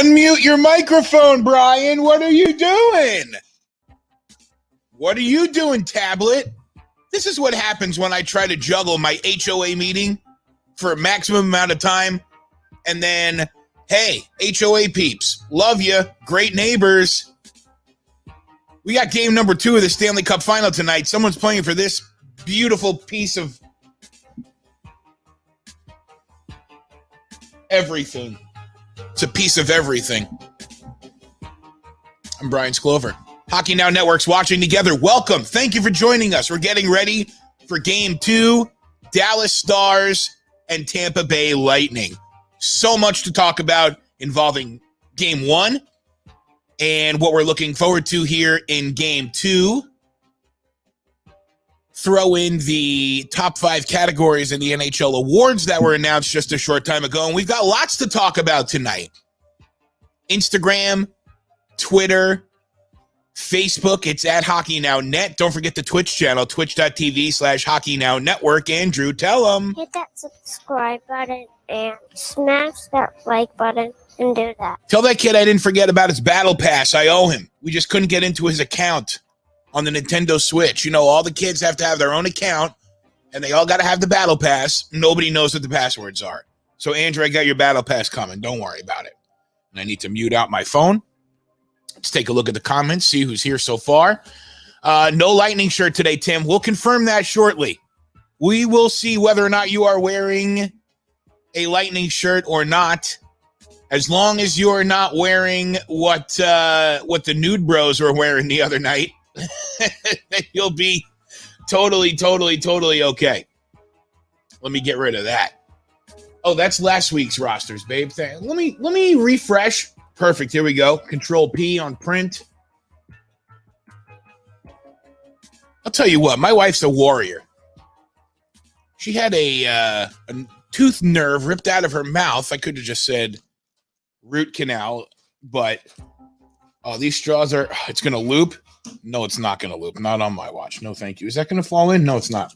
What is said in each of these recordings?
Unmute your microphone, Brian. What are you doing? What are you doing, tablet? This is what happens when I try to juggle my HOA meeting for a maximum amount of time. And then, hey, HOA peeps, love you. Great neighbors. We got game number 2 of the Stanley Cup Final tonight. Someone's playing for this beautiful piece of everything. It's a piece of everything. I'm Brian Sklover. Hockey Now Network's watching together. Welcome. Thank you for joining us. We're getting ready for Game 2, Dallas Stars and Tampa Bay Lightning. So much to talk about involving Game 1 and what we're looking forward to here in Game 2. Throw in the top 5 categories in the NHL awards that were announced just a short time ago. And we've got lots to talk about tonight. Instagram, Twitter, Facebook, it's at Hockey Now Net. Don't forget the Twitch channel, twitch.tv/Hockey Now Network. Andrew, tell them. Hit that subscribe button and smash that like button and do that. Tell that kid I didn't forget about his battle pass. I owe him. We just couldn't get into his account on the Nintendo Switch. You know, all the kids have to have their own account, and they all got to have the battle pass. Nobody knows what the passwords are. So, Andrew, I got your battle pass coming. Don't worry about it. And I need to mute out my phone. Let's take a look at the comments, see who's here so far. No Lightning shirt today, Tim. We'll confirm that shortly. We will see whether or not you are wearing a Lightning shirt or not. As long as you're not wearing what the Nude Bros were wearing the other night, then you'll be totally okay. Let me get rid of that. Oh, that's last week's rosters, babe. Let me refresh. Perfect. Here we go. Control P on print. I'll tell you what. My wife's a warrior. She had a tooth nerve ripped out of her mouth. I could have just said root canal, but these straws are. It's gonna loop. No, it's not gonna loop. Not on my watch. No, thank you. Is that gonna fall in? No, it's not.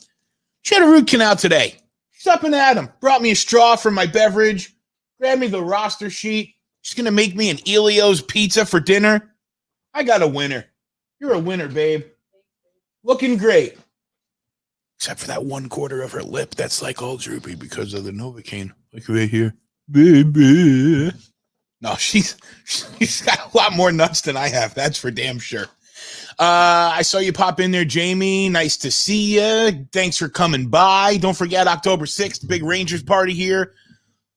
She had a root canal today. She's up and at 'em. Brought me a straw for my beverage. Grabbed me the roster sheet. She's going to make me an Elio's pizza for dinner. I got a winner. You're a winner, babe. Looking great. Except for that 1/4 of her lip that's like all droopy because of the Novocaine. Like right here. Baby. No, she's got a lot more nuts than I have. That's for damn sure. I saw you pop in there, Jamie. Nice to see you. Thanks for coming by. Don't forget October 6th, big Rangers party here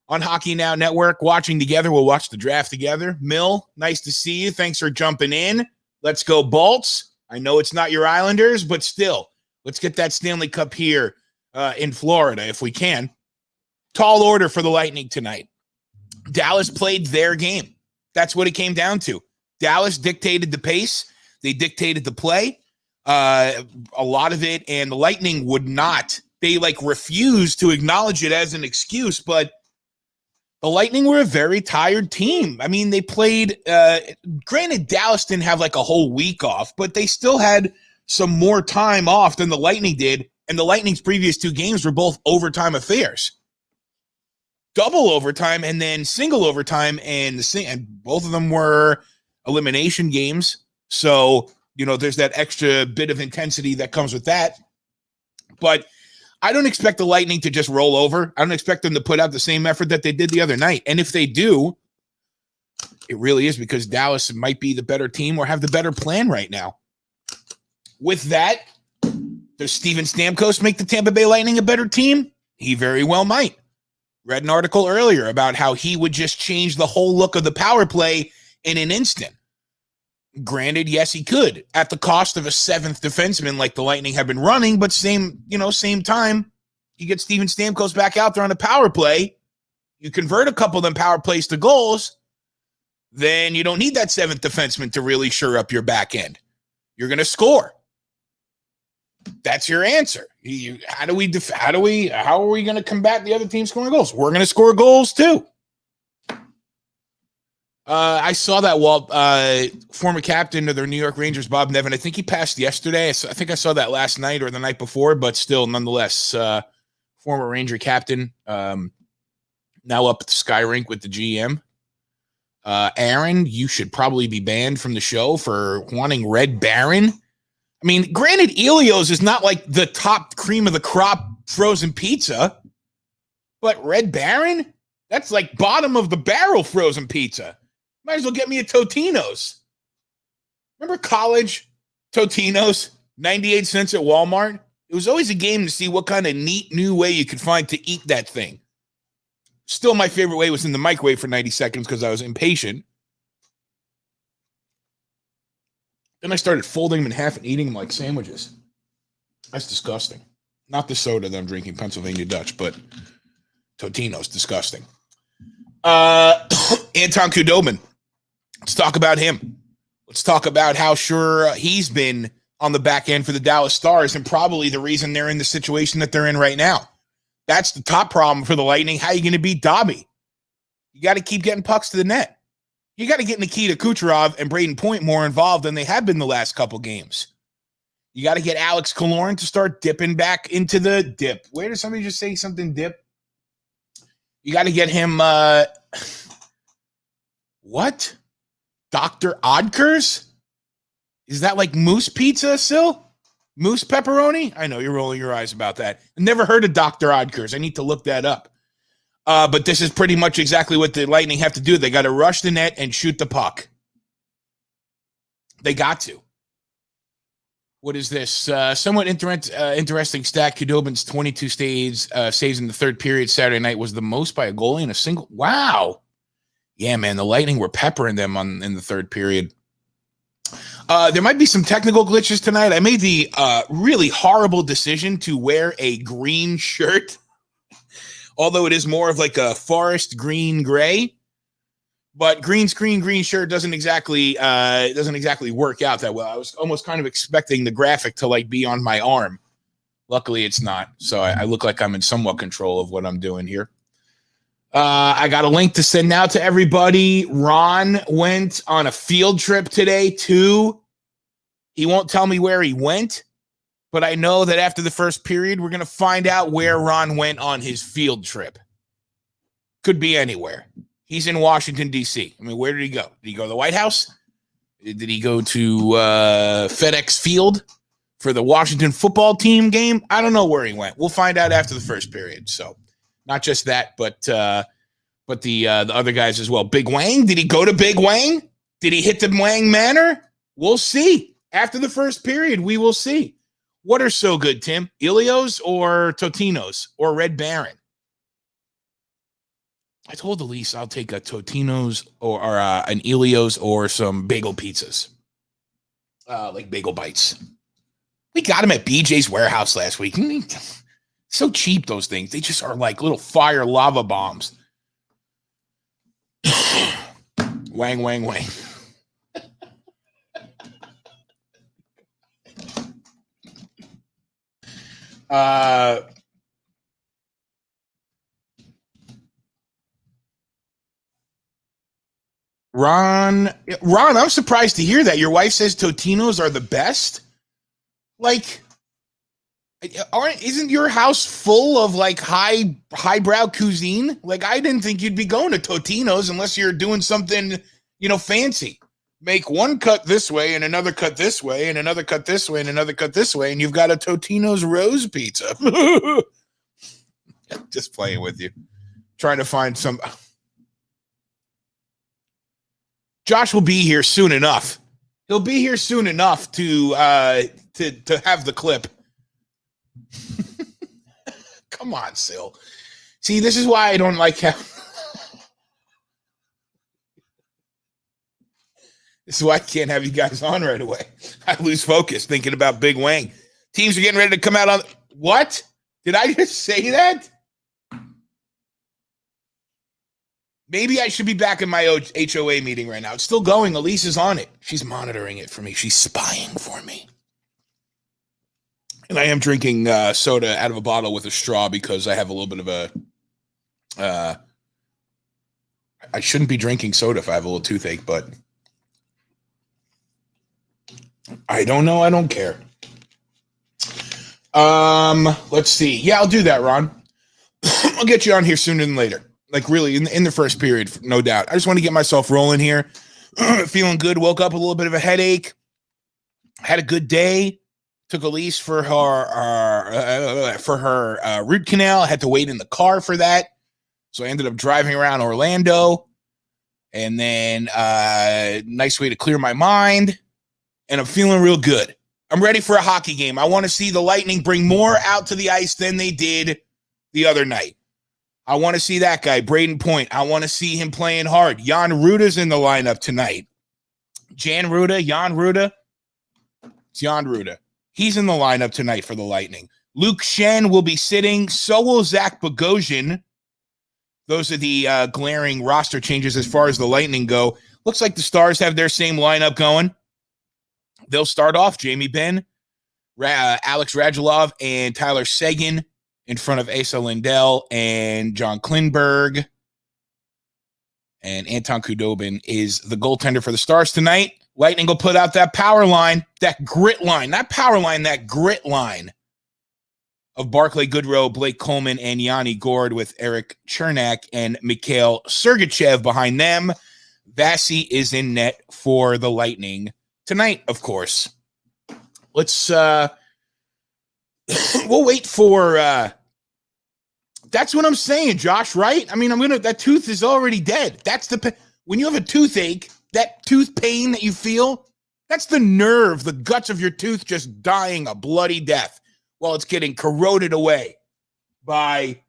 on Hockey Now Network. Watching together. We'll watch the draft together. Mill, nice to see you. Thanks for jumping in. Let's go Bolts. I know it's not your Islanders, but still, let's get that Stanley Cup here in Florida if we can. Tall order for the Lightning tonight. Dallas played their game. That's what it came down to. Dallas dictated the pace. They dictated the play. A lot of it, and the Lightning would not. They refused to acknowledge it as an excuse, but the Lightning were a very tired team. I mean, they played, granted, Dallas didn't have a whole week off, but they still had some more time off than the Lightning did. And the Lightning's previous 2 games were both overtime affairs. Double overtime and then single overtime, and both of them were elimination games. So, there's that extra bit of intensity that comes with that. But I don't expect the Lightning to just roll over. I don't expect them to put out the same effort that they did the other night. And if they do, it really is because Dallas might be the better team or have the better plan right now. With that, does Steven Stamkos make the Tampa Bay Lightning a better team? He very well might. Read an article earlier about how he would just change the whole look of the power play in an instant. Granted, yes, he could at the cost of a 7th defenseman like the Lightning have been running, but same time, you get Steven Stamkos back out there on a power play, you convert a couple of them power plays to goals, then you don't need that 7th defenseman to really shore up your back end. You're going to score. That's your answer. How are we going to combat the other team scoring goals? We're going to score goals too. I saw that former captain of the New York Rangers, Bob Nevin, I think he passed yesterday. I think I saw that last night or the night before, but still, nonetheless, former Ranger captain, now up at the Sky Rink with the GM. Aaron, you should probably be banned from the show for wanting Red Baron. I mean, granted, Elio's is not like the top cream of the crop frozen pizza, but Red Baron, that's like bottom of the barrel frozen pizza. Might as well get me a Totino's. Remember college Totino's, 98 cents at Walmart? It was always a game to see what kind of neat new way you could find to eat that thing. Still, my favorite way was in the microwave for 90 seconds because I was impatient. Then I started folding them in half and eating them like sandwiches. That's disgusting. Not the soda that I'm drinking, Pennsylvania Dutch, but Totino's, disgusting. Anton Khudobin. Let's talk about him. Let's talk about how sure he's been on the back end for the Dallas Stars and probably the reason they're in the situation that they're in right now. That's the top problem for the Lightning. How are you going to beat Dobby? You got to keep getting pucks to the net. You got to get Nikita Kucherov and Braden Point more involved than they have been the last couple games. You got to get Alex Killorn to start dipping back into the dip. Where did somebody just say something dip? You got to get him, what? Dr. Oetkers? Is that like moose pizza, Sil? Moose pepperoni? I know you're rolling your eyes about that. I never heard of Dr. Oetkers. I need to look that up. But this is pretty much exactly what the Lightning have to do. They got to rush the net and shoot the puck. They got to. What is this? Somewhat interesting stat. Khudobin's 22 saves in the third period Saturday night was the most by a goalie in a single. Wow. Yeah, man, the Lightning were peppering them in the third period. There might be some technical glitches tonight. I made the really horrible decision to wear a green shirt, although it is more of like a forest green gray. But green shirt doesn't exactly work out that well. I was almost kind of expecting the graphic to like be on my arm. Luckily, it's not. So I look like I'm in somewhat control of what I'm doing here. I got a link to send out to everybody. Ron went on a field trip today, too. He won't tell me where he went, but I know that after the first period, we're going to find out where Ron went on his field trip. Could be anywhere. He's in Washington, D.C. I mean, where did he go? Did he go to the White House? Did he go to FedEx Field for the Washington football team game? I don't know where he went. We'll find out after the first period, so... Not just that, but the other guys as well. Big Wang, did he go to Big Wang? Did he hit the Wang Manor? We'll see. After the first period, we will see. What are so good, Tim? Elio's or Totino's or Red Baron? I told Elise I'll take a Totino's or an Elio's or some bagel pizzas, like bagel bites. We got them at BJ's Warehouse last week. So cheap, those things. They just are like little fire lava bombs. Wang, wang, wang. Ron, I'm surprised to hear that. Your wife says Totino's are the best? Like... Isn't your house full of like highbrow cuisine? Like I didn't think you'd be going to Totino's unless you're doing something, fancy. Make one cut this way and another cut this way and another cut this way and another cut this way, and you've got a Totino's rose pizza. Just playing with you. Trying to find some. Josh will be here soon enough. He'll be here soon enough to have the clip. Come on, Sil. See, this is why I don't like how. This is why I can't have you guys on right away. I lose focus thinking about Big Wang. Teams are getting ready to come out on. What? Did I just say that? Maybe I should be back in my HOA meeting right now. It's still going. Elise is on it. She's monitoring it for me. She's spying for me. And I am drinking soda out of a bottle with a straw because I have a little bit of a... I shouldn't be drinking soda if I have a little toothache, but... I don't know. I don't care. Let's see. Yeah, I'll do that, Ron. I'll get you on here sooner than later. Like really in the first period, no doubt. I just want to get myself rolling here. Feeling good. Woke up with a little bit of a headache. Had a good day. Took Elise for her root canal. I had to wait in the car for that. So I ended up driving around Orlando. And then nice way to clear my mind. And I'm feeling real good. I'm ready for a hockey game. I want to see the Lightning bring more out to the ice than they did the other night. I want to see that guy, Braden Point. I want to see him playing hard. Jan Ruda's in the lineup tonight. Jan Ruda. It's Jan Ruda. He's in the lineup tonight for the Lightning. Luke Shen will be sitting. So will Zach Bogosian. Those are the glaring roster changes as far as the Lightning go. Looks like the Stars have their same lineup going. They'll start off Jamie Benn, Alex Radulov, and Tyler Seguin in front of Asa Lindell and John Klingberg. And Anton Khudobin is the goaltender for the Stars tonight. Lightning will put out that power line, that grit line, not power line, that grit line of Barclay Goodrow, Blake Coleman, and Yanni Gord with Eric Chernak and Mikhail Sergachev behind them. Vasi is in net for the Lightning tonight, of course. Let's we'll wait for that's what I'm saying, Josh, right? I mean, that tooth is already dead. That's when you have a toothache, that tooth pain that you feel, that's the nerve, the guts of your tooth just dying a bloody death while it's getting corroded away by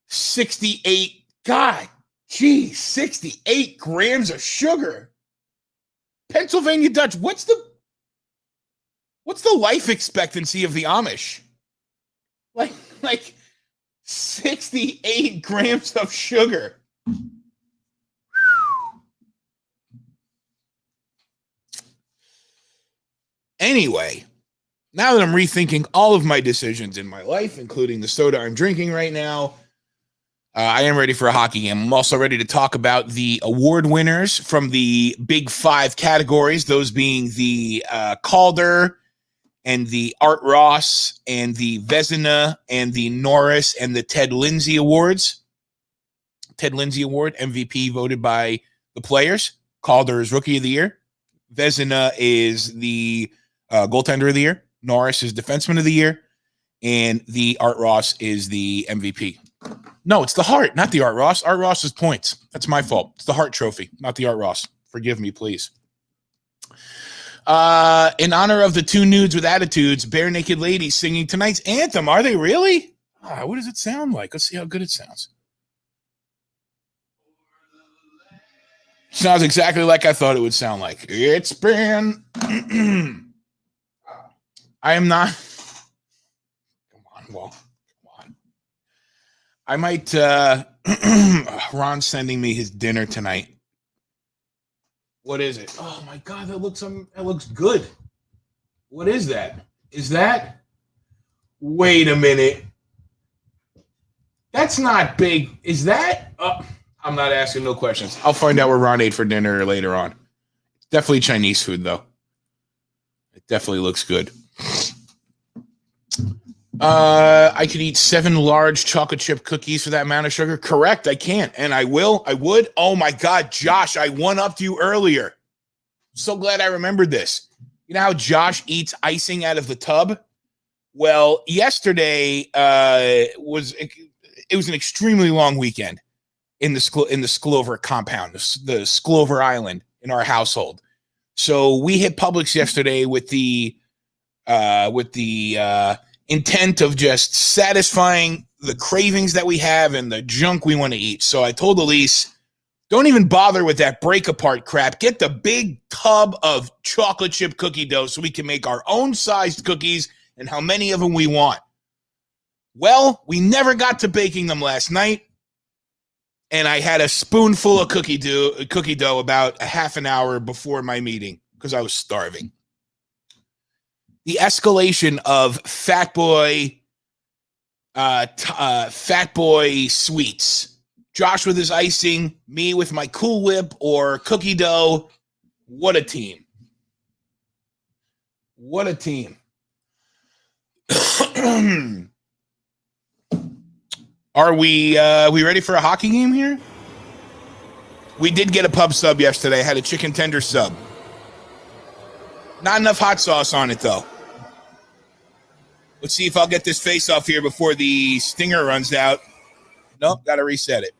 68 grams of sugar. Pennsylvania Dutch, what's the life expectancy of the Amish? Like 68 grams of sugar. Anyway, now that I'm rethinking all of my decisions in my life, including the soda I'm drinking right now, I am ready for a hockey game. I'm also ready to talk about the award winners from the Big Five categories, those being the Calder and the Art Ross and the Vezina and the Norris and the Ted Lindsay Awards. Ted Lindsay Award, MVP voted by the players. Calder is Rookie of the Year. Vezina is the Goaltender of the Year. Norris is Defenseman of the Year. And the Art Ross is the MVP. No, it's the Hart, not the Art Ross. Art Ross is points. That's my fault. It's the Hart Trophy, not the Art Ross. Forgive me, please. In honor of the two nudes with attitudes, Bare Naked Ladies singing tonight's anthem. Are they really? What does it sound like? Let's see how good it sounds. Sounds exactly like I thought it would sound like. It's been... I am not... Come on. I might... Ron's sending me his dinner tonight. What is it? Oh my God, that looks good. What is that? Is that? Wait a minute. That's not big. Is that? I'm not asking no questions. I'll find out where Ron ate for dinner later on. Definitely Chinese food though. It definitely looks good. I could eat 7 large chocolate chip cookies for that amount of sugar. Correct, I can't, and I will. I would. Oh my God, Josh, I one-upped you earlier. So glad I remembered this. You know how Josh eats icing out of the tub? Well, yesterday was an extremely long weekend in the Sklover compound, the Sklover Island in our household. So we hit Publix yesterday with the intent of just satisfying the cravings that we have and the junk we want to eat. So I told Elise, don't even bother with that break apart crap. Get the big tub of chocolate chip cookie dough so we can make our own sized cookies and how many of them we want. Well, we never got to baking them last night. And I had a spoonful of cookie dough about a half an hour before my meeting because I was starving. The escalation of fat boy sweets. Josh with his icing, me with my Cool Whip or cookie dough. What a team. What a team. Are we ready for a hockey game here? We did get a pub sub yesterday. I had a chicken tender sub. Not enough hot sauce on it, though. Let's see if I'll get this face off here before the stinger runs out. Nope, got to reset it.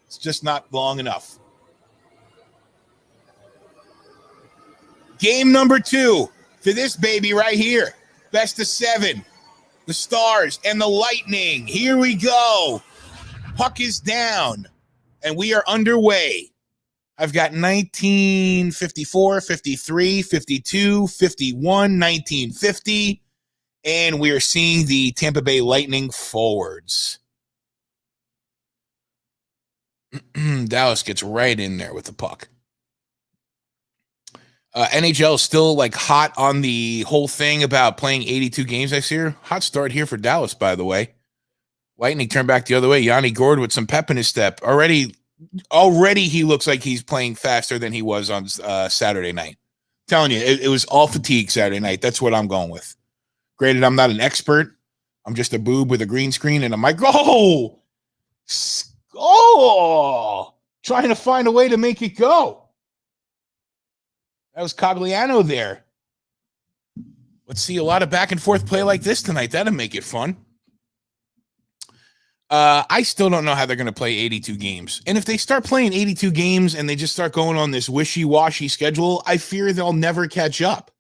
It's just not long enough. Game number 2 for this baby right here. Best of 7. The Stars and the Lightning. Here we go. Puck is down, and we are underway. I've got 1954, 53, 52, 51, 1950, and we are seeing the Tampa Bay Lightning forwards. Dallas gets right in there with the puck. NHL is still like hot on the whole thing about playing 82 games next year. Hot start here for Dallas, by the way. Lightning turned back the other way. Yanni Gord with some pep in his step. Already he looks like he's playing faster than he was on Saturday night. I'm telling you, it was all fatigue Saturday night. That's what I'm going with. Granted, I'm not an expert. I'm just a boob with a green screen and a mic. Oh! Trying to find a way to make it go. That was Cogliano there. Let's see a lot of back and forth play like this tonight. That'll make it fun. I still don't know how they're going to play 82 games. And if they start playing 82 games and they just start going on this wishy-washy schedule, I fear they'll never catch up.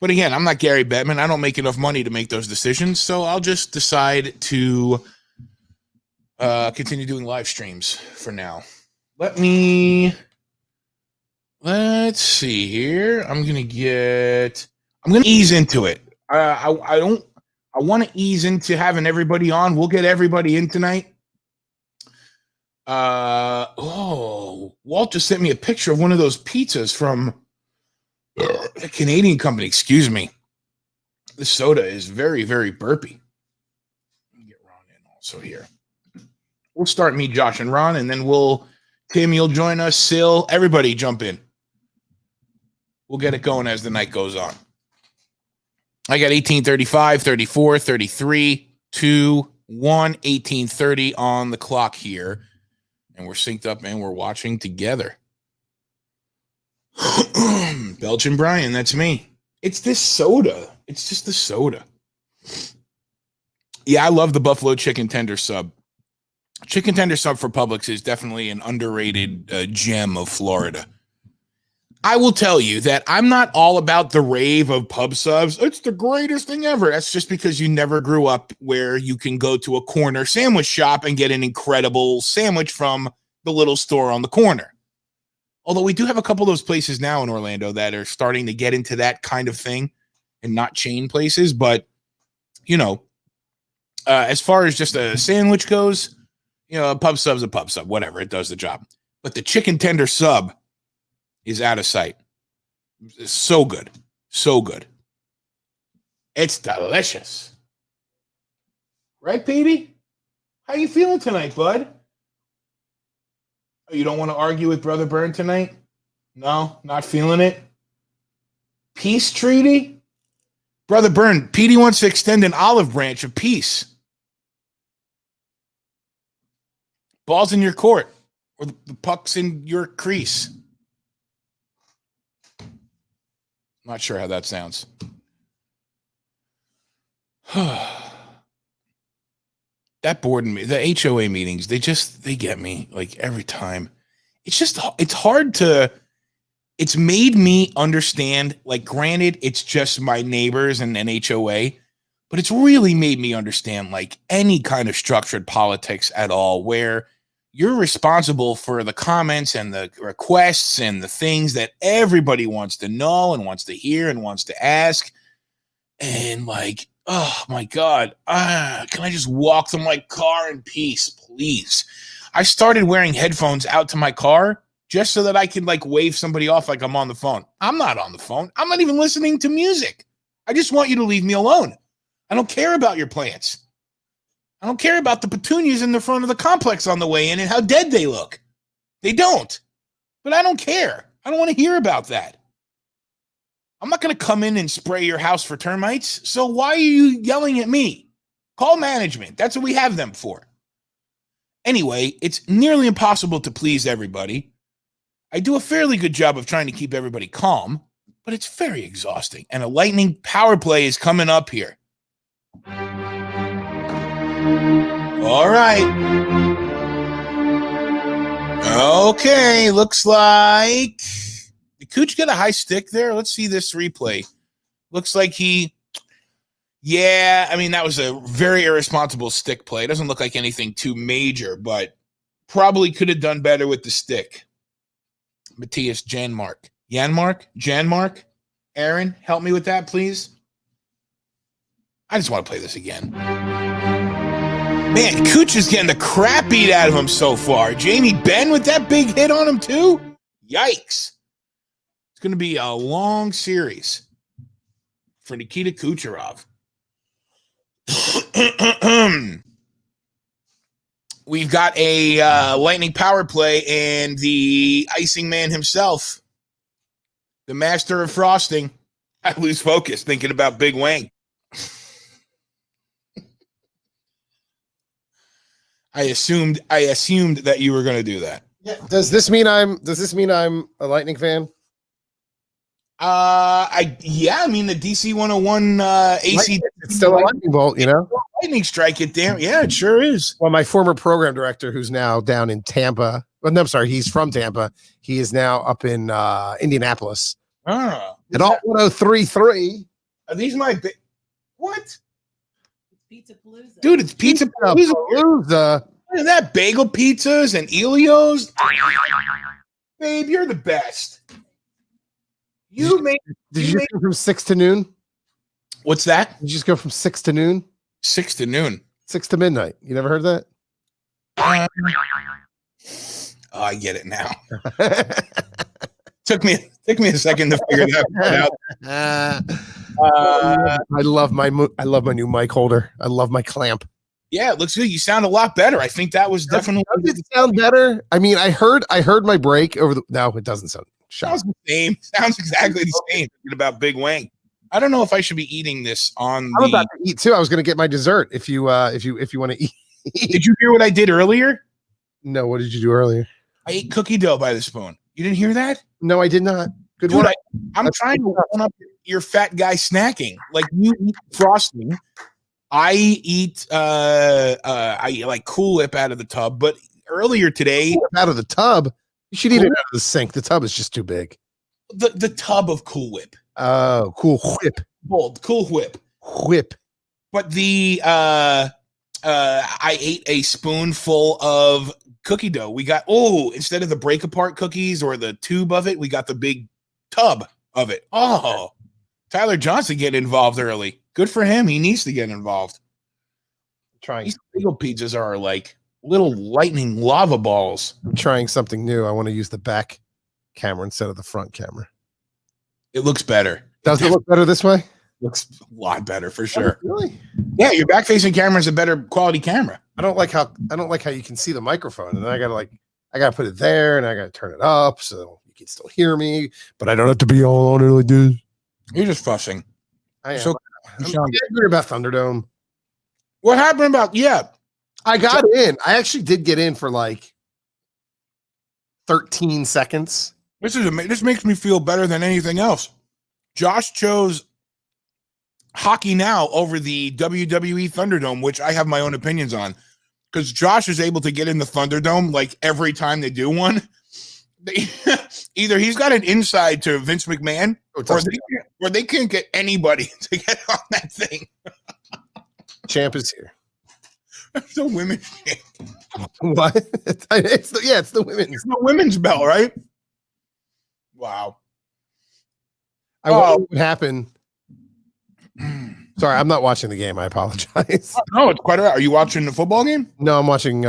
But again, I'm not Gary Bettman. I don't make enough money to make those decisions, so I'll just decide to continue doing live streams for now. Let's see here. I'm going to ease into it. I want to ease into having everybody on. We'll get everybody in tonight. Walt just sent me a picture of one of those pizzas from a Canadian company. Excuse me. This soda is very, very burpy. Let me get Ron in also here. We'll start me, Josh, and Ron, and then Tim, you'll join us. Sil, everybody jump in. We'll get it going as the night goes on. I got 18:35, 34, 33, 2, 1, 18:30 on the clock here. And we're synced up and we're watching together. Belgian Brian, that's me. It's this soda. It's just the soda. Yeah, I love the buffalo chicken tender sub. Chicken tender sub for Publix is definitely an underrated gem of Florida. I will tell you that I'm not all about the rave of pub subs. It's the greatest thing ever. That's just because you never grew up where you can go to a corner sandwich shop and get an incredible sandwich from the little store on the corner. Although we do have a couple of those places now in Orlando that are starting to get into that kind of thing and not chain places. But, as far as just a sandwich goes, a pub sub's a pub sub, whatever. It does the job. But the chicken tender sub is out of sight. It's so good. So good. It's delicious. Right, Petey? How you feeling tonight, bud? Oh, you don't want to argue with Brother Byrne tonight? No? Not feeling it? Peace treaty? Brother Byrne, Petey wants to extend an olive branch of peace. Ball's in your court. Or the puck's in your crease. Not sure how that sounds. That board and me, the HOA meetings, they get me like every time. It's hard to, it's made me understand, like, granted, it's just my neighbors and an HOA, but it's really made me understand like any kind of structured politics at all, where you're responsible for the comments and the requests and the things that everybody wants to know and wants to hear and wants to ask. And like, oh my God, can I just walk to my car in peace, please? I started wearing headphones out to my car just so that I could like wave somebody off like I'm on the phone. I'm not on the phone. I'm not even listening to music. I just want you to leave me alone. I don't care about your plants. I don't care about the petunias in the front of the complex on the way in and how dead they look. They don't. But I don't care. I don't want to hear about that. I'm not going to come in and spray your house for termites. So why are you yelling at me? Call management. That's what we have them for. Anyway, it's nearly impossible to please everybody. I do a fairly good job of trying to keep everybody calm, but it's very exhausting. And a lightning power play is coming up here. All right. Okay, looks like did Cooch get a high stick there? Let's see this replay. Looks like yeah, I mean, that was a very irresponsible stick play. It doesn't look like anything too major, but probably could have done better with the stick. Matthias Janmark. Janmark? Aaron, help me with that, please. I just want to play this again. Man, Cooch is getting the crap beat out of him so far. Jamie Benn with that big hit on him, too? Yikes. It's going to be a long series for Nikita Kucherov. We've got a lightning power play, and the icing man himself, the master of frosting. I lose focus thinking about Big Wang. I assumed that you were going to do that. Yeah. Does this mean I'm a Lightning fan? I mean the DC 101 AC. It's still a lightning bolt, you know. Lightning strike it down. Yeah, it sure is. Well, my former program director, who's now down in Tampa. Well, no, I'm sorry, he's from Tampa. He is now up in Indianapolis. At all 103.3. Are these my what? Pizza Palooza. Dude, it's Pizza Palooza. Look at that, bagel pizzas and Elio's. Babe, you're the best. Did you just go from 6 to noon? What's that? Did you just go from 6 to noon? 6 to noon. 6 to midnight. You never heard that? Oh, I get it now. Took me a second to figure that out. I love my new mic holder. I love my clamp. Yeah, it looks good. You sound a lot better. I think that was definitely. Does it sound better? I mean, I heard my break over the. No, it doesn't sound. Sounds the same. Sounds exactly the same. Thinking about Big Wang. I don't know if I should be eating this on. I'm about to eat too. I was going to get my dessert. If you want to eat. Did you hear what I did earlier? No. What did you do earlier? I ate cookie dough by the spoon. You didn't hear that? No, I did not. Good Dude, one. I'm trying to one up your fat guy snacking. Like you eat frosting. I eat I like Cool Whip out of the tub, but earlier today out of the tub, you should eat it out of the sink. The tub is just too big. The tub of Cool Whip. Oh, Cool Whip. Bold Cool Whip. Whip. But the I ate a spoonful of cookie dough. We got instead of the break apart cookies or the tube of it, we got the big tub of it. Oh, Tyler Johnson getting involved early. Good for him. He needs to get involved. These bagel pizzas are like little lightning lava balls. I'm trying something new. I want to use the back camera instead of the front camera. It looks better. Does it look better this way? Looks a lot better for sure. Oh, really? Yeah, your back facing camera is a better quality camera. I don't like how you can see the microphone, and then I gotta put it there, and I gotta turn it up so you can still hear me, but I don't have to be all on it like this. You're just fussing. I am. So, I'm angry about Thunderdome. What happened about I got in. I actually did get in for like 13 seconds. This makes me feel better than anything else. Josh chose Hockey Now over the WWE Thunderdome, which I have my own opinions on, because Josh is able to get in the Thunderdome like every time they do one. Either he's got an inside to Vince McMahon, or they can't get anybody to get on that thing. Champ is here. It's the women's champ. What? It's the women's. It's the women's belt, right? Wow. I wonder what happened. Sorry, I'm not watching the game. I apologize. No, it's quite all right. Are you watching the football game? No, I'm watching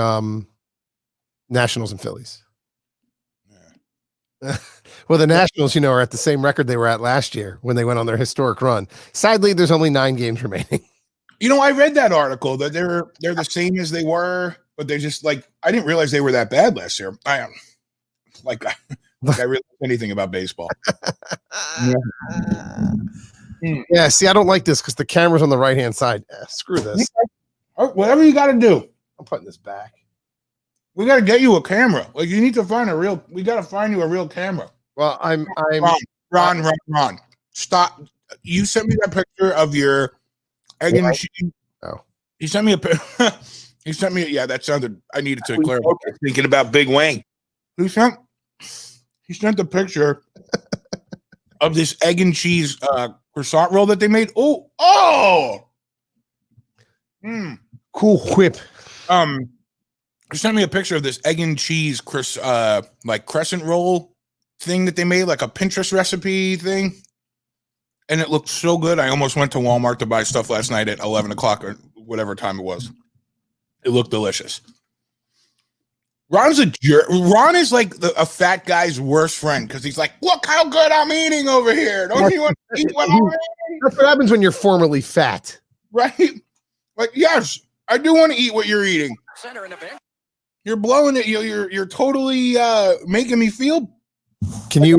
Nationals and Phillies. Yeah. Well, the Nationals, are at the same record they were at last year when they went on their historic run. Sadly, there's only 9 games remaining. I read that article that they're the same as they were, but they're just like, I didn't realize they were that bad last year. I am like I really know anything about baseball. Yeah, see, I don't like this because the camera's on the right-hand side. Screw this. Whatever you got to do. I'm putting this back. We got to get you a camera. Like you need to find we got to find you a real camera. Well, I'm Ron. Stop. You sent me that picture of your egg and cheese. Oh. He sent me yeah, that sounded, I needed to clarify. Thinking about Big Wang. He sent the picture of this egg and cheese croissant roll that they made. Oh. Cool whip. He sent me a picture of this egg and cheese crescent roll thing that they made, like a Pinterest recipe thing. And it looked so good. I almost went to Walmart to buy stuff last night at 11 o'clock or whatever time it was. It looked delicious. Ron's a jerk. Ron is like a fat guy's worst friend because he's like, look how good I'm eating over here. Don't you want to eat what I'm eating? That's what happens when you're formerly fat. Right? Like, yes, I do want to eat what you're eating. Center in a bit. You're blowing it. You're totally making me feel. Can you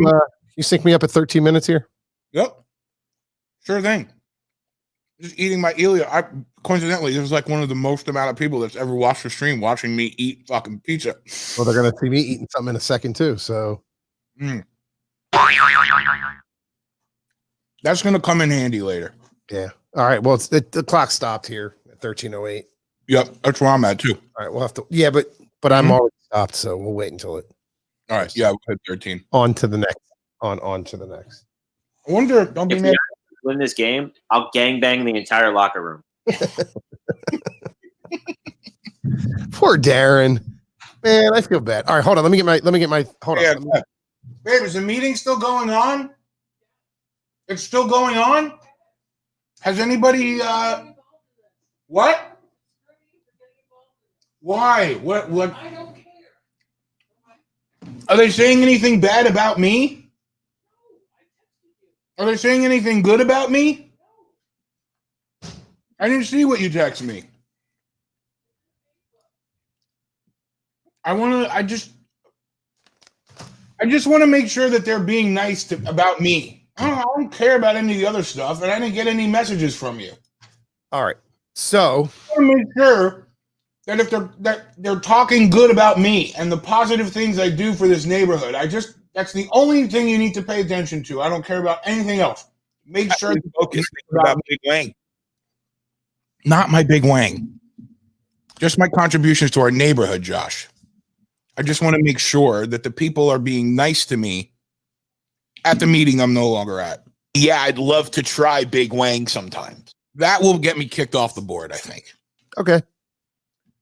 sync me up at 13 minutes here? Yep. Sure thing. Just eating my Elia. Coincidentally, this is like one of the most amount of people that's ever watched the stream watching me eat fucking pizza. Well, they're gonna see me eating something in a second too. So that's gonna come in handy later. Yeah. All right. Well, the clock stopped here at 13:08. Yep, that's where I'm at too. All right, we'll have to. Yeah, but I'm already stopped, so we'll wait until it. All right. Yeah, we'll hit 13. On to the next. On to the next. I wonder. Don't be mad. Win this game, I'll gangbang the entire locker room. Poor Darren. Man, I feel bad. All right, hold on. Let me get my hold on. Yeah, babe, is the meeting still going on? It's still going on? Has anybody what? Why? What I don't care. are they saying anything bad about me? Are they saying anything good about me? I didn't see what you texted me. I just want to make sure that they're being nice about me. I don't care about any of the other stuff, and I didn't get any messages from you. All right. So I want to make sure that if they're talking good about me and the positive things I do for this neighborhood, that's the only thing you need to pay attention to. I don't care about anything else. Make sure you focus about Big Wang. Not my Big Wang. Just my contributions to our neighborhood, Josh. I just want to make sure that the people are being nice to me at the meeting I'm no longer at. Yeah, I'd love to try Big Wang sometimes. That will get me kicked off the board, I think. Okay.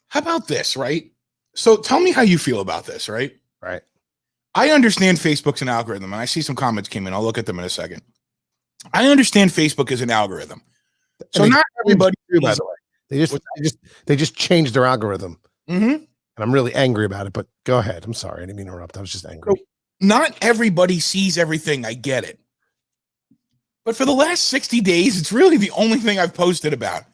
How about this, right? So tell me how you feel about this, right? Right. I understand Facebook's an algorithm, and I see some comments came in. I'll look at them in a second. I understand Facebook is an algorithm. So not everybody, by the way, they just changed their algorithm. Mm-hmm. And I'm really angry about it, but go ahead. I'm sorry. I didn't mean to interrupt. I was just angry. So not everybody sees everything. I get it. But for the last 60 days, it's really the only thing I've posted about.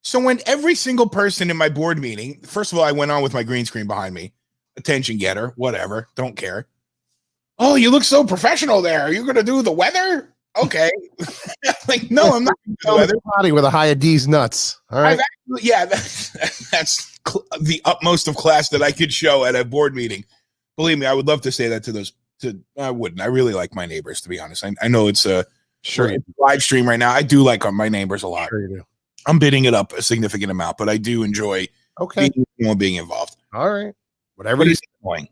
So when every single person in my board meeting, first of all, I went on with my green screen behind me, attention getter, whatever, don't care. Oh, you look so professional there. You're going to do the weather? Okay. Like, no, I'm not going to do the weather. Body with a high of D's nuts. All right. That's the utmost of class that I could show at a board meeting. Believe me, I would love to say that to those. I wouldn't. I really like my neighbors, to be honest. I know it's a live stream right now. I do like my neighbors a lot. Sure you do. I'm bidding it up a significant amount, but I do enjoy being involved. All right. Whatever you annoying.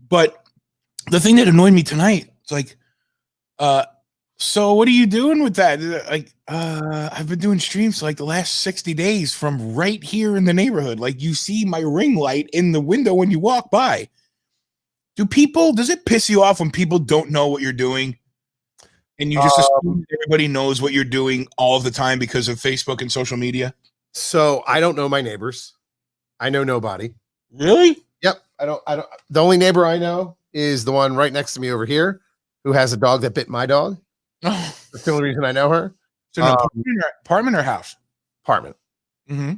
But the thing that annoyed me tonight, it's like, so what are you doing with that? Like, I've been doing streams like the last 60 days from right here in the neighborhood. Like, you see my ring light in the window when you walk by. Does it piss you off when people don't know what you're doing? And you just assume that everybody knows what you're doing all the time because of Facebook and social media? So I don't know my neighbors. I know nobody. Really? Yep. I don't. The only neighbor I know is the one right next to me over here who has a dog that bit my dog. Oh. That's the only reason I know her. It's an apartment or house? Apartment. Mm-hmm.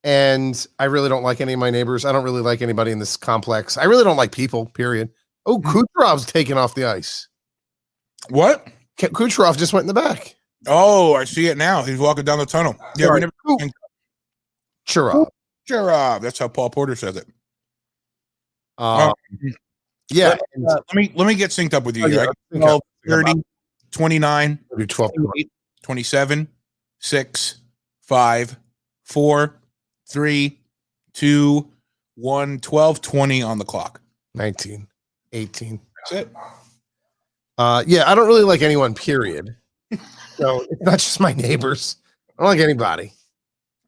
And I really don't like any of my neighbors. I don't really like anybody in this complex. I really don't like people, period. Oh, Kucherov's taken off the ice. What? Kucherov just went in the back. Oh, I see it now. He's walking down the tunnel. Yeah, right. Churro. Sure. That's how Paul Porter says it. Yeah. Let me get synced up with you Oh, here. yeah, I got I 12, think 30, 29, do 12. 28, 27, 6, 5, 4, 3, 2, 1, 12, 20 on the clock. 19, 18. That's it. Yeah, I don't really like anyone, period. So it's not just my neighbors. I don't like anybody.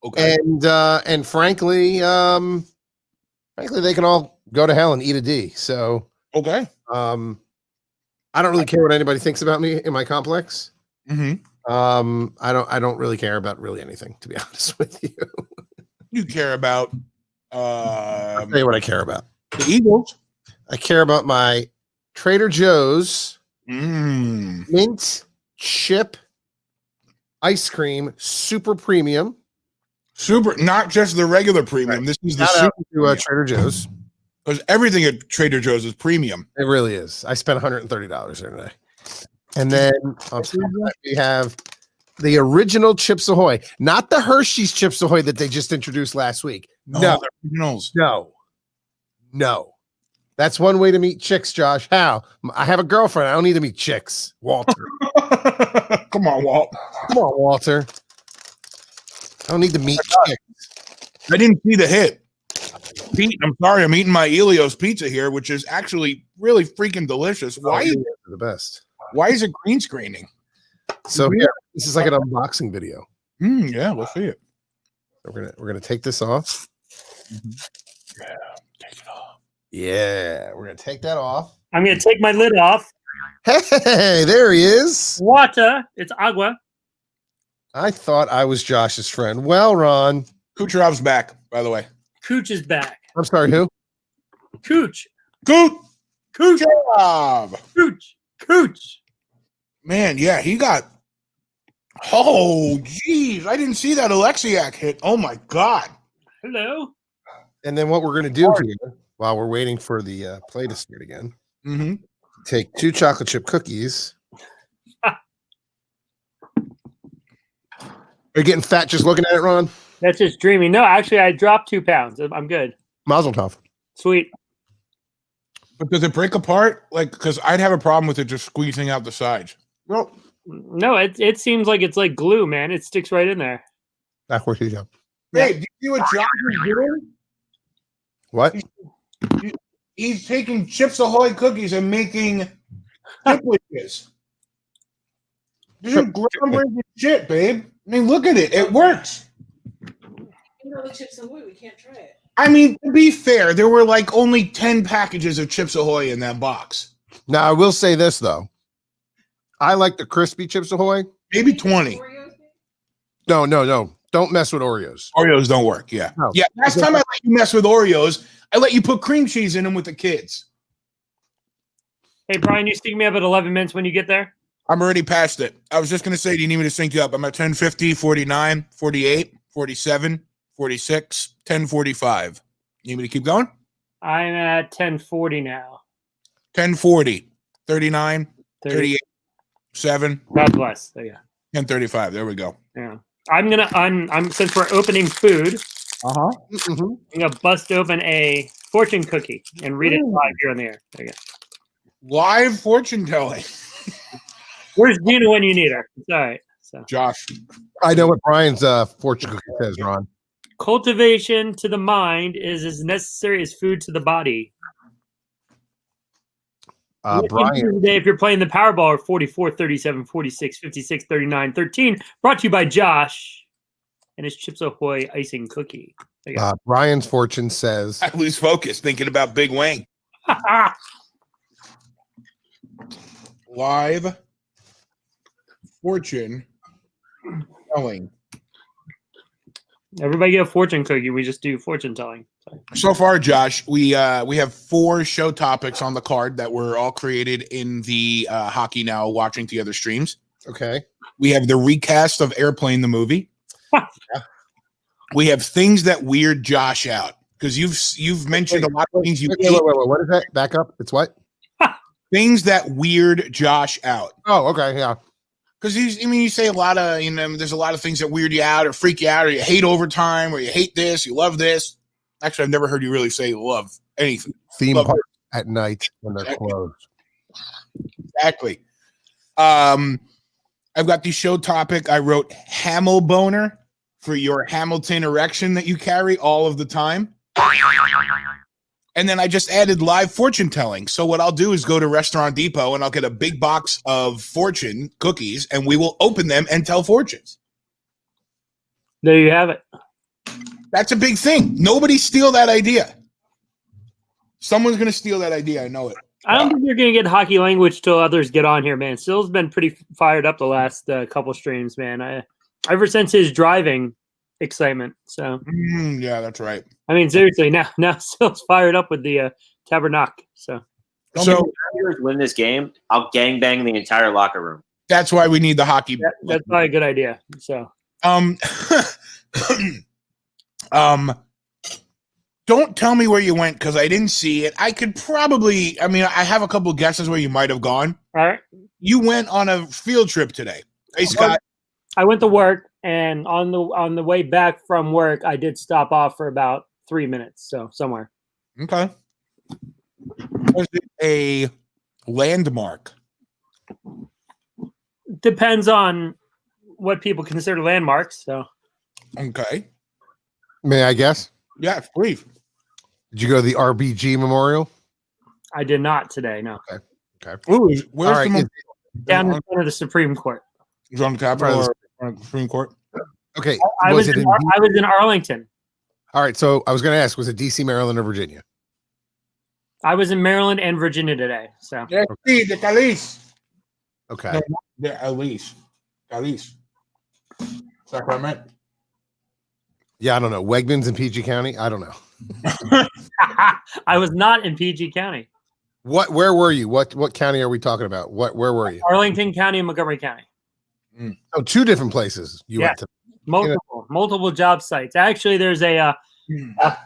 Okay. And frankly, they can all go to hell and eat a D. So Okay. I don't really care what anybody thinks about me in my complex. Mm-hmm. I don't really care about really anything, to be honest with you. You care about I'll tell you what I care about. the Eagles. I care about my Trader Joe's mint chip ice cream, super premium. Super, not just the regular premium. Right. This is the Shout super out to premium. Trader Joe's. Because everything at Trader Joe's is premium. It really is. I spent $130 there today. And then on top of that, we have the original Chips Ahoy, not the Hershey's Chips Ahoy that they just introduced last week. No, they're originals. no. That's one way to meet chicks, Josh. How? I have a girlfriend. I don't need to meet chicks. Walter. Come on, Walt. Come on, Walter. I don't need to meet chicks. I didn't see the hit. Pete, I'm sorry. I'm eating my Elio's pizza here, which is actually really freaking delicious. Why is the best? Why is it green screening? So here, this is like an unboxing video. Yeah, we'll see it. So we're gonna take this off. Yeah, take it off. Yeah, we're gonna take that off. I'm going to take my lid off. Hey, there he is. Water. It's agua. I thought I was Josh's friend. Well, Ron. Kucherov's back, by the way. Cooch is back. I'm sorry, who? Cooch. Cooch. Cooch. Cooch. Cooch. Man, yeah, he got. Oh, geez. I didn't see that Alexiak hit. Oh, my God. Hello. And then what we're going to do here, while we're waiting for the play to start again, take 2 chocolate chip cookies. Are you getting fat just looking at it, Ron? That's just dreaming. No, actually, I dropped 2 pounds. I'm good. Mazel tov. Sweet. But does it break apart? Like, because I'd have a problem with it just squeezing out the sides. Well, no, it seems like it's like glue, man. It sticks right in there. Backwards you go. Hey, do you see what Josh is doing? What? He's taking Chips Ahoy cookies and making sandwiches. This is groundbreaking shit, babe. I mean, look at it. It works. You know the Chips Ahoy, we can't try it. I mean, to be fair, there were like only 10 packages of Chips Ahoy in that box. Now, I will say this, though. I like the crispy Chips Ahoy. Maybe 20. No. Don't mess with Oreos. Oreos don't work, yeah. No. Yeah, last time I let you mess with Oreos, I let you put cream cheese in them with the kids. Hey, Brian, you stick me up at 11 minutes when you get there? I'm already past it. I was just going to say, do you need me to sync you up? I'm at 10:50, 49, 48, 47, 46, 10:45. Need me to keep going? I'm at 10:40 now. 10:40, 39, 38, 7, God bless. There you go. 10:35. There we go. Yeah. I'm since we're opening food, Mm-hmm. I'm gonna bust open a fortune cookie and read it live here on the air. There you go. Live fortune telling. Where's Gina when you need her? It's all right. So Josh. I know what Brian's fortune cookie says, Ron. cultivation to the mind is as necessary as food to the body. Brian. Today, if you're playing the Powerball, are 44, 37, 46, 56, 39, 13. Brought to you by Josh and his Chips Ahoy icing cookie. Brian's fortune says, I lose focus thinking about Big Wang. Live fortune telling. Everybody get a fortune cookie. We just do fortune telling. So far, Josh, we have 4 show topics on the card that were all created in the Hockey Now Watching Together streams. okay. We have the recast of Airplane the movie. We have things that weird Josh out because you've mentioned a lot of things you Wait, what is that? Back up. It's what? things that weird Josh out. Oh, okay. Yeah. Because you say a lot of, there's a lot of things that weird you out or freak you out, or you hate overtime, or you hate this, you love this. Actually, I've never heard you really say love anything. Theme Love park at night when they're closed. Exactly. I've got the show topic. I wrote Hamel boner for your Hamilton erection that you carry all of the time. And then I just added live fortune telling. So what I'll do is go to Restaurant Depot and I'll get a big box of fortune cookies and we will open them and tell fortunes. There you have it. That's a big thing. Nobody steal that idea. Someone's going to steal that idea. I know it. I don't think you're going to get hockey language till others get on here, man. Sill's been pretty fired up the last couple streams, man. Ever since his driving excitement. So yeah, that's right. I mean, seriously, now Sill's fired up with the Tabernacle. So if the Warriors win this game, I'll gangbang the entire locker room. That's why we need the hockey. That's probably a good idea. So don't tell me where you went because I didn't see it. I could probably, I have a couple of guesses where you might have gone. All right. You went on a field trip today. Hey, Scott. I went to work, and on the way back from work, I did stop off for about 3 minutes. So somewhere. Okay. Was it a landmark? Depends on what people consider landmarks. So. Okay. May I guess? Yeah, please. Did you go to the RBG Memorial? I did not today. No. Okay. Ooh, where's the down in front of the Supreme Court? Is it on the Capitol or on the Supreme Court? Okay. I was in Arlington. All right. So I was going to ask, was it DC, Maryland, or Virginia? I was in Maryland and Virginia today. So. Okay. No, Alice. Is that what I meant? Yeah, I don't know. Wegmans in PG County? I don't know. I was not in PG County. Where were you? What county are we talking about? Where were you? Arlington County and Montgomery County. Oh, two different places you went to. Multiple job sites. Actually, there's a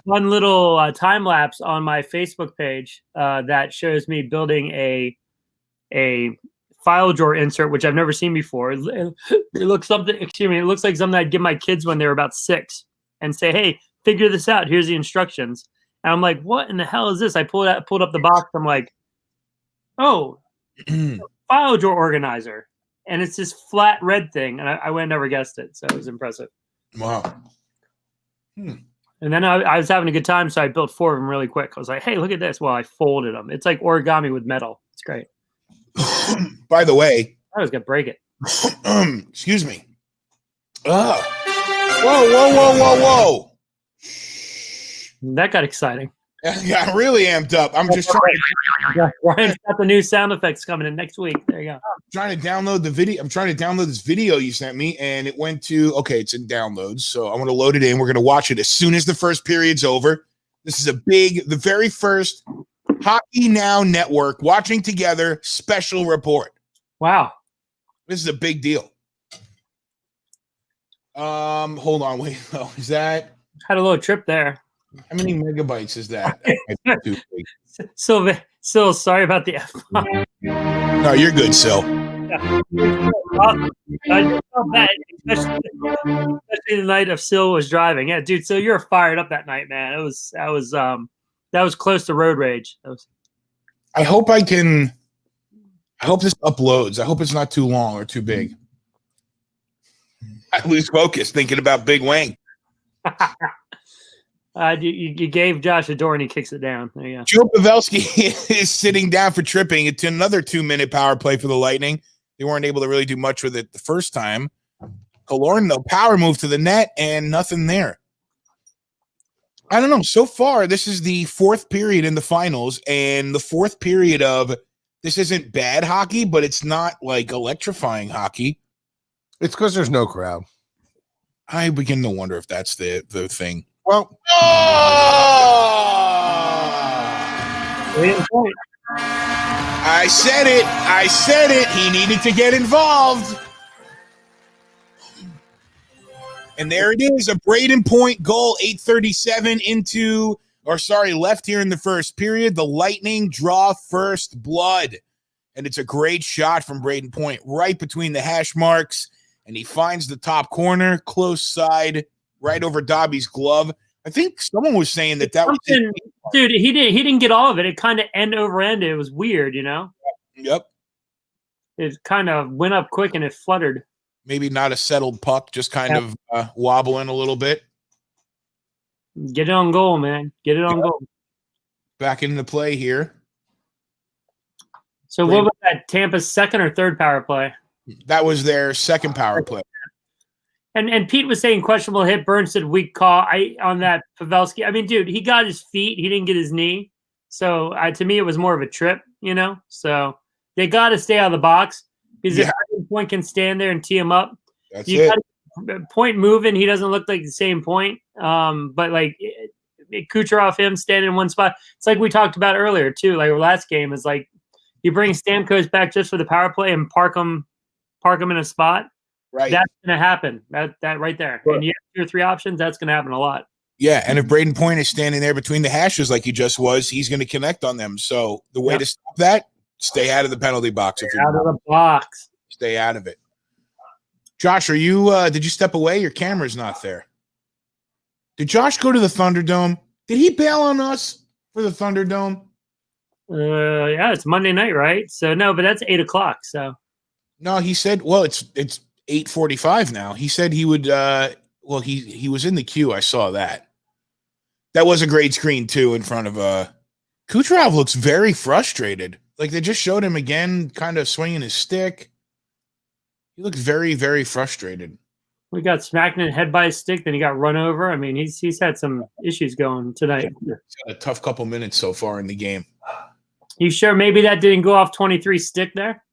fun little time lapse on my Facebook page that shows me building a file drawer insert, which I've never seen before. It looks like something I'd give my kids when they were about 6 and say, "Hey, figure this out. Here's the instructions." And I'm like, "What in the hell is this?" I pulled up the box. I'm like, "Oh, file drawer organizer." And it's this flat red thing. And I would have never guessed it. So it was impressive. Wow. And then I was having a good time. So I built 4 of them really quick. I was like, "Hey, look at this." Well, I folded them. It's like origami with metal. It's great. By the way, I was going to break it. Excuse me. Whoa. That got exciting. Yeah, I'm really amped up. I'm just trying to. Ryan's got the new sound effects coming in next week. There you go. I'm trying to download the video. I'm trying to download this video you sent me, and it went to it's in downloads. So I'm going to load it in. We're going to watch it as soon as the first period's over. This is the very first Hockey Now Network watching together special report. Wow, this is a big deal. Hold on, wait. Oh, is that? Had a little trip there. How many megabytes is that? Sil, sorry about the F. No, you're good, Sil. I just felt bad, especially the night of Sil was driving. Yeah, dude. So you're fired up that night, man. That was close to road rage. I hope this uploads. I hope it's not too long or too big. I lose focus thinking about Big Wang. You gave Josh a door and he kicks it down. There you go. Joe Pavelski is sitting down for tripping. It's another 2-minute power play for the Lightning. They weren't able to really do much with it the first time. Killorn, though, power move to the net and nothing there. I don't know. So far, this is the 4th period in the finals, and the 4th period of this isn't bad hockey, but it's not like electrifying hockey. It's because there's no crowd. I begin to wonder if that's the thing. Well, I said it. He needed to get involved. And there it is, a Braden Point goal, 8:37 left here in the first period. The Lightning draw first blood and it's a great shot from Braden Point right between the hash marks, and he finds the top corner, close side, right over Dobby's glove. I think someone was saying that was dude. He didn't get all of it. It kind of end over end. It was weird, you know. Yep. It kind of went up quick and it fluttered. Maybe not a settled puck, just kind of wobbling a little bit. Get it on goal, man. Get it on goal. Back into play here. So what was that, Tampa's second or third power play? That was their second power play. And Pete was saying questionable hit. Burns said weak call on that Pavelski. I mean, dude, he got his feet. He didn't get his knee. So to me, it was more of a trip, you know? So they got to stay out of the box because if Point can stand there and tee him up, that's it. Point moving, he doesn't look like the same Point. But like Kucherov, him standing in one spot. It's like we talked about earlier too. Like our last game is like you bring Stamkos back just for the power play and park him in a spot. Right. That's going to happen. That right there. Right. And you have 2 or 3 options. That's going to happen a lot. Yeah, and if Braden Point is standing there between the hashes like he just was, he's going to connect on them. So the way to stop that, stay out of the penalty box. If you're out of the box. Stay out of it. Josh, are you? Did you step away? Your camera's not there. Did Josh go to the Thunderdome? Did he bail on us for the Thunderdome? Yeah, it's Monday night, right? So no, but that's 8 o'clock. So no, he said. Well, it's 8:45 now. He said he would. Well, he was in the queue. I saw that. That was a great screen too in front of Kucherov looks very frustrated. Like they just showed him again, kind of swinging his stick. He looks very, very frustrated. We got smacked in the head by his stick, then he got run over. I mean, he's had some issues going tonight. He's had a tough couple minutes so far in the game. You sure maybe that didn't go off 23 stick there?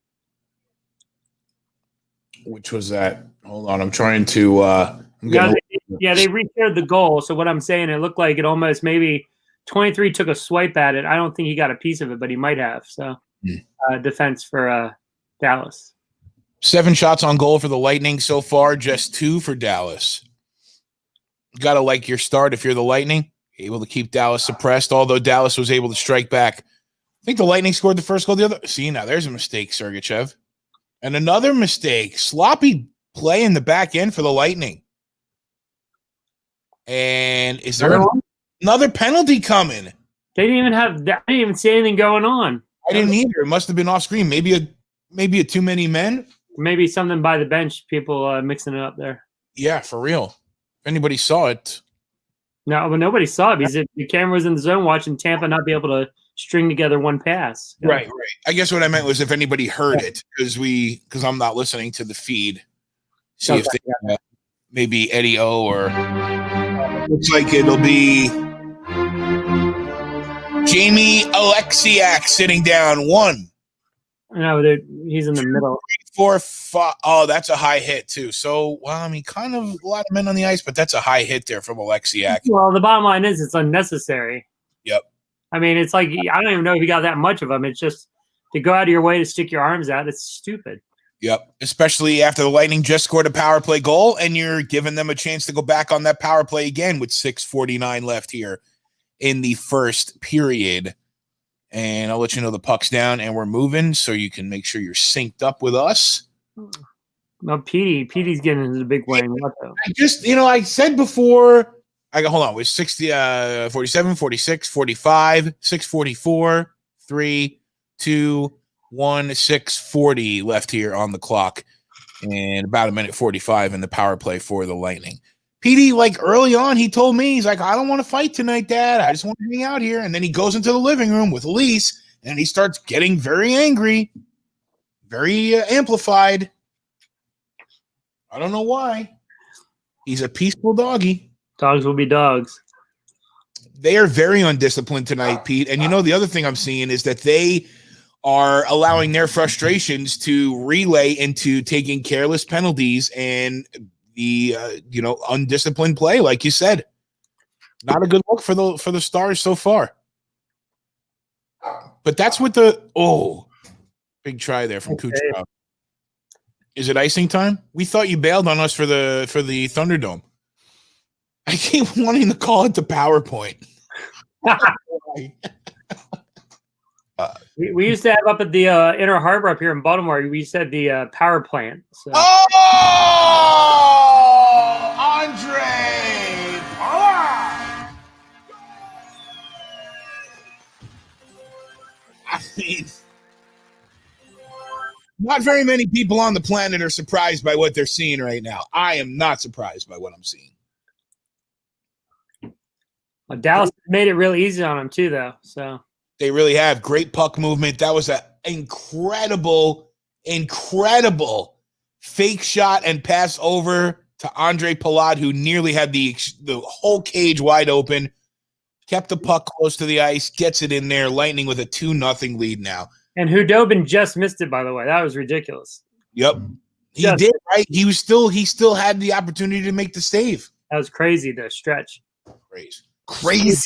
Which was that? Hold on, I'm trying to. They reshared the goal. So what I'm saying, it looked like it almost maybe 23 took a swipe at it. I don't think he got a piece of it, but he might have. So defense for Dallas. 7 shots on goal for the Lightning so far, just 2 for Dallas. You got to like your start if you're the Lightning, able to keep Dallas suppressed, although Dallas was able to strike back. I think the Lightning scored the first goal. The other. See, now there's a mistake, Sergachev. And another mistake. Sloppy play in the back end for the Lightning. And is there another penalty coming? They didn't even see anything going on. I didn't either. It must have been off screen. Maybe a too many men. Maybe something by the bench, people mixing it up there. Yeah, for real. If anybody saw it. No, but nobody saw it because the camera was in the zone watching Tampa not be able to string together one pass. Right. I guess what I meant was if anybody heard it, because I'm not listening to the feed. See if they maybe Eddie O or looks like it'll be Jamie Alexiak sitting down 1. No, he's in the middle. 4, 5. Oh, that's a high hit too. So, well, I mean, kind of a lot of men on the ice, but that's a high hit there from Alexiak. Well, the bottom line is it's unnecessary. Yep. I mean, it's like I don't even know if you got that much of them. It's just to go out of your way to stick your arms out. It's stupid. Yep. Especially after the Lightning just scored a power play goal, and you're giving them a chance to go back on that power play again with 6:49 left here in the first period. And I'll let you know the puck's down and we're moving so you can make sure you're synced up with us. No, Petey's getting into the big wing. I just, I said before, hold on, it was 60, 47, 46, 45, 6:44, 3, 2, 1, 6:40 left here on the clock. And about 1:45 in the power play for the Lightning. Petey, like early on, he told me, he's like, I don't want to fight tonight, Dad. I just want to hang out here. And then he goes into the living room with Elise, and he starts getting very angry, very amplified. I don't know why. He's a peaceful doggy. Dogs will be dogs. They are very undisciplined tonight, Pete. And the other thing I'm seeing is that they are allowing their frustrations to relay into taking careless penalties and the undisciplined play, like you said. Not a good look for the Stars so far. But that's what big try there from Kucherov. Is it icing time? We thought you bailed on us for the Thunderdome. I keep wanting to call it the PowerPoint. We used to have up at the Inner Harbor up here in Baltimore. We used to have the power plant. So. Oh, Andre! I mean, not very many people on the planet are surprised by what they're seeing right now. I am not surprised by what I'm seeing. Well, Dallas made it really easy on them too, though. So they really have great puck movement. That was an incredible fake shot and pass over to Andre Palat, who nearly had the whole cage wide open. Kept the puck close to the ice, gets it in there. Lightning with a 2-0 lead now. And Khudobin just missed it, by the way. That was ridiculous. Yep. He did, right? He still had the opportunity to make the save. That was crazy, the stretch. Crazy.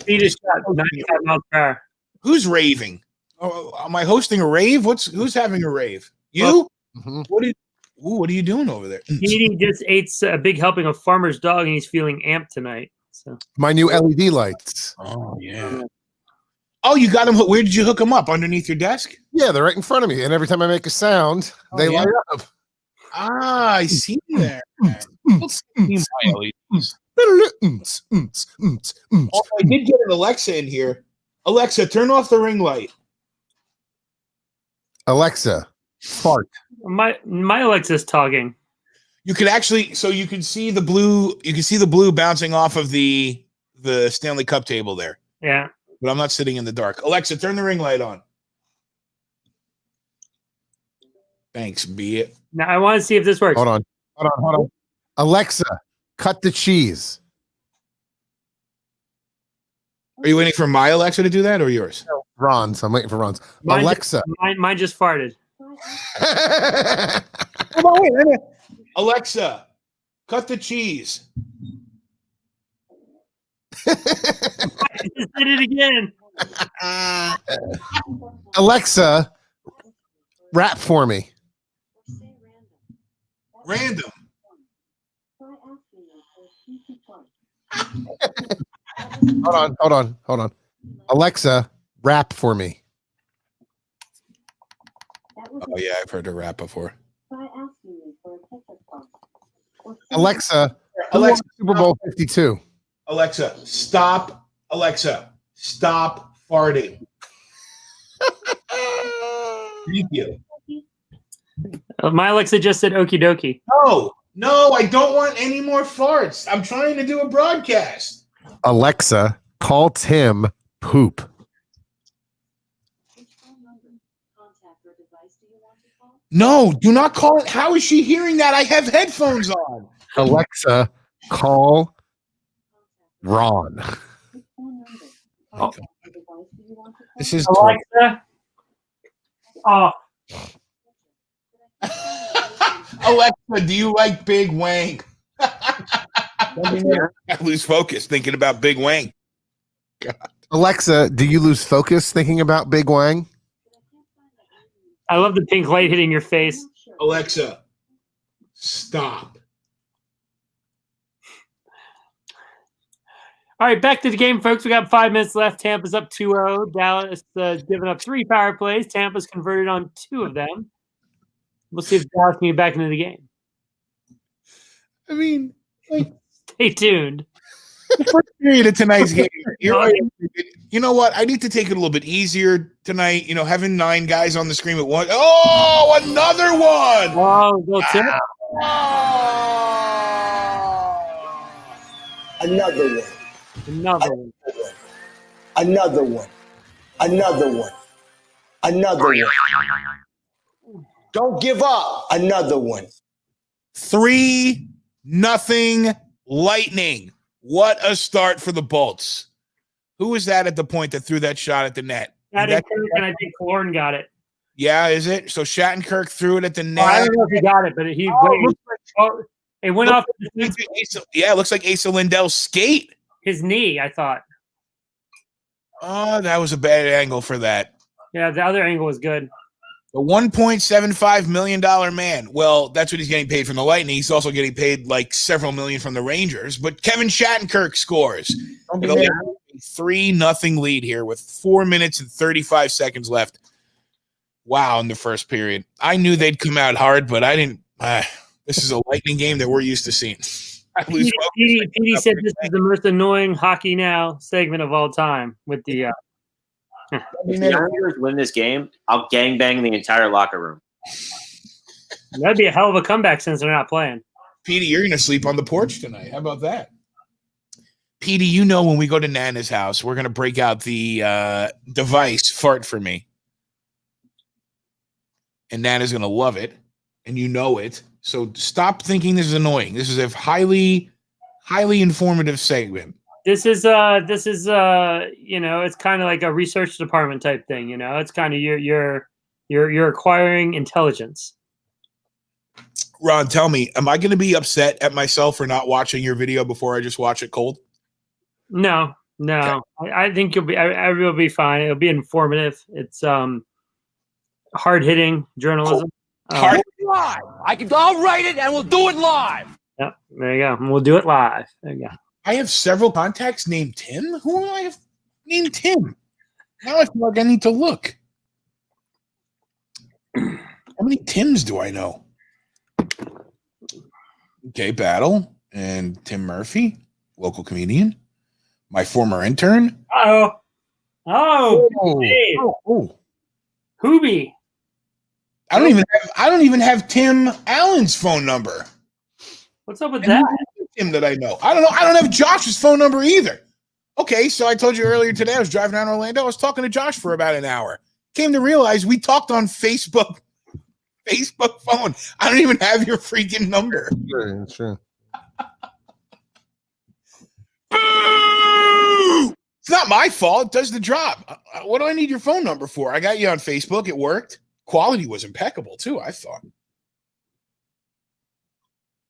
Speedest shot, 95 miles per hour. Who's raving? Oh, am I hosting a rave? Who's having a rave? You? Mm-hmm. What are you doing over there? He just ate a big helping of Farmer's Dog, and he's feeling amped tonight. So my new LED lights. Oh yeah. Oh, you got them. Where did you hook them up? Underneath your desk? Yeah, they're right in front of me, and every time I make a sound, they light up. Ah, I see there. Oh, I did get an Alexa in here. Alexa, turn off the ring light. Alexa, fart. My Alexa's talking. You can actually, so you can see the blue. You can see the blue bouncing off of the Stanley Cup table there. Yeah, but I'm not sitting in the dark. Alexa, turn the ring light on. Thanks, be it. Now I want to see if this works. Hold on. Alexa, cut the cheese. Are you waiting for my Alexa to do that or yours? No, Ron's. I'm waiting for Ron's. Mine Alexa. Mine just farted. Wait. Alexa, cut the cheese. I just did it again. Alexa, rap for me. Random. Hold on. Alexa, rap for me. Oh yeah, I've heard her rap before. Alexa, Super Bowl 52. Alexa, stop. Alexa, stop farting. Thank you. My Alexa just said okie dokie. No, I don't want any more farts. I'm trying to do a broadcast. Alexa, call Tim poop. No, do not call it. How is she hearing that? I have headphones on. Alexa, call Ron. Oh. This is Alexa. Oh. Alexa, do you like Big Wang? I lose focus thinking about Big Wang. God. Alexa, do you lose focus thinking about Big Wang? I love the pink light hitting your face. Alexa, stop. All right, back to the game, folks. We got 5 minutes left. Tampa's up 2-0. Dallas giving up 3 power plays. Tampa's converted on 2 of them. We'll see if Dallas can get back into the game. I mean, like, stay tuned. The first period of tonight's game. You know what? I need to take it a little bit easier tonight. You know, having 9 guys on the screen at once. Oh, another one! Oh, go tip. Another one. Another one. Another one. Another one. Another one. Don't give up. Another one. 3-0 Lightning. What a start for the Bolts. Who was that at the point that threw that shot at the net? And I think Killorn got it. Yeah, is it? So Shattenkirk threw it at the net. I don't know if he got it, but it went off. Yeah, it looks like Asa Lindell's skate. His knee, I thought. Oh, that was a bad angle for that. Yeah, the other angle was good. The $1.75 million man. Well, that's what he's getting paid from the Lightning. He's also getting paid like several million from the Rangers. But Kevin Shattenkirk scores. 3-0 lead here with 4 minutes and 35 seconds left. Wow, in the first period. I knew they'd come out hard, but I didn't. This is a Lightning game that we're used to seeing. Petey said this is the most annoying Hockey Now segment of all time with the If the Islanders win this game, I'll gangbang the entire locker room. That'd be a hell of a comeback since they're not playing. Petey, you're going to sleep on the porch tonight. How about that? Petey, you know when we go to Nana's house, we're going to break out the device, Fart for Me. And Nana's going to love it, and you know it. So stop thinking this is annoying. This is a highly, highly informative segment. This is it's kind of like a research department type thing. It's kind of you're acquiring intelligence. Ron, tell me, am I going to be upset at myself for not watching your video before I just watch it cold? No. Okay. I think you'll be. I will be fine. It'll be informative. It's hard hitting journalism. Hard live. I'll write it and we'll do it live. Yep. There you go. And we'll do it live. There you go. I have several contacts named Tim. Who do I have named Tim? Now I feel like I need to look. How many Tims do I know? Okay, Battle and Tim Murphy, local comedian. My former intern. Oh, Hoobie. I don't even have Tim Allen's phone number. What's up with that? Tim that I know. I don't know. I don't have Josh's phone number either. Okay, so I told you earlier today I was driving down Orlando. I was talking to Josh for about an hour. Came to realize we talked on Facebook phone. I don't even have your freaking number. Sure. It's not my fault. It does the job. What do I need your phone number for? I got you on Facebook. It worked. Quality was impeccable, too, I thought.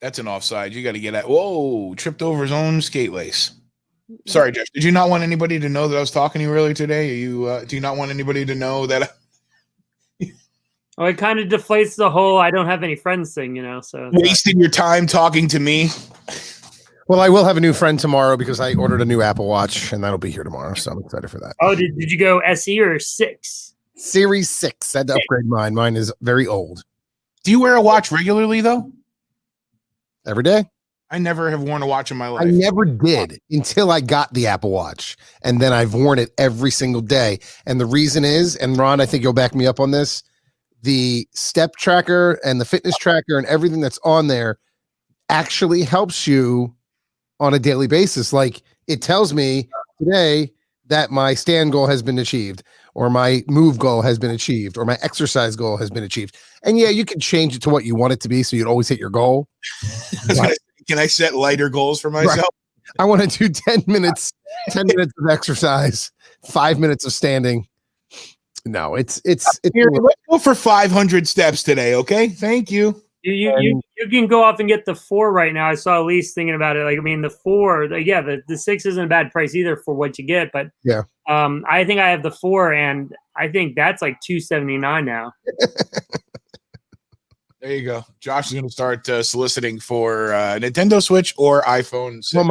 That's an offside. You got to get at. Whoa, tripped over his own skate lace. Sorry, Josh. Did you not want anybody to know that I was talking to you earlier today? Do you not want anybody to know that? Well, it kind of deflates the whole I don't have any friends thing, so. Wasting your time talking to me. Well, I will have a new friend tomorrow because I ordered a new Apple Watch, and that'll be here tomorrow, so I'm excited for that. Oh, did you go SE or 6? Series 6. I had to upgrade mine. Mine is very old. Do you wear a watch regularly, though? Every day. I never have worn a watch in my life. I never did until I got the Apple Watch, and then I've worn it every single day. And the reason is, and Ron, I think you'll back me up on this, the step tracker and the fitness tracker and everything that's on there actually helps you on a daily basis. Like it tells me today that my stand goal has been achieved, or my move goal has been achieved, or my exercise goal has been achieved. And yeah, you can change it to what you want it to be, so you'd always hit your goal. Can I set lighter goals for myself? Right. I want to do 10 minutes of exercise, 5 minutes of standing. No, it's here, let's go for 500 steps today, okay? Thank you. You can go off and get the 4 right now. I saw Elise thinking about it. Like, I mean, the 4, the 6 isn't a bad price either for what you get, but yeah. I think I have the 4, and I think that's like $279 now. There you go. Josh is going to start soliciting for Nintendo Switch or iPhone 6. Well,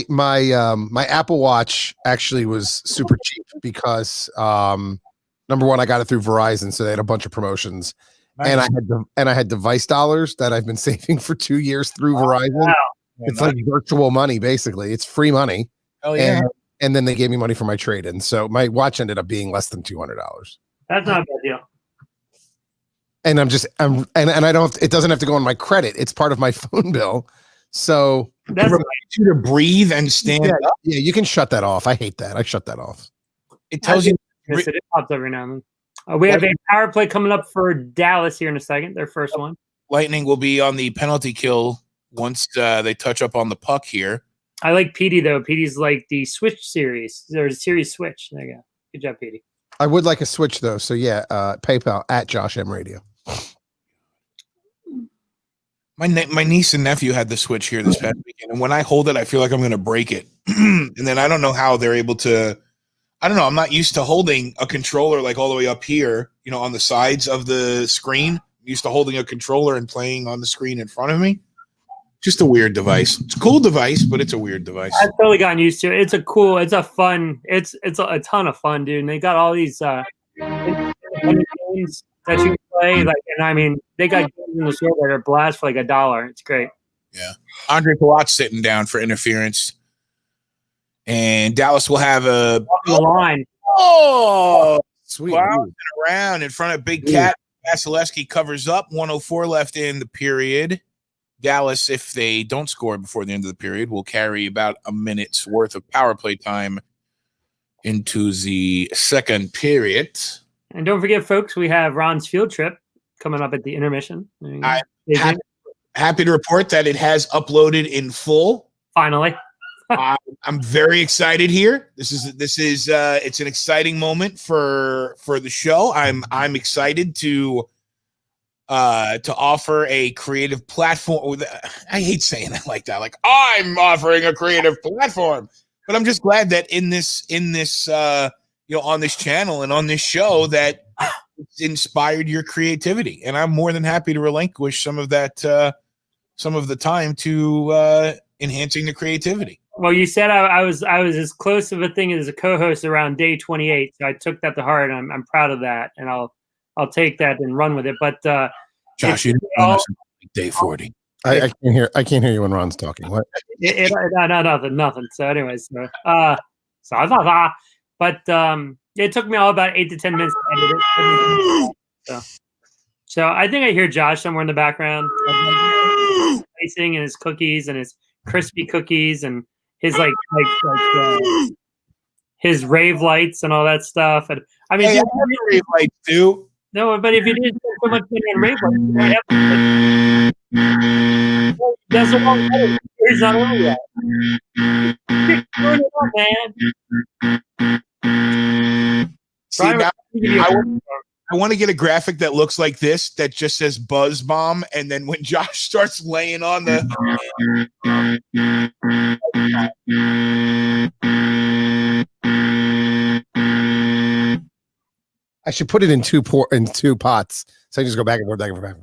my Apple Watch actually was super cheap because number one, I got it through Verizon, so they had a bunch of promotions. Nice. And I had device dollars that I've been saving for 2 years through Verizon. Wow. It's like virtual money, basically. It's free money. Oh yeah. And then they gave me money for my trade-in. So my watch ended up being less than $200. That's not a bad deal. And I don't. It doesn't have to go on my credit. It's part of my phone bill. So that's you to breathe and stand up. Yeah, you can shut that off. I hate that. I shut that off. It tells you. It pops every now and then. We have a power play coming up for Dallas here in a second. Their first one. Lightning will be on the penalty kill once they touch up on the puck here. I like Petey though. Petey's like the Switch series. There's a series Switch. There you go. Good job, Petey. I would like a Switch though. So yeah, PayPal at Josh M Radio. My niece and nephew had the Switch here this past weekend, and when I hold it, I feel like I'm going to break it. And then I don't know how they're able to. I don't know. I'm not used to holding a controller like all the way up here, on the sides of the screen. I'm used to holding a controller and playing on the screen in front of me. Just a weird device. It's a cool device, but it's a weird device. I've totally gotten used to it. It's a ton of fun, dude. And they got all these independent games that you can play. Like, and I mean, they got games in the store that are blast for like $1. It's great. Yeah. Andre Palat's sitting down for interference. And Dallas will have a line. Oh, Sweet. bouncing around in front of Big Cat. Vasilevsky covers up. 104 left in the period. Dallas, if they don't score before the end of the period, will carry about a minute's worth of power play time into the second period. And don't forget, folks, we have Ron's field trip coming up at the intermission. I'm happy to report that it has uploaded in full. Finally. I'm very excited here. This is it's an exciting moment for the show. I'm excited to offer a creative platform. I hate saying that like that. Like, I'm offering a creative platform, but I'm just glad that in this on this channel and on this show that it's inspired your creativity, and I'm more than happy to relinquish some of that some of the time to enhancing the creativity. Well, you said I was as close of a thing as a co-host around day 28, so I took that to heart. And I'm proud of that, and I'll take that and run with it. But Josh, you didn't day 40. I can't hear you when Ron's talking. What? Nothing. So, anyways, but it took me all about 8 to 10 minutes to edit it. So I think I hear Josh somewhere in the background, icing and his cookies and his crispy cookies and his his rave lights and all that stuff. And I mean, hey, rave lights too. No, but if you didn't spend so much money on rave lights, you might have to. That's the wrong way. He's not over yet. Turn it up, man. See, now, I want to get a graphic that looks like this that just says Buzz Bomb, and then when Josh starts laying on the I should put it in two pots, so I just go back and forth, back and forth.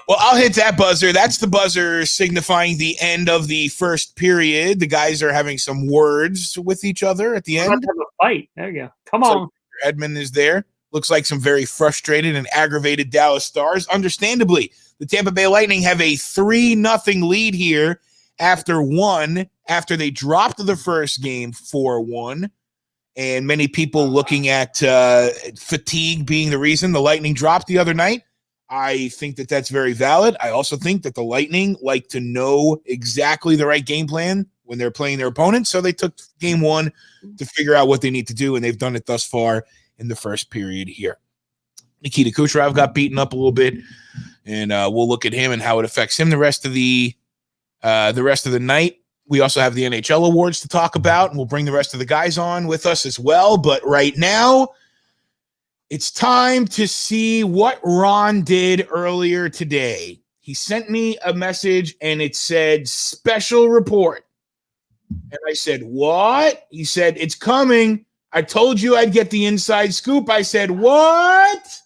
Well, I'll hit that buzzer. That's the buzzer signifying the end of the first period. The guys are having some words with each other at the end. Have a fight. There you go. Come on. Edmund is there. Looks like some very frustrated and aggravated Dallas Stars. Understandably, the Tampa Bay Lightning have a 3-0 lead here after they dropped the first game 4-1. And many people looking at fatigue being the reason the Lightning dropped the other night. I think that that's very valid. I also think that the Lightning like to know exactly the right game plan when they're playing their opponents. So they took game one to figure out what they need to do, and they've done it thus far in the first period here. Nikita Kucherov got beaten up a little bit, and we'll look at him and how it affects him the rest of the night. We also have the NHL awards to talk about, and we'll bring the rest of the guys on with us as well. But right now, it's time to see what Ron did earlier today. He sent me a message, and it said, special report. And I said, what? He said, it's coming. I told you I'd get the inside scoop. I said, what?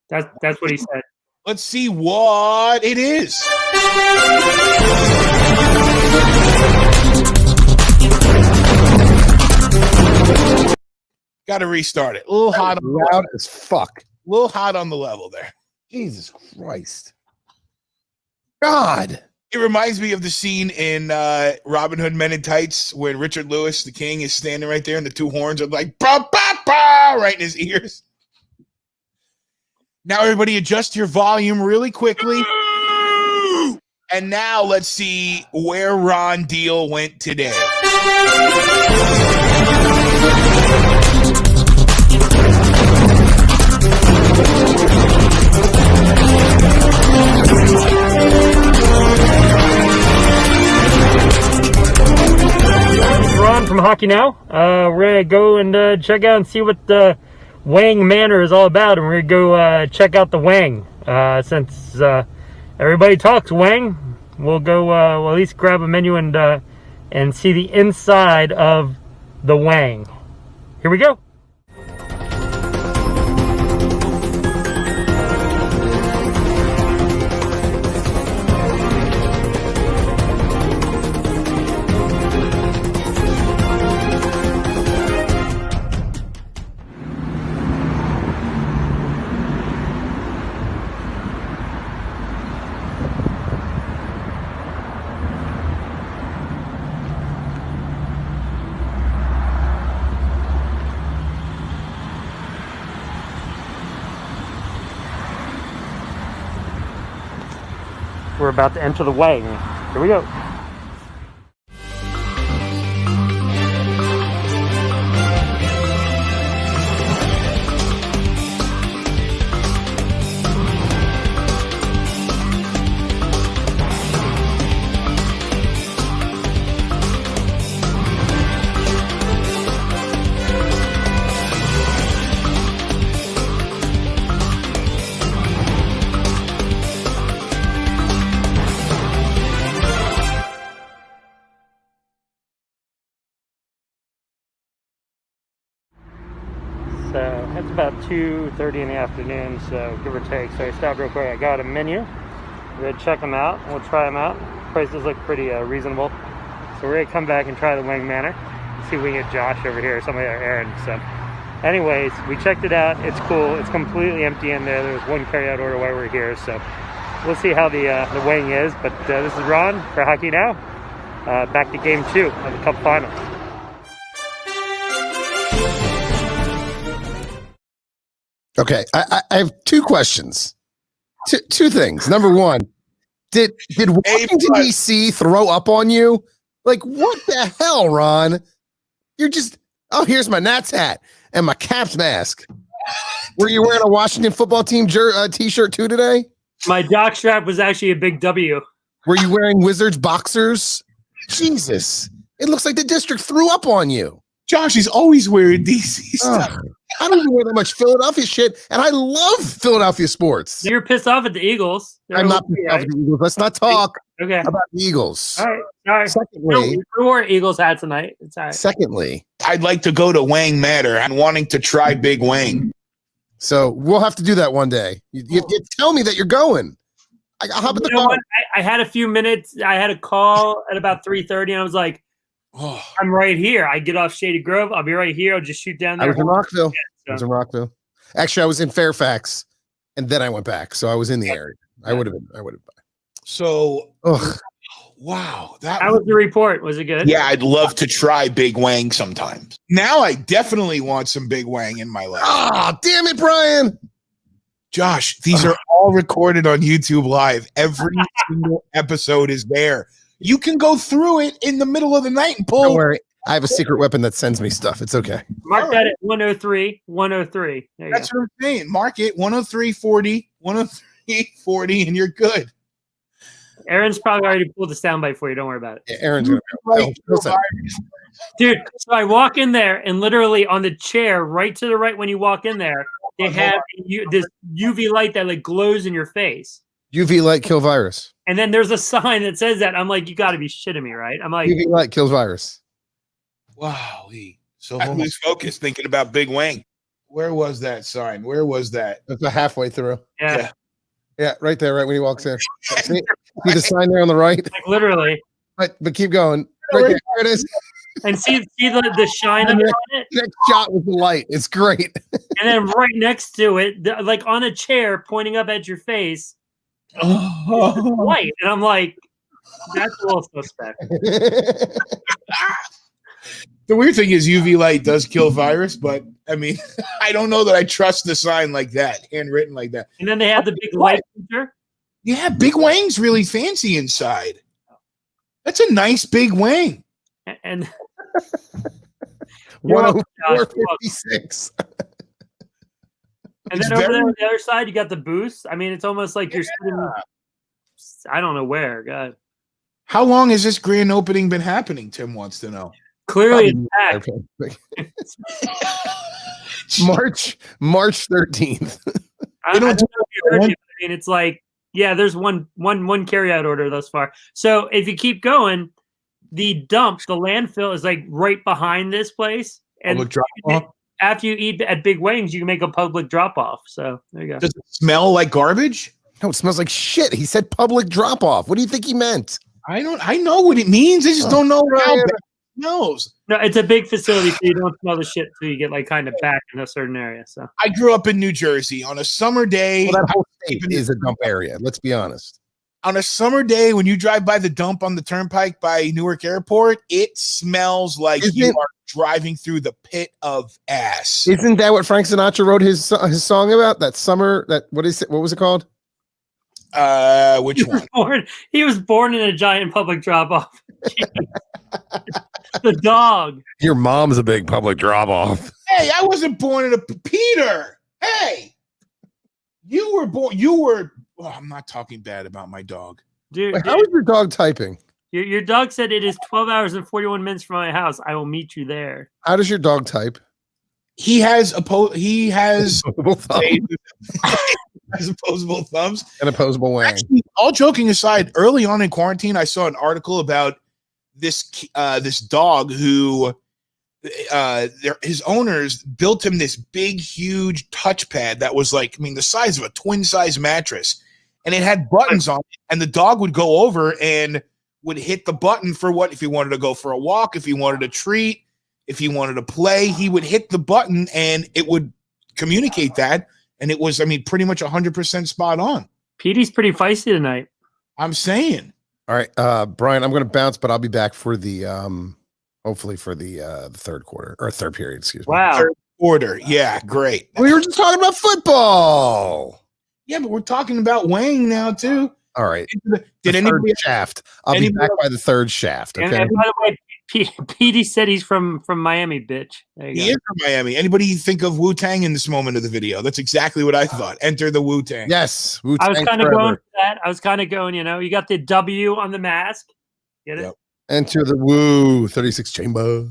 That's what he said. Let's see what it is. Got to restart it. A little hot on the Loud as fuck. A little hot on the level there. Jesus Christ. God. It reminds me of the scene in Robin Hood Men in Tights when Richard Lewis, the king, is standing right there and the two horns are like, bah, bah, bah, right in his ears. Now, everybody, adjust your volume really quickly. And now let's see where Ron Deal went today. Ron from Hockey Now. We're going to go and check out and see what the Wang Manor is all about, and we're going to go check out the Wang. Since everybody talks Wang, we'll go we'll at least grab a menu and see the inside of the Wang. Here we go. We're about to enter the wang. Here we go. So it's about 2:30 in the afternoon, so give or take. So I stopped real quick. I got a menu. We're gonna check them out. We'll try them out. Prices look pretty reasonable. So we're gonna come back and try the Wing Manor. See if we can get Josh over here, somebody or Aaron. So, anyways, we checked it out. It's cool. It's completely empty in there. There's one carryout order while we're here. So we'll see how the wing is. But this is Ron for Hockey Now. Back to Game 2 of the Cup Final. Okay, I have two questions. Two things. Number one, did Washington DC throw up on you? Like, what the hell, Ron? You're just, oh, here's my Nats hat and my Caps mask. Were you wearing a Washington football team t-shirt too today? My jock strap was actually a big W. Were you wearing Wizards boxers? Jesus, it looks like the district threw up on you. Josh is always wearing DC stuff. I don't even wear that much Philadelphia shit, and I love Philadelphia sports. You're pissed off at the Eagles. I'm not pissed off at the Eagles. Let's not talk about the Eagles. All right. Secondly, we wore Eagles hat tonight. It's all right. Secondly, I'd like to go to Wang Manor. I'm wanting to try Big Wang. So we'll have to do that one day. You tell me that you're going. I'll hop in the car. I had a few minutes. I had a call at about 3:30, and I was like, oh, I'm right here. I get off Shady Grove. I'll be right here. I'll just shoot down there. I was in Rockville. Actually, I was in Fairfax, and then I went back. So I was in the area. I would have been. So, wow. How was the report? Was it good? Yeah, I'd love to try Big Wang sometimes. Now I definitely want some Big Wang in my life. Oh, damn it, Brian. Josh, these are all recorded on YouTube Live. Every single episode is there. You can go through it in the middle of the night and pull. Don't worry. I have a secret weapon that sends me stuff. It's okay. Mark that at 103. 103. That's what I'm saying. Mark it 103.40, 103.40, and you're good. Aaron's probably already pulled the soundbite for you. Don't worry about it. Yeah, Aaron's going to Dude, so I walk in there, and literally on the chair, right to the right when you walk in there, they have this UV light that like glows in your face. UV light kill virus. And then there's a sign that says that. I'm like, you got to be shitting me, right? I'm like, UV light kills virus. Wow. So I was focused thinking about Big Wang. Where was that sign? Where was that? It's halfway through. Yeah. Yeah, right there, right when he walks in. See the sign there on the right? Like literally. But keep going. Right there. There it is. And see the shine of it on it? Next shot with the light. It's great. And then right next to it, like on a chair pointing up at your face, light. And I'm like, that's a little suspect. The weird thing is UV light does kill virus, but I mean, I don't know that I trust the sign like that, handwritten like that. And then they have the big light feature. Yeah, Big Wang's really fancy inside. That's a nice Big Wang. And 104.56. And then over there on the other side, you got the boost. I mean, it's almost like you're sitting, I don't know where. God. How long has this grand opening been happening? Tim wants to know. Clearly, it's March 13th. I mean, it's like, yeah, there's one carryout order thus far. So if you keep going, the dump, the landfill is like right behind this place. And after you eat at Big Wings, you can make a public drop off. So there you go. Does it smell like garbage? No, it smells like shit. He said public drop off. What do you think he meant? I know what it means. I just don't know how bad it smells. No, it's a big facility, so you don't smell the shit until you get like kind of back in a certain area. So I grew up in New Jersey on a summer day. Well, that whole state is a dump area. Let's be honest. On a summer day, when you drive by the dump on the turnpike by Newark Airport, it smells like you are driving through the pit of ass. Isn't that what Frank Sinatra wrote his song about? That summer, what was it called? Which one? He was born in a giant public drop-off. The dog. Your mom's a big public drop-off. Hey, I wasn't born in a Peter. Hey, you were born. Well, I'm not talking bad about my dog. Dude, Wait, how is your dog typing? Your dog said it is 12 hours and 41 minutes from my house. I will meet you there. How does your dog type? He has Opposable thumb. has opposable thumbs and opposable wang. Actually, all joking aside, early on in quarantine, I saw an article about this dog who his owners built him this big, huge touchpad that was like, the size of a twin size mattress, and it had buttons on it, and the dog would go over and would hit the button for if he wanted to go for a walk, if he wanted a treat, if he wanted to play, he would hit the button and it would communicate that. And it was, pretty much 100% spot on. Petey's pretty feisty tonight. I'm saying. All right, Brian, I'm going to bounce, but I'll be back for the hopefully for the third quarter or third period. Excuse me. Wow. Third quarter. Yeah, great. We were just talking about football. Yeah, but we're talking about Wang now too. All right. Did anybody shaft? I'll be back by the third shaft. Okay. And by the way, Petey said he's from Miami, bitch. He is from Miami. Anybody think of Wu-Tang in this moment of the video? That's exactly what I thought. Enter the Wu-Tang. Yes. Wu-Tang I was kind of going for that. I was kind of going, you got the W on the mask. Get it? Yep. Enter the Wu 36 chamber.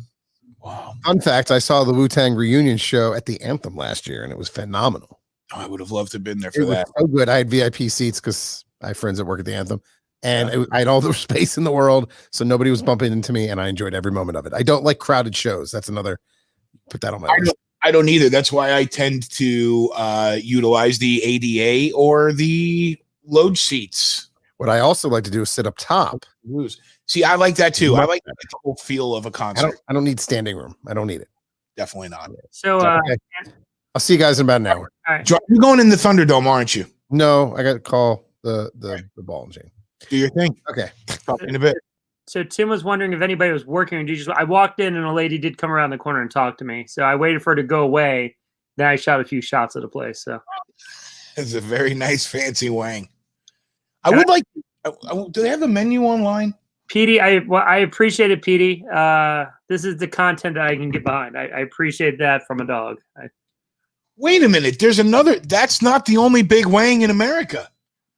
Wow. Fun fact, I saw the Wu-Tang reunion show at the Anthem last year, and it was phenomenal. Oh, I would have loved to have been there for that. Was so good. I had VIP seats because I have friends that work at the Anthem. And I had all the space in the world, so nobody was bumping into me, and I enjoyed every moment of it. I don't like crowded shows. That's another. Put that on my list. I don't either. That's why I tend to utilize the ADA or the load seats. What I also like to do is sit up top. See, I like that too. I like the whole feel of a concert. I don't need standing room. I don't need it. Definitely not. So okay. I'll see you guys in about an hour. All right. You're going in the Thunderdome, aren't you? No, I got to call the ball and chain. Do your thing. Okay. Talk in a bit. So Tim was wondering if anybody was working, or I walked in and a lady did come around the corner and talk to me. So I waited for her to go away. Then I shot a few shots at the place. So it's a very nice, fancy Wang. I would like. Do they have a menu online? Petey, I appreciate it, Petey. This is the content that I can get behind. I appreciate that from a dog. Wait a minute. There's another. That's not the only big Wang in America.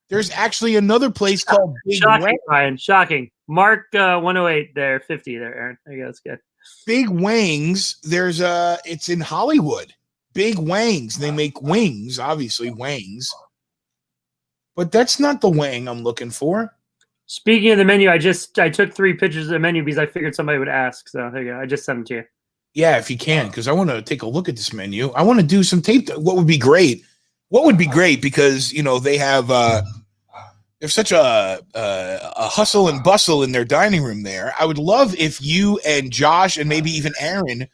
There's actually another place called Big Shocking, Wang. Ryan. Shocking. Mark 108 there, 50 there, Aaron. There you go. That's good. Big Wangs. There's it's in Hollywood. Big Wangs. They make wings, obviously Wangs. But that's not the Wang I'm looking for. Speaking of the menu, I took 3 pictures of the menu because I figured somebody would ask. So there you go. I just sent them to you. Yeah, if you can, because I want to take a look at this menu. I want to do some tape. What would be great? Because they have there's such a hustle and bustle in their dining room there. I would love if you and Josh and maybe even Aaron,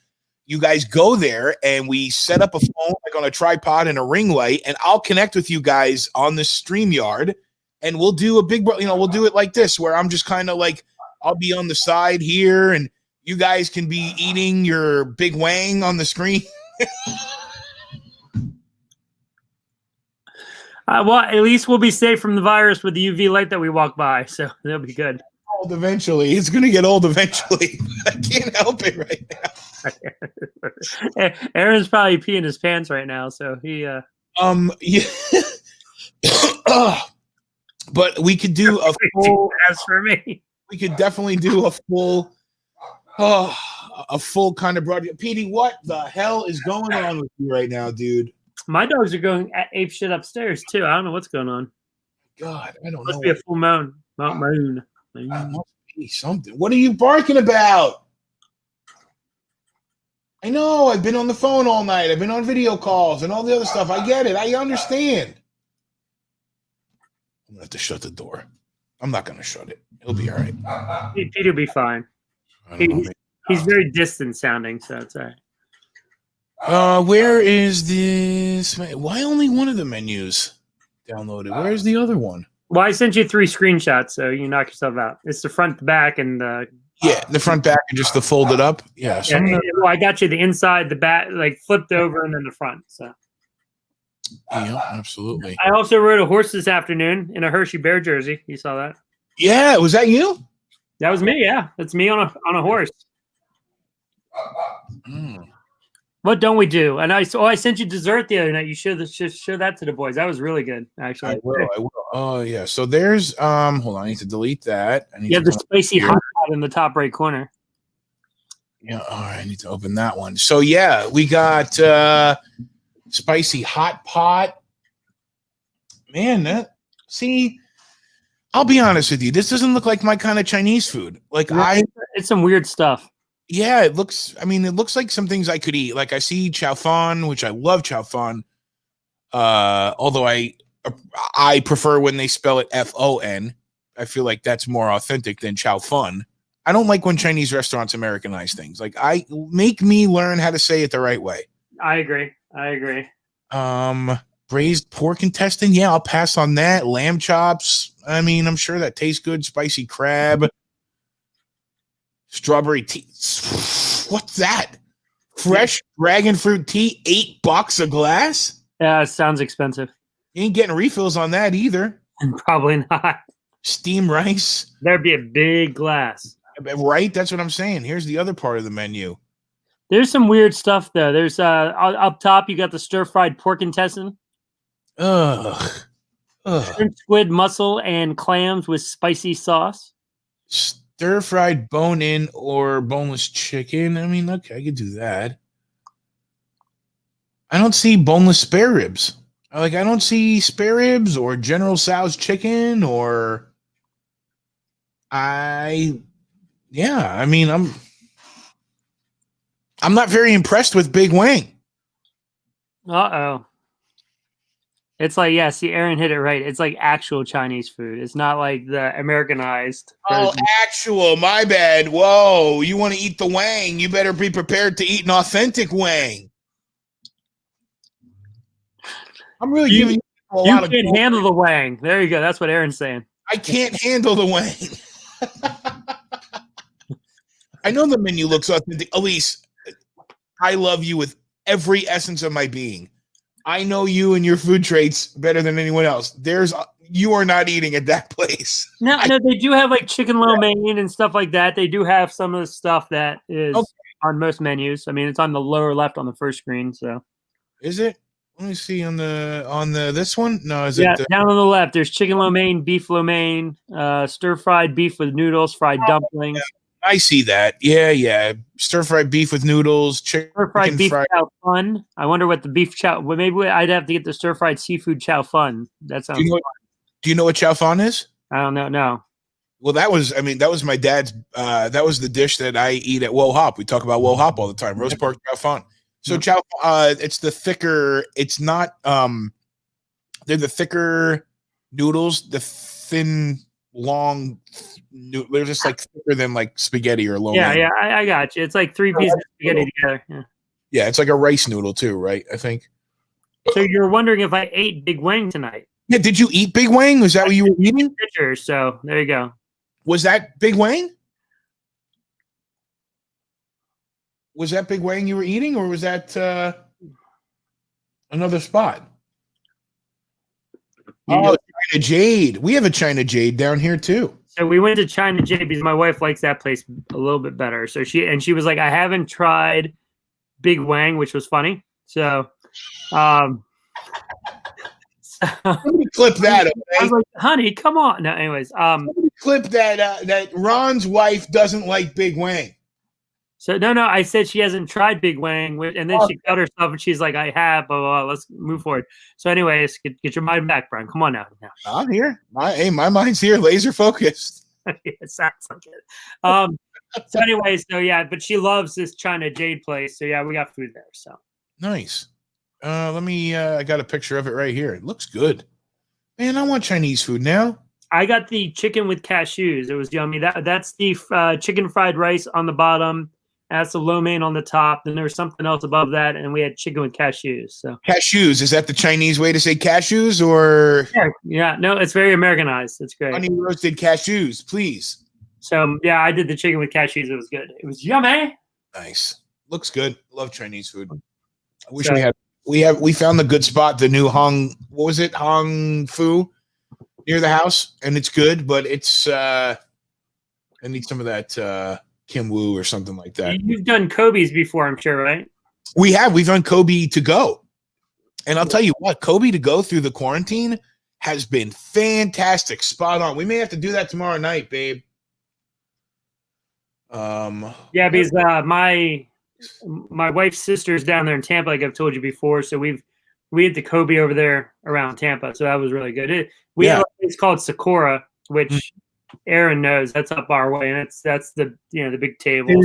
you guys go there and we set up a phone like on a tripod and a ring light, and I'll connect with you guys on the StreamYard, and we'll do a big, we'll do it like this, where I'm just kind of like, I'll be on the side here, and you guys can be eating your Big Wang on the screen. Well, at least we'll be safe from the virus with the UV light that we walk by, so that'll be good. Old eventually. It's going to get old eventually. I can't help it right now. Aaron's probably peeing his pants right now, so he yeah. But we could do a full. As for me, we could definitely do a full kind of broad. Petey, what the hell is going on with you right now, dude? My dogs are going ape shit upstairs too. I don't know what's going on. God, I don't know. Must be a full moon. Not moon. Must be something. What are you barking about? I know. I've been on the phone all night. I've been on video calls and all the other stuff. I get it. I understand. I'm gonna have to shut the door. I'm not gonna shut it. He'll be all right. Peter will be fine. He's very distant sounding, so it's all right. Where is this? Why only one of the menus downloaded? Where's the other one? Well, I sent you 3 screenshots, so you knock yourself out. It's the front, the back, and the the front, back, and just the folded up. Yeah. Well, I got you the inside, the back, like flipped over, and then the front. So Yeah, absolutely. I also rode a horse this afternoon in a Hershey Bear jersey. You saw that? Yeah, was that you? That was me. Yeah, that's me on a horse. Mm. What don't we do? And I sent you dessert the other night. You should show that to the boys. That was really good, actually. I will. Oh yeah. So there's hold on, I need to delete that. I need You to have the come spicy here. hot pot in the top right corner. Yeah, all right, I need to open that one. So yeah, we got spicy hot pot. Man, I'll be honest with you. This doesn't look like my kind of Chinese food. Like It's some weird stuff. Yeah, it looks like some things I could eat. Like I see chow fun, which I love chow fun. Although I prefer when they spell it FON. I feel like that's more authentic than chow fun. I don't like when Chinese restaurants Americanize things. Like make me learn how to say it the right way. I agree. Braised pork intestine. Yeah, I'll pass on that. Lamb chops. I mean, I'm sure that tastes good. Spicy crab. Strawberry tea. What's that? Fresh dragon fruit tea, $8 a glass? Yeah, it sounds expensive. You ain't getting refills on that either. Probably not. Steamed rice. There'd be a big glass. Right? That's what I'm saying. Here's the other part of the menu. There's some weird stuff though. There's up top you got the stir-fried pork intestine. Ugh. Shrimp, squid, mussel, and clams with spicy sauce. Stir-fried bone-in or boneless chicken. I mean, okay, I could do that. I don't see boneless spare ribs. I don't see spare ribs or General Tso's chicken or I'm not very impressed with Big Wang. Uh-oh. It's like, yeah, see, Aaron hit it right. It's like actual Chinese food. It's not like the Americanized Oh, version. actual, my bad. Whoa, you want to eat the Wang, you better be prepared to eat an authentic Wang. I'm really giving you a You lot of can't handle the Wang. There you go. That's what Aaron's saying. I can't handle the Wang. I know the menu looks authentic. Elise, I love you with every essence of my being. I know you and your food traits better than anyone else. You are not eating at that place. No, they do have like chicken lo mein and stuff like that. They do have some of the stuff that is on most menus. I mean, it's on the lower left on the first screen. So is it? Let me see on the this one. No, is yeah, it down on the left? There's chicken lo mein, beef lo mein, stir fried beef with noodles, fried dumplings. I see that. Yeah. Stir fried beef with noodles, Stir fried beef chow fun. I wonder what the beef chow. Well, maybe I'd have to get the stir fried seafood chow fun. That sounds. Do you know what chow fun is? I don't know. No. Well, that was my dad's. That was the dish that I eat at Wo Hop. We talk about Wo Hop all the time. Roast pork chow fun. So chow, it's the thicker. It's not. They're the thicker noodles. The thin, long. They're just like thicker than like spaghetti or lo mein. Yeah. I got you. It's like 3 pieces of spaghetti together. Yeah, it's like a rice noodle too, right? I think. So you're wondering if I ate Big Wang tonight? Yeah. Did you eat Big Wang? Was that what you were eating? Pictures. So there you go. Was that Big Wang? Was that Big Wang you were eating, or was that another spot? Oh, China Jade. We have a China Jade down here too. So we went to China Jade because my wife likes that place a little bit better. So she was like, I haven't tried Big Wang, which was funny. So, Let me clip that. Okay? I was like, honey, come on. No, anyways, let me clip that Ron's wife doesn't like Big Wang. So no, I said she hasn't tried Big Wang, and then she cut herself, and she's like, I have. Blah, blah, blah. Let's move forward. So, anyways, get your mind back, Brian. Come on now. I'm here. My mind's here, laser focused. It sounds like it. So, anyways, but she loves this China Jade place. So, yeah, we got food there. So nice. Let me. I got a picture of it right here. It looks good. Man, I want Chinese food now. I got the chicken with cashews. It was yummy. That's the chicken fried rice on the bottom. That's the lo mein on the top. Then there was something else above that, and we had chicken with cashews. So cashews, is that the Chinese way to say cashews, or? Yeah. No, it's very Americanized. It's great. Honey roasted cashews, please. So yeah, I did the chicken with cashews. It was good. It was yummy. Nice. Looks good. Love Chinese food. I wish we had we found the good spot, the new Hong Fu near the house, and it's good, but it's I need some of that Kim Woo or something like that. You've done Kobe's before, I'm sure, right? We've done Kobe to go. And I'll tell you what, Kobe to go through the quarantine has been fantastic. Spot on. We may have to do that tomorrow night, babe. Yeah, because my wife's sister's down there in Tampa, like I've told you before. So we had the Kobe over there around Tampa, so that was really good. We have a place called Sakura, which Aaron knows. That's up our way, and that's the the big table.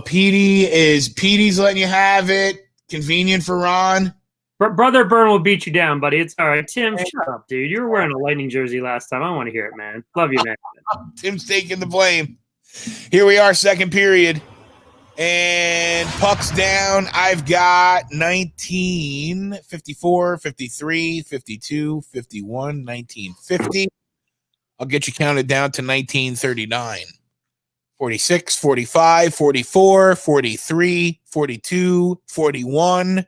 Petey's letting you have it. Convenient for Ron. Brother Burn will beat you down, buddy. It's all right. Tim, shut up, dude. You were wearing a Lightning jersey last time. I want to hear it, man. Love you, man. Tim's taking the blame. Here we are, second period. And puck's down. I've got 19, 54, 53, 52, 51, 1950. I'll get you counted down to 1939. 46, 45, 44, 43, 42, 41.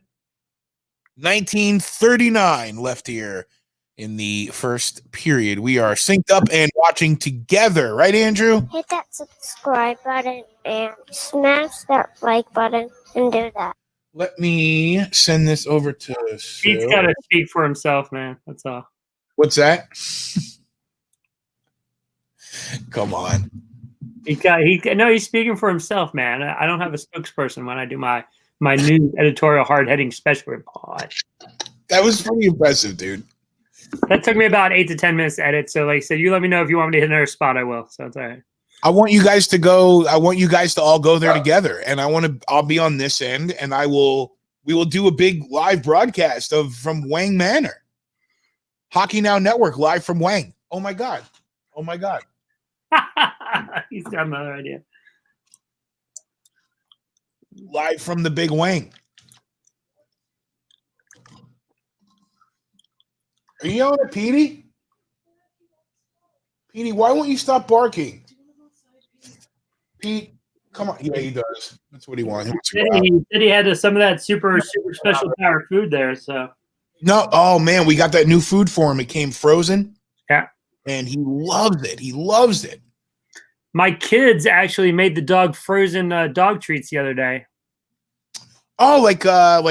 1939 left here in the first period. We are synced up and watching together, right, Andrew? Hit that subscribe button and smash that like button and do that. Let me send this over to Pete's got to speak for himself, man. That's all. What's that? Come on. He's speaking for himself, man. I don't have a spokesperson when I do my new editorial hard-hitting special report. That was pretty impressive, dude. That took me about 8 to 10 minutes to edit. So, like I said, you let me know if you want me to hit another spot, I will. So it's all right. I want you guys to go. I want you guys to all go there together, and I'll be on this end, and we will do a big live broadcast from Wang Manor, Hockey Now Network, live from Wang. Oh my god. He's got another idea. Live from the big Wang. Are you yelling at Petey? Petey, why won't you stop barking? Pete, come on. Yeah, he does. That's what he wants. He said he had some of that super special power food there. So no, oh man, we got that new food for him. It came frozen. Yeah. And he loves it. He loves it. My kids actually made the dog frozen dog treats the other day. Oh, like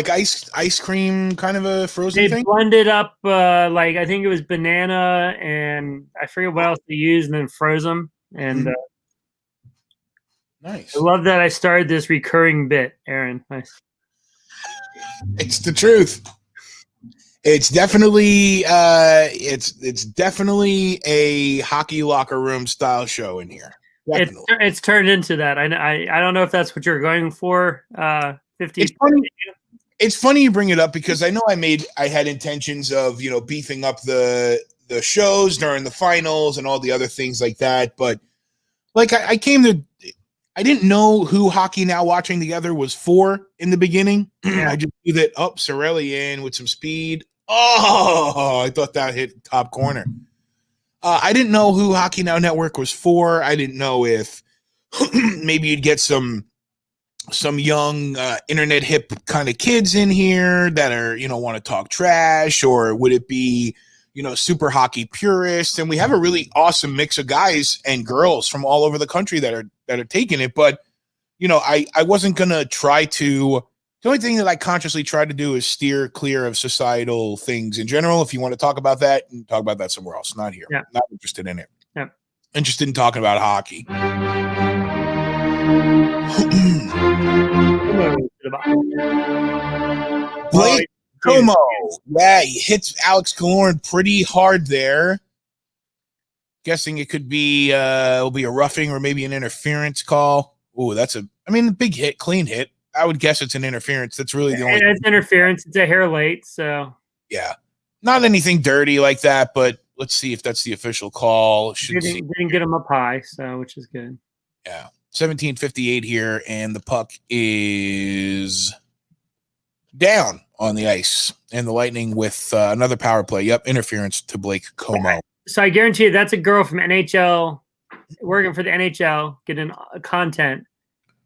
ice cream kind of a frozen thing? They blended up I think it was banana and I forget what else they used and then froze them. And nice. I love that I started this recurring bit, Aaron. Nice. It's the truth. It's definitely it's definitely a hockey locker room style show in here. It's turned into that. I don't know if that's what you're going for. 50. It's funny you bring it up because I know I had intentions of beefing up the shows during the finals and all the other things like that, but like I didn't know who Hockey Now Watching Together was for in the beginning. Yeah. I just knew that Sorelli in with some speed. Oh, I thought that hit top corner. I didn't know who Hockey Now Network was for. I didn't know if maybe you'd get some young internet hip kind of kids in here that are want to talk trash, or would it be super hockey purists? And we have a really awesome mix of guys and girls from all over the country that are taking it. But I wasn't gonna try to. The only thing that I consciously try to do is steer clear of societal things in general. If you want to talk about that, talk about that somewhere else. Not here. Yeah. Not interested in it. Yeah. Interested in talking about hockey. Blake Como. Yeah, he hits Alex Killorn pretty hard there. Guessing it could be will be a roughing or maybe an interference call. Oh, that's a big hit, clean hit. I would guess it's an interference. That's really the only. It's interference. It's a hair late, so yeah, not anything dirty like that. But let's see if that's the official call. Didn't get him up high, so which is good. Yeah, 17:58 here, and the puck is down on the ice, and the Lightning with another power play. Yep, interference to Blake Como. So I guarantee you, that's a girl from NHL working for the NHL getting content.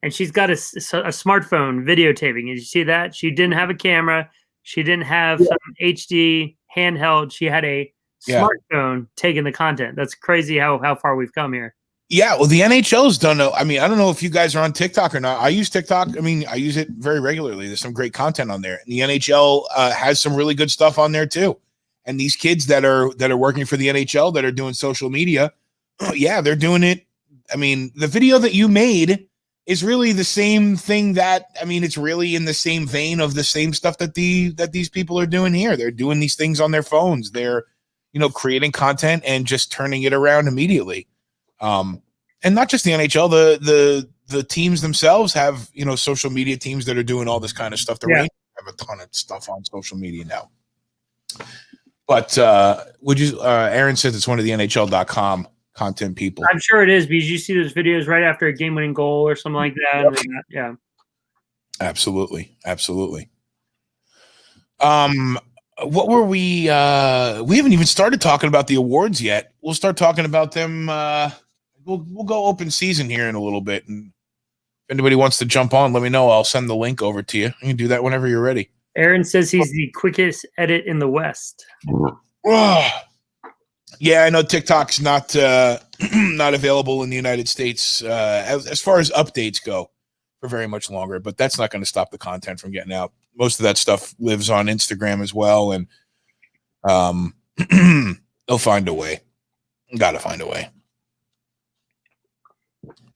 And she's got a smartphone videotaping. Did you see that? She didn't have a camera. She didn't have some HD handheld. She had a smartphone taking the content. That's crazy how far we've come here. Yeah, well, the NHL's done. I mean, I don't know if you guys are on TikTok or not. I use TikTok. I mean, I use it very regularly. There's some great content on there. And the NHL has some really good stuff on there too. And these kids that are working for the NHL that are doing social media, yeah, they're doing it. I mean, the video that you made is really the same thing it's really in the same vein of the same stuff that these people are doing here. They're doing these things on their phones. They're, creating content and just turning it around immediately. And not just the NHL, the teams themselves have, social media teams that are doing all this kind of stuff. The Rangers have a ton of stuff on social media now. But Aaron says it's one of the NHL.com content people. I'm sure it is because you see those videos right after a game-winning goal or something like that. Yep. Yeah. Absolutely. What were we haven't even started talking about the awards yet. We'll start talking about them. We'll go open season here in a little bit. And if anybody wants to jump on, let me know. I'll send the link over to you. You can do that whenever you're ready. Aaron says he's the quickest edit in the West. Yeah, I know TikTok's not not available in the United States as far as updates go for very much longer, but that's not going to stop the content from getting out. Most of that stuff lives on Instagram as well, and they'll find a way. Got to find a way.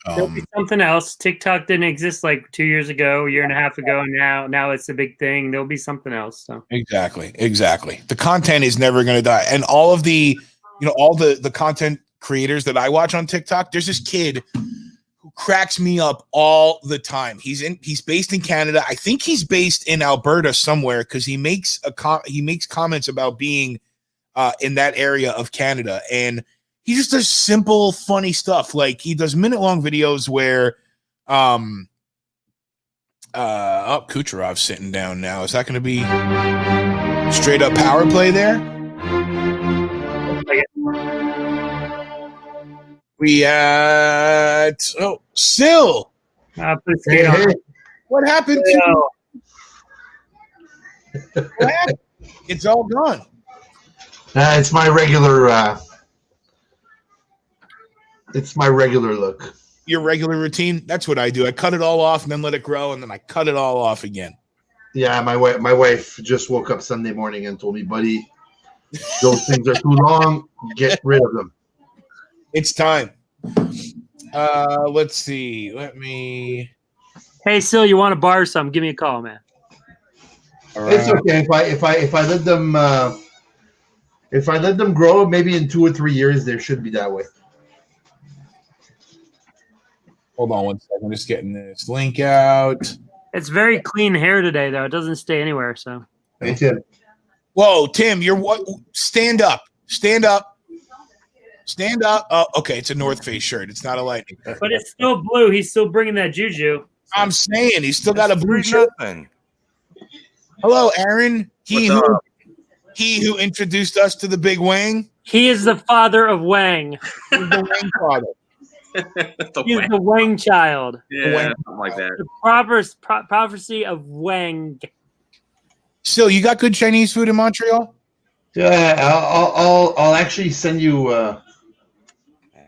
There'll be something else. TikTok didn't exist like 2 years ago, a year and a half ago, and now it's a big thing. There'll be something else. So Exactly. The content is never going to die, and all of the all the content creators that I watch on TikTok, there's this kid who cracks me up all the time. He's based in Canada. I think he's based in Alberta somewhere because he makes comments about being in that area of Canada, and he just does simple, funny stuff. Like he does minute-long videos where Kucherov's sitting down now. Is that going to be straight up power play there? We at Sil. put skate on. What happened to what happened? It's all gone. It's my regular. It's my regular look. Your regular routine? That's what I do. I cut it all off and then let it grow, and then I cut it all off again. Yeah, my wife just woke up Sunday morning and told me, buddy, those things are too long. Get rid of them. It's time. Let's see. Hey, Sil, you want to borrow some? Give me a call, man. All right. It's okay if I let them grow. Maybe in 2 or 3 years, they should be that way. Hold on one second. I'm just getting this link out. It's very clean hair today, though. It doesn't stay anywhere. So. Hey, Tim. Whoa, Tim, you're what? Stand up. Oh, okay, it's a North Face shirt. It's not a Lightning shirt. But it's still blue. He's still bringing that juju. I'm saying he's still got a blue shirt. Hello, Aaron. He who introduced us to the Big Wang. He is the father of Wang. He's the Wang father. He's the Wang child. Yeah, something like that. The prophecy of Wang. Still, you got good Chinese food in Montreal? Yeah, I'll actually send you a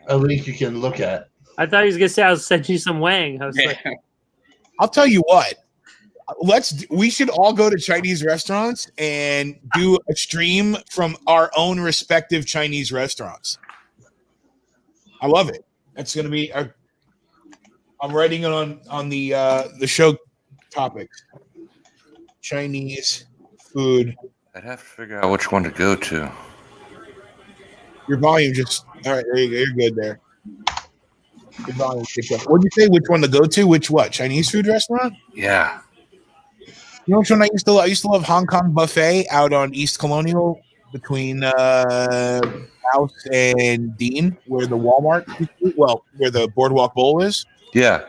link you can look at. I thought he was gonna say I'll send you some Wang. I was like, I'll tell you what. We should all go to Chinese restaurants and do a stream from our own respective Chinese restaurants. I love it. That's going to be I'm writing it on the show topics. Chinese food. I'd have to figure out which one to go to. Your volume just all right. There you go. You're good there. Your volume picked up. What did you say? Which one to go to? Which what? Chinese food restaurant? Yeah. You know which one I used to love? I used to love Hong Kong Buffet out on East Colonial between House and Dean, where the Walmart, where the Boardwalk Bowl is. Yeah.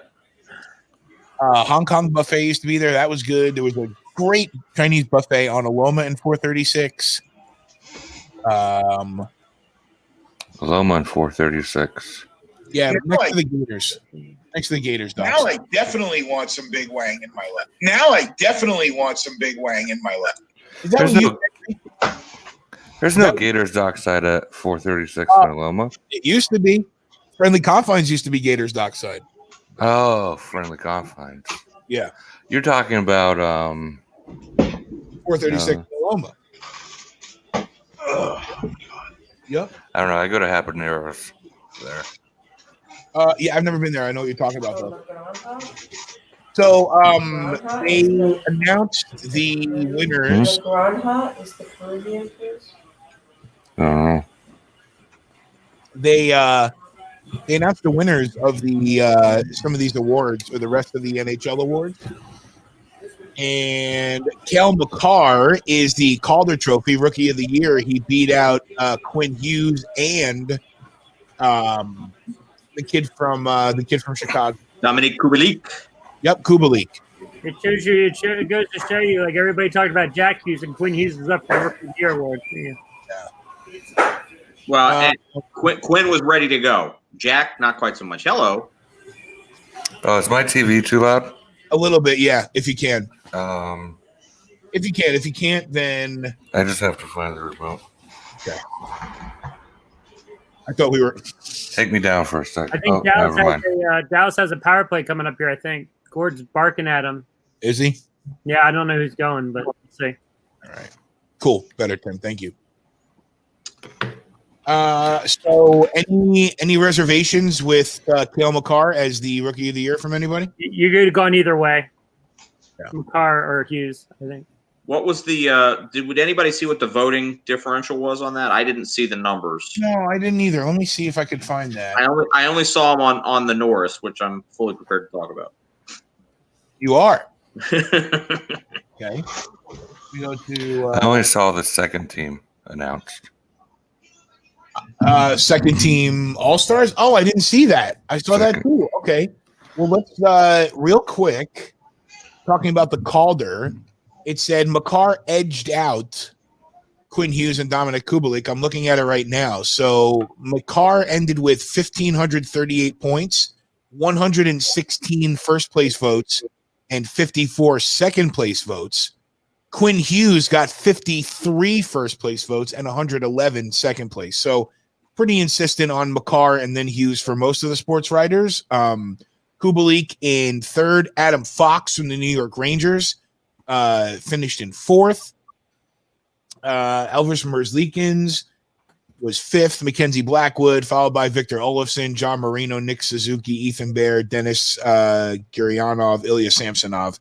Hong Kong Buffet used to be there. That was good. There was a great Chinese buffet on Aloma and 436. Aloma and 436. Yeah, next to the Gators. Next to the Gators, dog. Now I definitely want some Big Wang in my lap. Is that There's no Gators dockside at 436 in Loma. It used to be. Friendly Confines used to be Gators dockside. Oh, Friendly Confines. Yeah. You're talking about 436 Loma. Yep. I don't know. I go to Habaneros there. Yeah, I've never been there. I know what you're talking about, though. So they announced the winners. Granja is the Caribbean cruise. They announced the winners of the some of these awards, or the rest of the NHL awards. And Cale Makar is the Calder Trophy Rookie of the Year. He beat out Quinn Hughes and the kid from Chicago, Dominic Kubalik. Yep, Kubalik. It shows you. It goes to show you, like everybody talked about Jack Hughes, and Quinn Hughes was up for the Rookie of the Year award. Yeah. Well, and Quinn was ready to go. Jack, not quite so much. Hello. Oh, is my TV too loud? A little bit, yeah. If you can. If you can. If you can't, then I just have to find the remote. Okay. I thought we were. Take me down for a second. I think Dallas has a power play coming up here. I think Gord's barking at him. Is he? Yeah, I don't know who's going, but let's see. All right. Cool. Better, Tim. Thank you. So any reservations with Cale Makar as the Rookie of the Year from anybody? You could have gone either way. Yeah. Makar or Hughes, I think. What was the would anybody see what the voting differential was on that? I didn't see the numbers. No, I didn't either. Let me see if I could find that. I only saw them on the Norris, which I'm fully prepared to talk about. You are. Okay. We go to I only saw the second team announced. Second team All-Stars? Oh, I didn't see that. I saw that too. Okay. Well, let's real quick talking about the Calder. It said Makar edged out Quinn Hughes and Dominic Kubalik. I'm looking at it right now. So Makar ended with 1,538 points, 116 first place votes, and 54 second place votes. Quinn Hughes got 53 first place votes and 111 second place. So pretty insistent on Makar and then Hughes for most of the sports writers. Kubalik in third. Adam Fox from the New York Rangers finished in fourth. Elvis Merzlikins was fifth. Mackenzie Blackwood, followed by Victor Olofsson, John Marino, Nick Suzuki, Ethan Bear, Dennis Gurianov, Ilya Samsonov,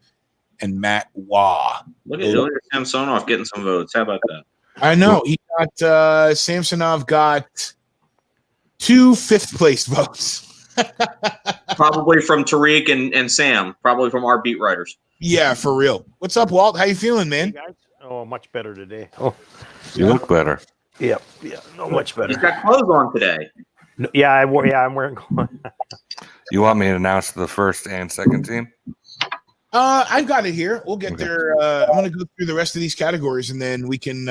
and Matt Waugh. Look at Ilya Samsonov getting some votes. How about that? I know. He got Samsonov got 2 fifth place votes. Probably from Tariq and Sam. Probably from our beat writers. Yeah, for real. What's up, Walt? How you feeling, man? Hey guys. Oh, much better today. Oh, you look better. Yeah, no, much better. He's got clothes on today. Yeah, I'm wearing clothes. You want me to announce the first and second team? I've got it here. We'll get there. I'm going to go through the rest of these categories, and then we can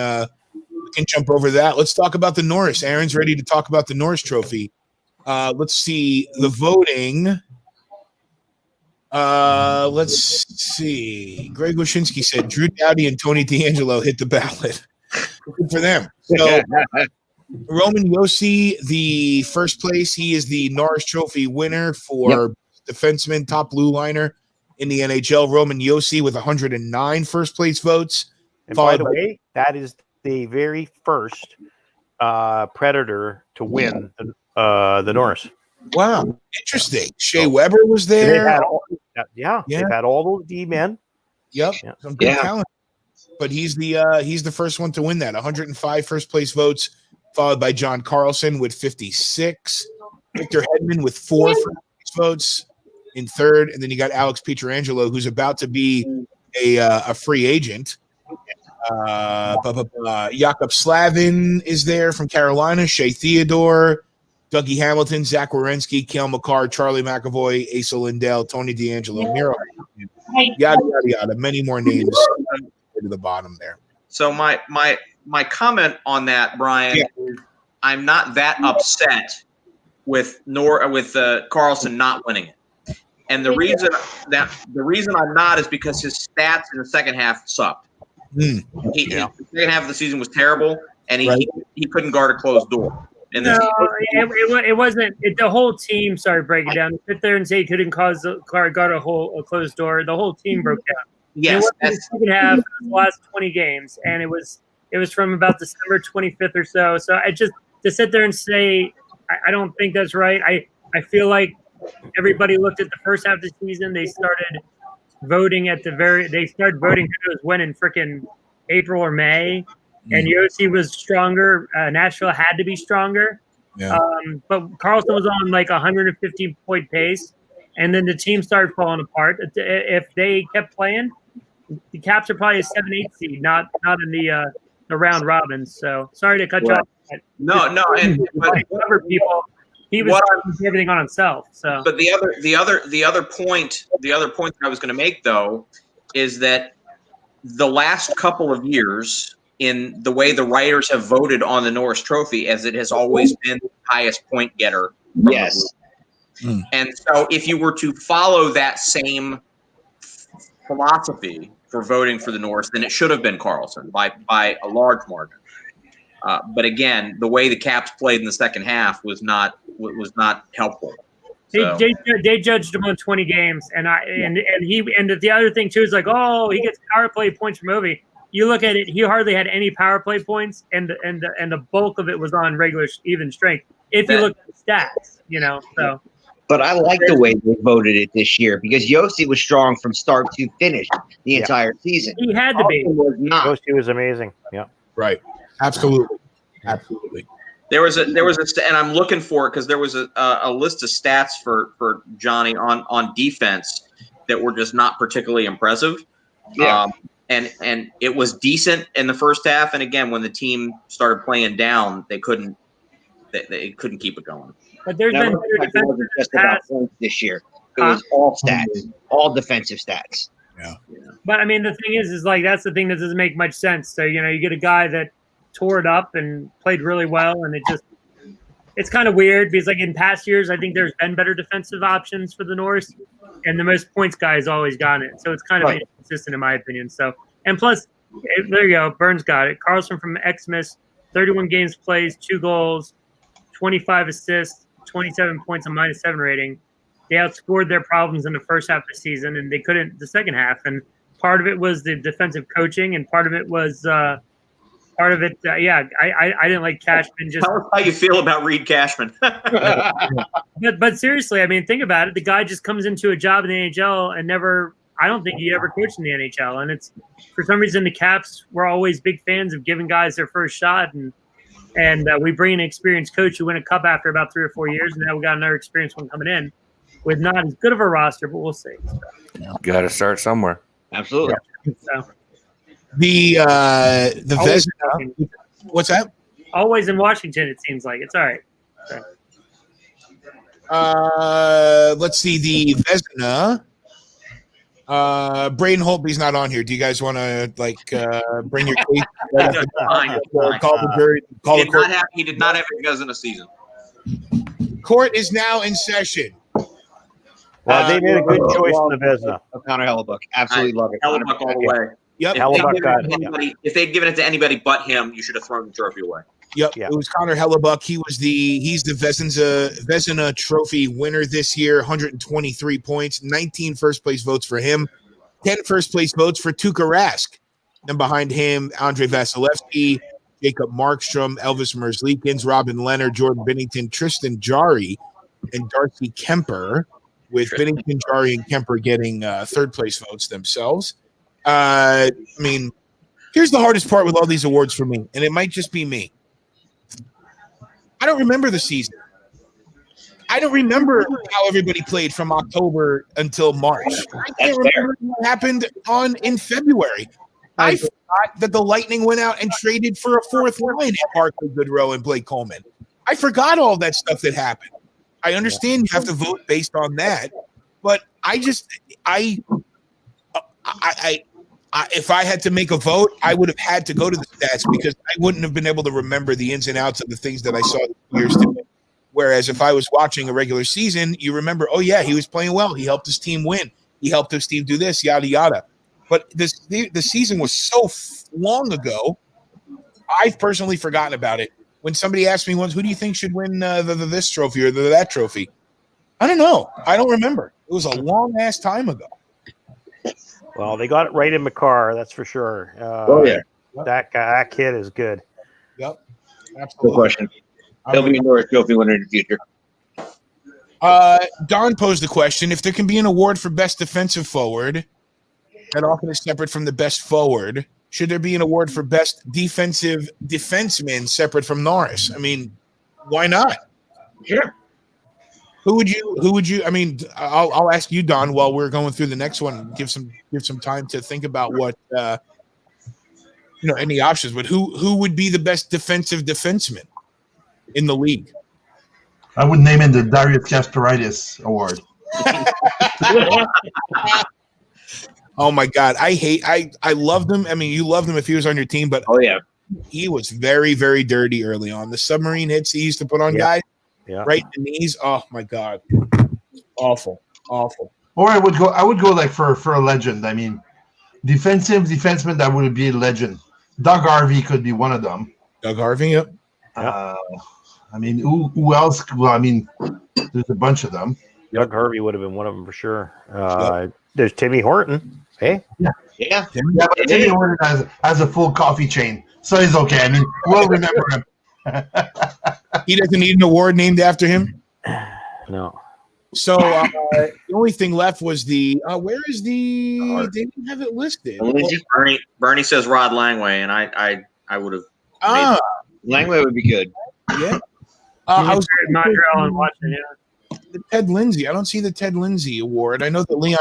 jump over that. Let's talk about the Norris. Aaron's ready to talk about the Norris Trophy. Let's see the voting. Let's see. Greg Wyshynski said Drew Doughty and Tony DeAngelo hit the ballot. Good for them. So Roman Josi, the first place. He is the Norris Trophy winner for defenseman, top blue liner in the NHL. Roman Josi with 109 first place votes. And by the way, that is the very first Predator to win the Norris. Wow, interesting. Shea Weber was there. They've had all those D-men. Yep, some good talent. But he's the first one to win that. 105 first place votes, followed by John Carlson with 56. Victor Hedman with 4 first place votes in third, and then you got Alex Pietrangelo, who's about to be a free agent. Jakob Slavin is there from Carolina. Shea Theodore, Dougie Hamilton, Zach Werenski, Cale Makar, Charlie McAvoy, Asa Lindell, Tony DeAngelo, Miro, yada yada yada. Many more names to the bottom there. So my comment on that, Brian, is I'm not that upset with Carlson not winning it, and the reason I'm not is because his stats in the second half sucked. The second half of the season was terrible, and he couldn't guard a closed door. And it wasn't. The whole team started breaking down. To sit there and say he couldn't guard a closed door. The whole team broke down. Yes, it wasn't the second half. The last 20 games, and it was from about December 25th or so. So I just to sit there and say I don't think that's right. I feel like everybody looked at the first half of the season. They started voting They started voting who was winning freaking April or May. And Yossi was stronger. Nashville had to be stronger. Yeah. But Carlson was on like 115-point pace, and then the team started falling apart. If they kept playing, the Caps are probably a 7-8 seed, not in the round robins. So sorry to cut you off. No, and cover people. He was doing everything on himself. So, but the other point that I was going to make though is that the last couple of years, in the way the writers have voted on the Norris Trophy, as it has always been the highest point getter. Yes. And so if you were to follow that same philosophy for voting for the Norris, then it should have been Karlsson by a large margin. But again, the way the Caps played in the second half was not helpful. So. They judged him on 20 games, and the other thing too is like, oh, he gets power play points from Ovi. You look at it; he hardly had any power play points, and the bulk of it was on regular even strength. If you look at the stats, so. But I like the way they voted it this year because Yossi was strong from start to finish the entire season. He had to be. Yossi was amazing. Yeah. Right. Absolutely. There was a, and I'm looking for it because there was a list of stats for Johnny on defense that were just not particularly impressive. Yeah. And it was decent in the first half, and again, when the team started playing down, they couldn't keep it going. But there's been better defensive just about points this year. It was all stats, all defensive stats. Yeah. But I mean, the thing is like that's the thing that doesn't make much sense. So you get a guy that tore it up and played really well, and it's kind of weird because like in past years, I think there's been better defensive options for the Norse, and the most points guy has always gotten it. So it's kind of inconsistent in my opinion. So and plus, there you go, Burns got it. Karlsson from Xmas, 31 games plays, 2 goals, 25 assists, 27 points, a -7 rating. They outscored their problems in the first half of the season, and they couldn't the second half. And part of it was the defensive coaching, and part of it was. I didn't like Cashman. Just tell us how you feel about Reed Cashman. but seriously, I mean, think about it. The guy just comes into a job in the NHL and I don't think he ever coached in the NHL. And it's for some reason the Caps were always big fans of giving guys their first shot, and we bring an experienced coach who win a cup after about 3 or 4 years, and now we got another experienced one coming in with not as good of a roster, but we'll see. Got to start somewhere. Absolutely. So. The Vezina. What's that? Always in Washington, it seems like. It's all right. Let's see. The Vezina. Braden Holtby's not on here. Do you guys want to bring your case? Call the jury. He did not have a Vezina season. Court is now in session. Well, they made a good choice in the Vezina. Connor Hellebuck. Absolutely love it. Hellebuck all the way. Yep. If they'd given it to anybody but him, you should have thrown the trophy away. Yep. It was Connor Hellebuck. He's the Vezina Trophy winner this year. 123 points, 19 first place votes for him, 10 first place votes for Tuukka Rask. Then behind him, Andre Vasilevsky, Jacob Markstrom, Elvis Merzlikins, Robin Leonard, Jordan Binnington, Tristan Jarry, and Darcy Kemper, with Binnington, Jarry, and Kemper getting third place votes themselves. I mean, here's the hardest part with all these awards for me, and it might just be me. I don't remember the season. I don't remember how everybody played from October until March. I can't remember what happened in February. I forgot that the Lightning went out and traded for a fourth line at Barclay Goodrow and Blake Coleman. I forgot all that stuff that happened. I understand you have to vote based on that, but if I had to make a vote, I would have had to go to the stats because I wouldn't have been able to remember the ins and outs of the things that I saw years ago. Whereas if I was watching a regular season, you remember, oh yeah, he was playing well. He helped his team win. He helped his team do this, yada, yada. But the season was so long ago, I've personally forgotten about it. When somebody asked me once, who do you think should win this trophy or that trophy? I don't know. I don't remember. It was a long-ass time ago. Well, they got it right in McCarr, that's for sure. That kid is good. Yep, absolutely. No question. He'll be a Norris Trophy winner in the future. Don posed the question: if there can be an award for best defensive forward, that often is separate from the best forward, should there be an award for best defensive defenseman separate from Norris? I mean, why not? Sure. Who would you? I mean, I'll ask you, Don, while we're going through the next one. Give some time to think about what any options. But who would be the best defensive defenseman in the league? I would name it the Darius Kasparaitis Award. Oh my God, I loved him. I mean, you loved him if he was on your team, but he was very, very dirty early on. The submarine hits he used to put on guys. Yeah. Right in the knees. Oh my God. Awful. Or I would go like for a legend. I mean, defenseman that would be a legend. Doug Harvey could be one of them. Doug Harvey, yep. I mean, who else? Well, I mean, there's a bunch of them. Doug Harvey would have been one of them for sure. There's Timmy Horton. Hey? Yeah. But Timmy Horton has a full coffee chain, so he's okay. I mean, we'll remember him. He doesn't need an award named after him? No. So the only thing left was the where is the they didn't have it listed. Bernie says Rod Langway, and I would have Langway would be good. Yeah. I was in Montreal and watching it. The Ted Lindsay. I don't see the Ted Lindsay award. I know that Leon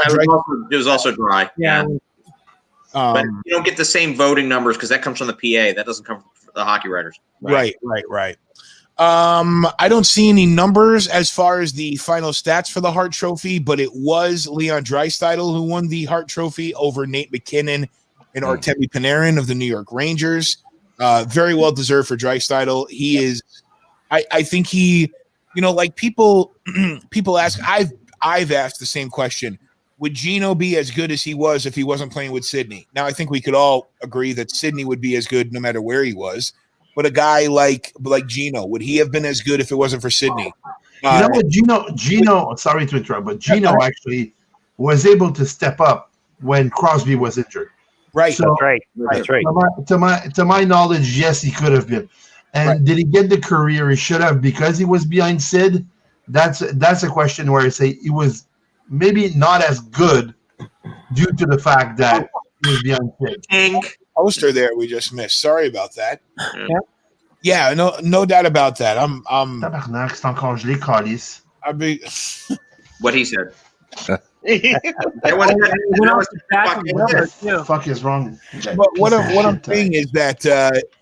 it was also dry. Yeah. But you don't get the same voting numbers because that comes from the PA. That doesn't come from the hockey writers. Right. I don't see any numbers as far as the final stats for the Hart Trophy, but it was Leon Draisaitl who won the Hart Trophy over Nate McKinnon and Artemi Panarin of the New York Rangers. Very well deserved for Draisaitl. He is. I think he. Like people ask. I've asked the same question. Would Gino be as good as he was if he wasn't playing with Sidney? Now, I think we could all agree that Sidney would be as good no matter where he was. But a guy like Gino, would he have been as good if it wasn't for Sidney? You know what, Gino, sorry to interrupt, but Gino actually was able to step up when Crosby was injured. Right. So, That's right. To my knowledge, yes, he could have been. And did he get the career he should have because he was behind Sid? That's a question where I say he was maybe not as good due to the fact that he was behind Sid. Poster there we just missed. Sorry about that. Yeah, no doubt about that. Tabarnak, c'est encore gelé, calice. What he said. Fuck is wrong. But what I'm saying is that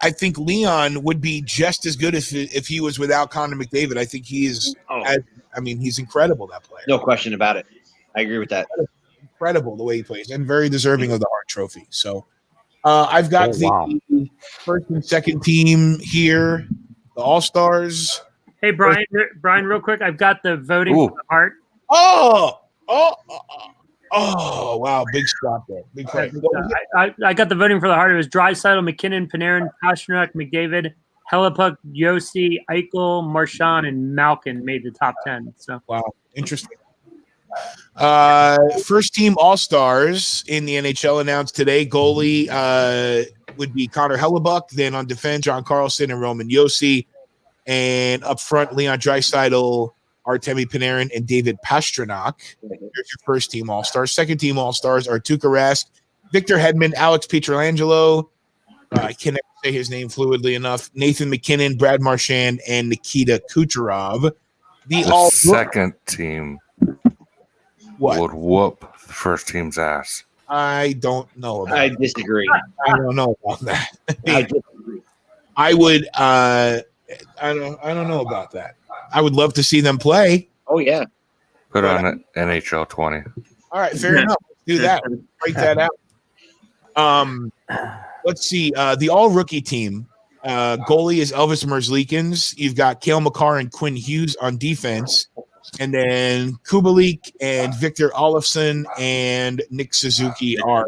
I think Leon would be just as good if he was without Connor McDavid. I think he is. He's incredible, that player. No question about it. I agree with that. Incredible the way he plays, and very deserving of the Hart Trophy. So I've got the first and second team here, the All-Stars. Hey, Brian, real quick, I've got the voting for the Hart. Oh, wow. Big stop there. Big play. I got the voting for the Hart. It was Draisaitl, McKinnon, Panarin, Pastrnak, McDavid, Hellepuck, Yossi, Eichel, Marchand, and Malkin made the top 10. So wow. Interesting. First team All-Stars in the NHL announced today. Goalie would be Connor Hellebuck. Then on defense, John Carlson and Roman Yossi. And up front, Leon Draisaitl, Artemi Panarin, and David Pastrnak. There's your first team All-Stars. Second team All-Stars are Tuukka Rask, Victor Hedman, Alex Pietrangelo. I can't say his name fluidly enough. Nathan McKinnon, Brad Marchand, and Nikita Kucherov. The second team would whoop the first team's ass. I don't know about I disagree. I don't know about that. I disagree. I would I don't know about that. I would love to see them play. Oh yeah. Put on NHL 20. All right, fair enough. Let's do that. Let's break that out. Let's see. The all-rookie team. Goalie is Elvis Merzlikins. You've got Cale Makar and Quinn Hughes on defense. And then Kubalik and Victor Olofsson and Nick Suzuki are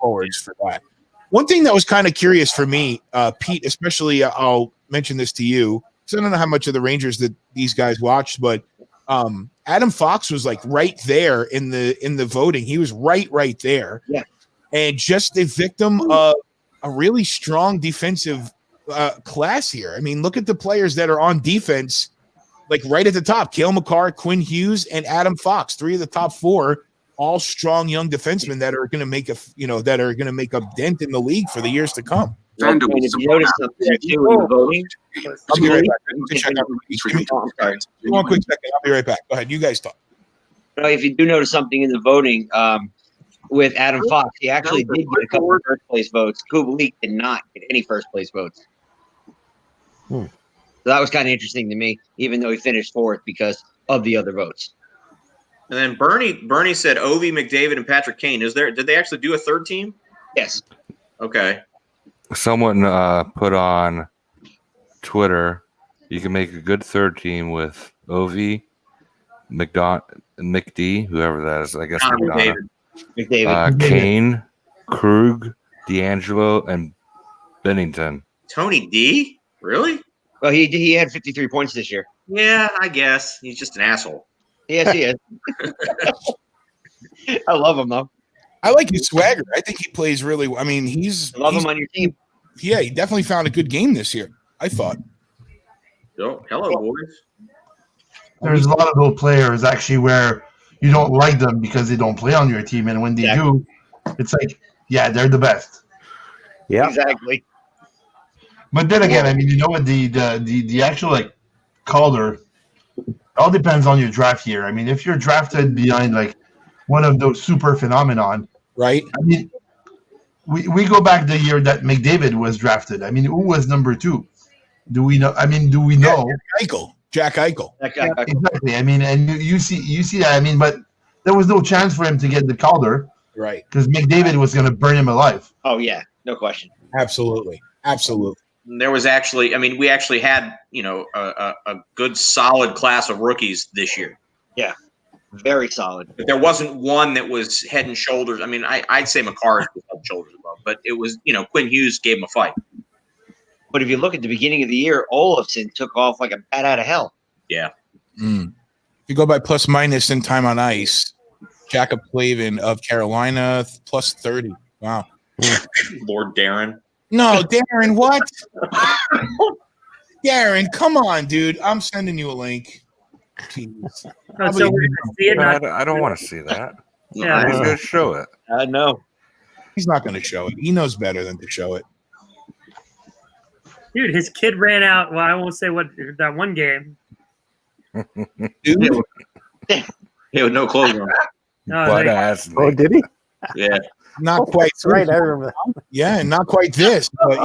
forwards for that. One thing that was kind of curious for me, Pete, especially, I'll mention this to you because I don't know how much of the Rangers that these guys watched, but Adam Fox was like right there in the voting. He was right there. Yeah. And just a victim of a really strong defensive class here. I mean, look at the players that are on defense, like right at the top: Cale Makar, Quinn Hughes, and Adam Fox. 3 of the top 4, all strong young defensemen that are going to make a dent in the league for the years to come. And if you notice something too when you're voting, I'll be right back. One quick second. I'll be right back. Go ahead. You guys talk. if you do notice something in the voting with Adam Fox, he actually did get a couple of first place votes. Kubalik did not get any first place votes. So that was kind of interesting to me, even though he finished 4th because of the other votes. And then Bernie said Ovi, McDavid, and Patrick Kane. Did they actually do a third team? Yes. Okay. Someone put on Twitter, you can make a good third team with Ovi, McD, whoever that is, I guess. McDavid. Kane, Krug, D'Angelo, and Bennington. Tony D? Really? Well, he had 53 points this year. Yeah, I guess. He's just an asshole. Yes, he is. I love him, though. I like his swagger. I think he plays really well. I mean, love him on your team. Yeah, he definitely found a good game this year, I thought. Oh, hello, boys. There's a lot of those players actually where you don't like them because they don't play on your team, and when they do, it's like, yeah, they're the best. Yeah, exactly. But then again, I mean, you know what, the actual like Calder, all depends on your draft year. I mean, if you're drafted behind like one of those super phenomenon, right? I mean, we go back the year that McDavid was drafted. I mean, who was number 2? Do we know? I mean, do we know? Jack Eichel. Exactly. I mean, and you see that. I mean, but there was no chance for him to get the Calder, right? Because McDavid was going to burn him alive. Oh yeah, no question. Absolutely. There was actually, I mean, we actually had, a good solid class of rookies this year. Yeah, very solid. But there wasn't one that was head and shoulders. I mean, I'd say McCarr was head and shoulders above, but it was, Quinn Hughes gave him a fight. But if you look at the beginning of the year, Olofsson took off like a bat out of hell. Yeah. If you go by plus minus in time on ice, Jacob Plavin of Carolina plus 30. Wow. Lord Darren. No, Darren, what? Darren, come on, dude. I'm sending you a link. Jeez. So we're gonna see it. I don't want to see that. Yeah. He's going to show it. I know. He's not going to show it. He knows better than to show it. Dude, his kid ran out. Well, I won't say what that one game. Dude. He had no clothes on. Oh, did he? Yeah. Not quite. That's right. I remember that. Yeah, and not quite this, but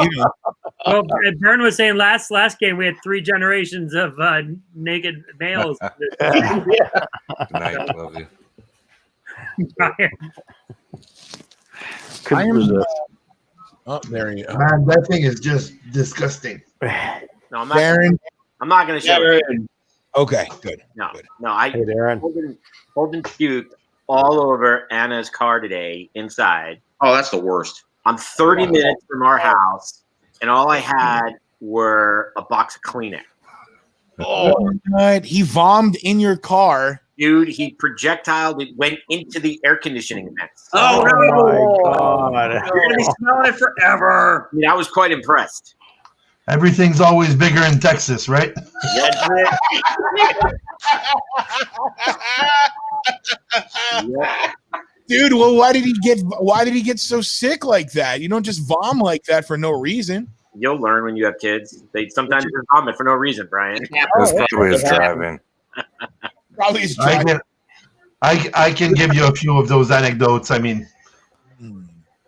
Well, Bern was saying last game we had 3 generations of naked males. Good night, love you. Oh, there you go. Man, that thing is just disgusting. No, I'm not. Darren. I'm not going to show it. Okay, good. No, Good. no. I Hey, Darren. Holden puked all over Anna's car today inside. Oh, that's the worst. I'm 30 minutes from our house, and all I had were a box of Kleenex. Oh, God. He vomed in your car. Dude, he projectiled. It went into the air conditioning vents. Oh, my God. You're going to be smelling it forever. I mean, I was quite impressed. Everything's always bigger in Texas, right? That's it. Dude, well, why did he get so sick like that? You don't just vom like that for no reason. You'll learn when you have kids. They sometimes just vomit for no reason, Brian. That's probably his driving. Probably his driving. I can give you a few of those anecdotes. I mean,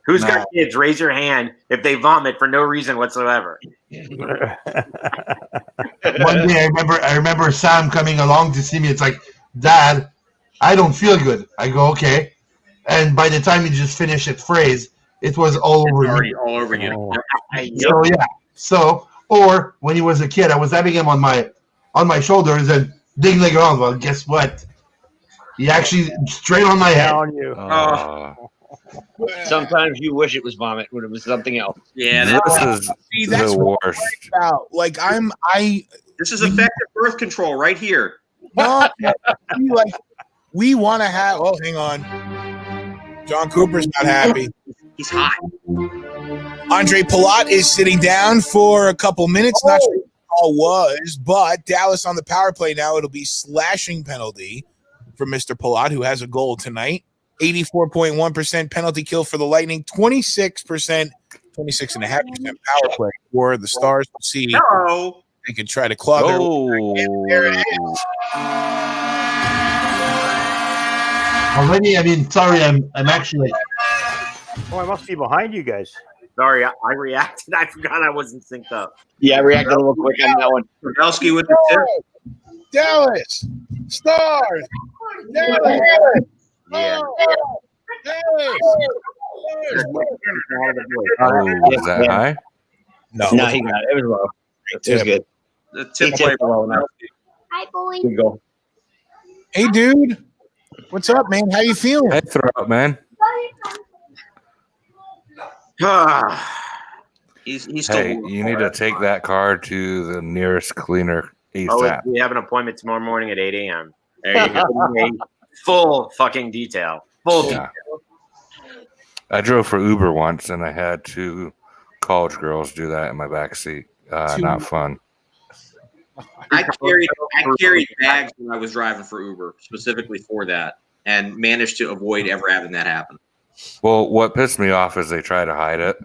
Who's got kids? Raise your hand if they vomit for no reason whatsoever. one day I remember Sam coming along to see me. It's like, Dad, I don't feel good. I go, okay. And by the time he just finished his phrase, it was all over me. All over you. So yeah. So, or when he was a kid, I was having him on my shoulders and digging around. Well, guess what? He actually straight on my head. On you. Sometimes you wish it was vomit when it was something else. Yeah, This is that's the what worst. I'm about. Like this is effective birth control right here. no, we want to have. Oh, hang on. John Cooper's not happy. He's hot. Andre Palat is sitting down for a couple minutes. Not sure what the call was, but Dallas on the power play now. It'll be slashing penalty for Mr. Palat, who has a goal tonight. 84.1% penalty kill for the Lightning. 26%, 26.5% power play for the Stars. We'll see. No. They could try to claw their there it is. Already, I mean, sorry, I'm actually. Oh, I must be behind you guys. Sorry, I reacted. I forgot I wasn't synced up. Yeah, I reacted a little quick on that one. Pavelski with the tip. Dallas Stars. Dallas. Yeah. Oh, is that high? No, he got it. It was low. It was good. The tip He play. tipped low enough. Hi, boy. Good goal. Hey, dude. What's up, man? How you feeling? Head throw up, man. He's Hey, still. you need to take that car to the nearest cleaner Oh, ASAP. we have an appointment tomorrow morning at 8 a.m. There you go. Full fucking detail. Full detail. I drove for Uber once, and I had two college girls do that in my backseat. Not fun. I carried bags when I was driving for Uber, specifically for that, and managed to avoid ever having that happen. Well, what pissed me off is they tried to hide it,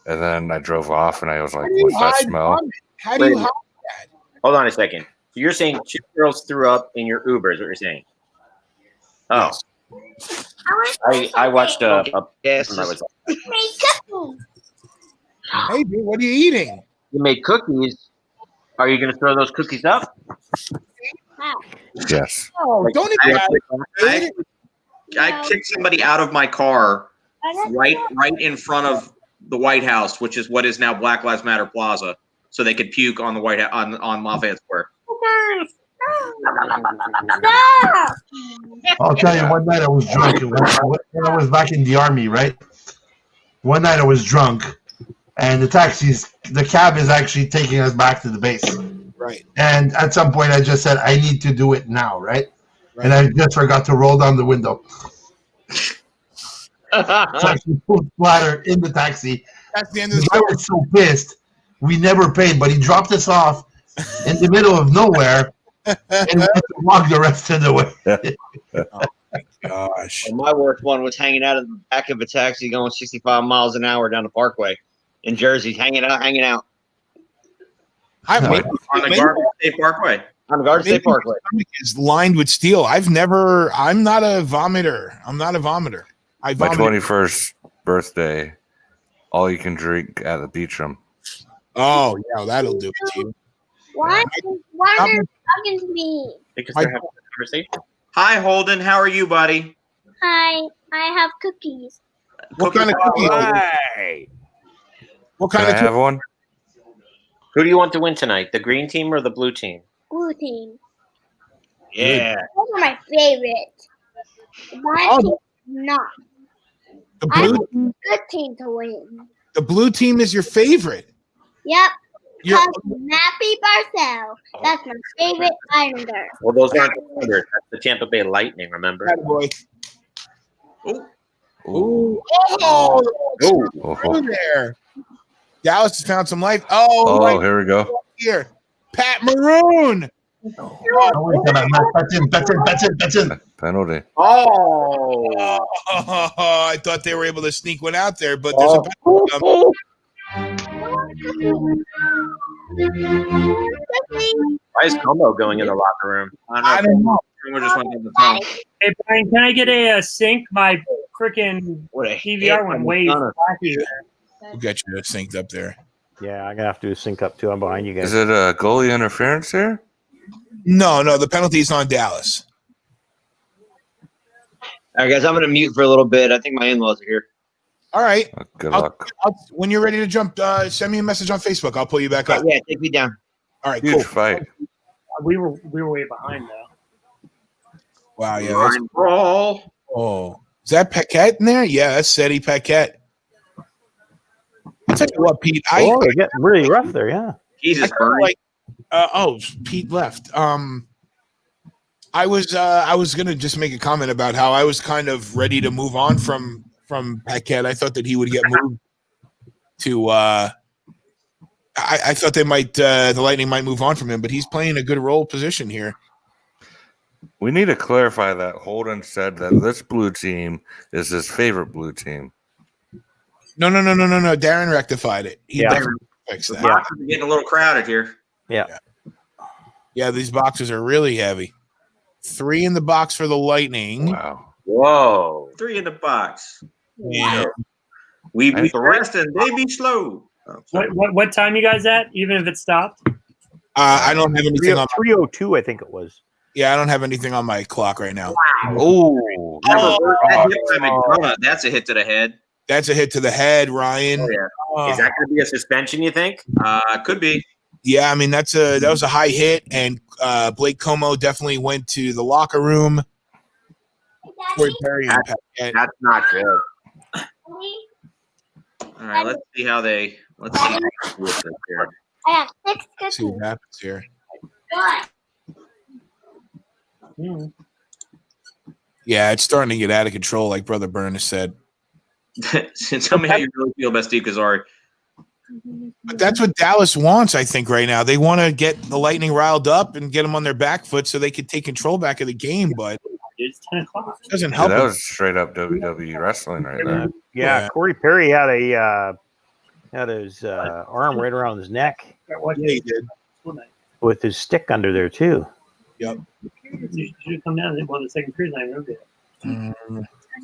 and then I drove off, and I was like, "What's that smell?" How do you hide that? Hold on a second. So you're saying two girls threw up in your Uber is what you're saying? Oh. I watched a Yes. Hey, dude, what are you eating? You made cookies. Are you going to throw those cookies up? Yes. Oh, don't I kicked somebody out of my car right in front of the White House, which is what is now Black Lives Matter Plaza, so they could puke on the on Lafayette Square. I'll tell you, one night I was drunk. When I was back in the army, right? One night I was drunk, and the cab is actually taking us back to the base. Right. And at some point, I just said, I need to do it now, right? And I just forgot to roll down the window. So I put splatter in the taxi. That's the end of the I story. was so pissed. We never paid, but he dropped us off in the middle of nowhere, and we had to walk the rest of the way. Gosh. And my worst one was hanging out of the back of a taxi going 65 miles an hour down the Parkway in Jersey, hanging out. On the Garden State Parkway. On the Garden State Parkway. Is lined with steel. I'm not a vomiter. I My vomit. 21st birthday, all you can drink at the Beacham. Oh, yeah, that'll do it to you. Why are they talking to me? Because they're having a conversation. Hi, Holden. How are you, buddy? Hi, I have cookies. What kind of cookies? Hey. What Can kind I of have one? Who do you want to win tonight? The green team or the blue team? Blue team. Yeah. Those are my favorite. The black team, not. The I blue, want a good team to win. the blue team is your favorite. Yep. You're- Because Nappy Barcel. That's my favorite Islander. Well, those aren't the Thunder. That's the Tampa Bay Lightning, remember? Boy. Ooh. Oh, Oh. there. Dallas has found some life. Oh, Oh, right here we go. here. Pat Maroon. That's in. Penalty. Oh. I thought they were able to sneak one out there, but there's a penalty coming. Why is Como going in the locker room? I don't know. We're just went down the tunnel. Hey, Brian, can I get a sync? My freaking What a PVR hit went from way the Thunder. flashy. We'll get you synced up there. Yeah, I'm gonna have to do a sync up too. I'm behind you guys. Is it a goalie interference here? No, the penalty's on Dallas. All right, guys, I'm going to mute for a little bit. I think my in-laws are here. All right. Good luck. When you're ready to jump, send me a message on Facebook. I'll pull you back up. Yeah, take me down. All right, Huge cool. fight. We were way behind though. Wow, yeah. Line brawl. Oh, Is that Paquette in there? Yeah, that's Seti Paquette. I'll tell you what, Pete. They're getting really rough there. Yeah. Jesus, I kinda Bernie. like. Pete left. I was gonna just make a comment about how I was kind of ready to move on from Paquette. I thought that he would get moved to. I thought they might the Lightning might move on from him, but he's playing a good role position here. We need to clarify that Holden said that this blue team is his favorite blue team. No. Darren rectified it. He definitely fixed that. Boxes are getting a little crowded here. Yeah, these boxes are really heavy. 3 in the box for the Lightning. Wow. Whoa. 3 in the box. Yeah. We beat the rest and they be slow. What time you guys at? Even if it stopped? I don't have anything on 3:02, I think it was. Yeah, I don't have anything on my clock right now. Oh, that's a hit to the head. That's a hit to the head, Ryan. Oh, yeah. Is that going to be a suspension, you think? Could be. Yeah, I mean that was a high hit, and Blake Como definitely went to the locker room. That's not good. All right, let's see how they do this here. I have 6 Let's see what happens here. Yeah, it's starting to get out of control, like Brother Burness said. Tell me how you really feel about Steve Kazari. But that's what Dallas wants, I think, right now. They want to get the Lightning riled up and get them on their back foot so they can take control back of the game, but it's 10 o'clock. It doesn't help. That was straight up WWE wrestling right there. Yeah, Corey Perry had his arm right around his neck. Yeah, he did. With his stick under there too. Yep. You should come down and won the second period. I remember that.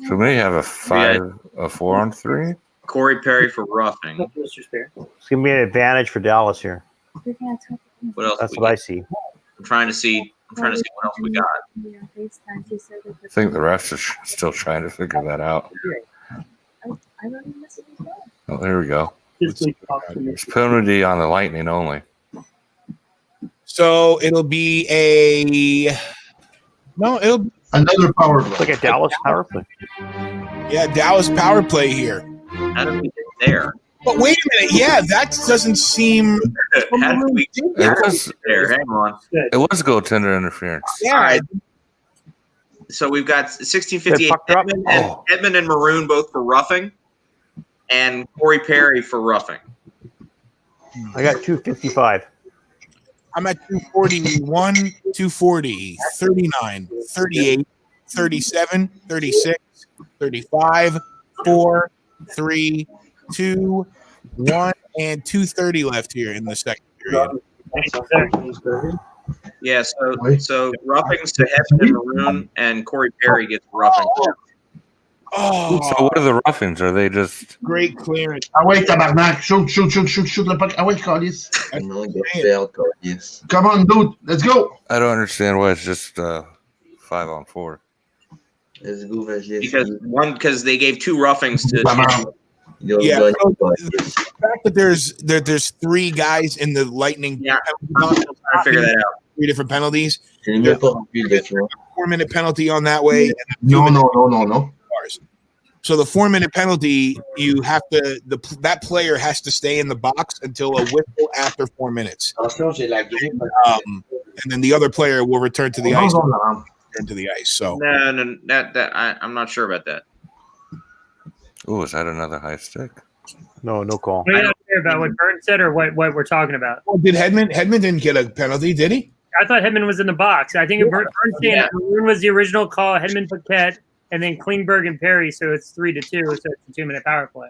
So we may have a 4-on-3. Corey Perry for roughing. It's gonna be an advantage for Dallas here. What else? That's what I see. I'm trying to see what else we got. I think the refs are still trying to figure that out. Oh, there we go. It's penalty on the Lightning only. So it'll be it'll another power play. Like a Dallas power play. Yeah, Dallas power play here. How did we get there? But wait a minute. Yeah, that doesn't seem. How did we get there? Hang on. It was goaltender interference. Yeah. All right. So we've got 1658 Edmund and Maroon both for roughing, and Corey Perry for roughing. I got 255. I'm at 241, 240, 39, 38, 37, 36, 35, 4, 3, 2, 1, and 230 left here in the second period. Yeah, so roughings to Edmund and Maroon, and Corey Perry gets roughing. Oh, So what are the roughings? Are they just great clearance. Ah ouais, tabarnak. Shoot le puck. Ah ouais, calice. Come on, dude. Let's go. I don't understand why it's just 5-on-4. Let's go, Because they gave 2 roughings to. Yeah, so the fact that there's 3 guys in the Lightning. Yeah, I'm trying to figure that out. 3 different penalties. 4-minute penalty on that way. No. So the 4-minute penalty, you have to that player has to stay in the box until a whistle after 4 minutes. And then the other player will return to the ice. So No, that I'm not sure about that. Oh, is that another high stick? No call. We're not clear about what Burns said or what we're talking about. Oh, did Hedman didn't get a penalty, did he? I thought Hedman was in the box. I think Burns saying Maroon was the original call, Hedman Paquette, and then Klingberg and Perry, so it's 3-2, so it's a 2-minute power play.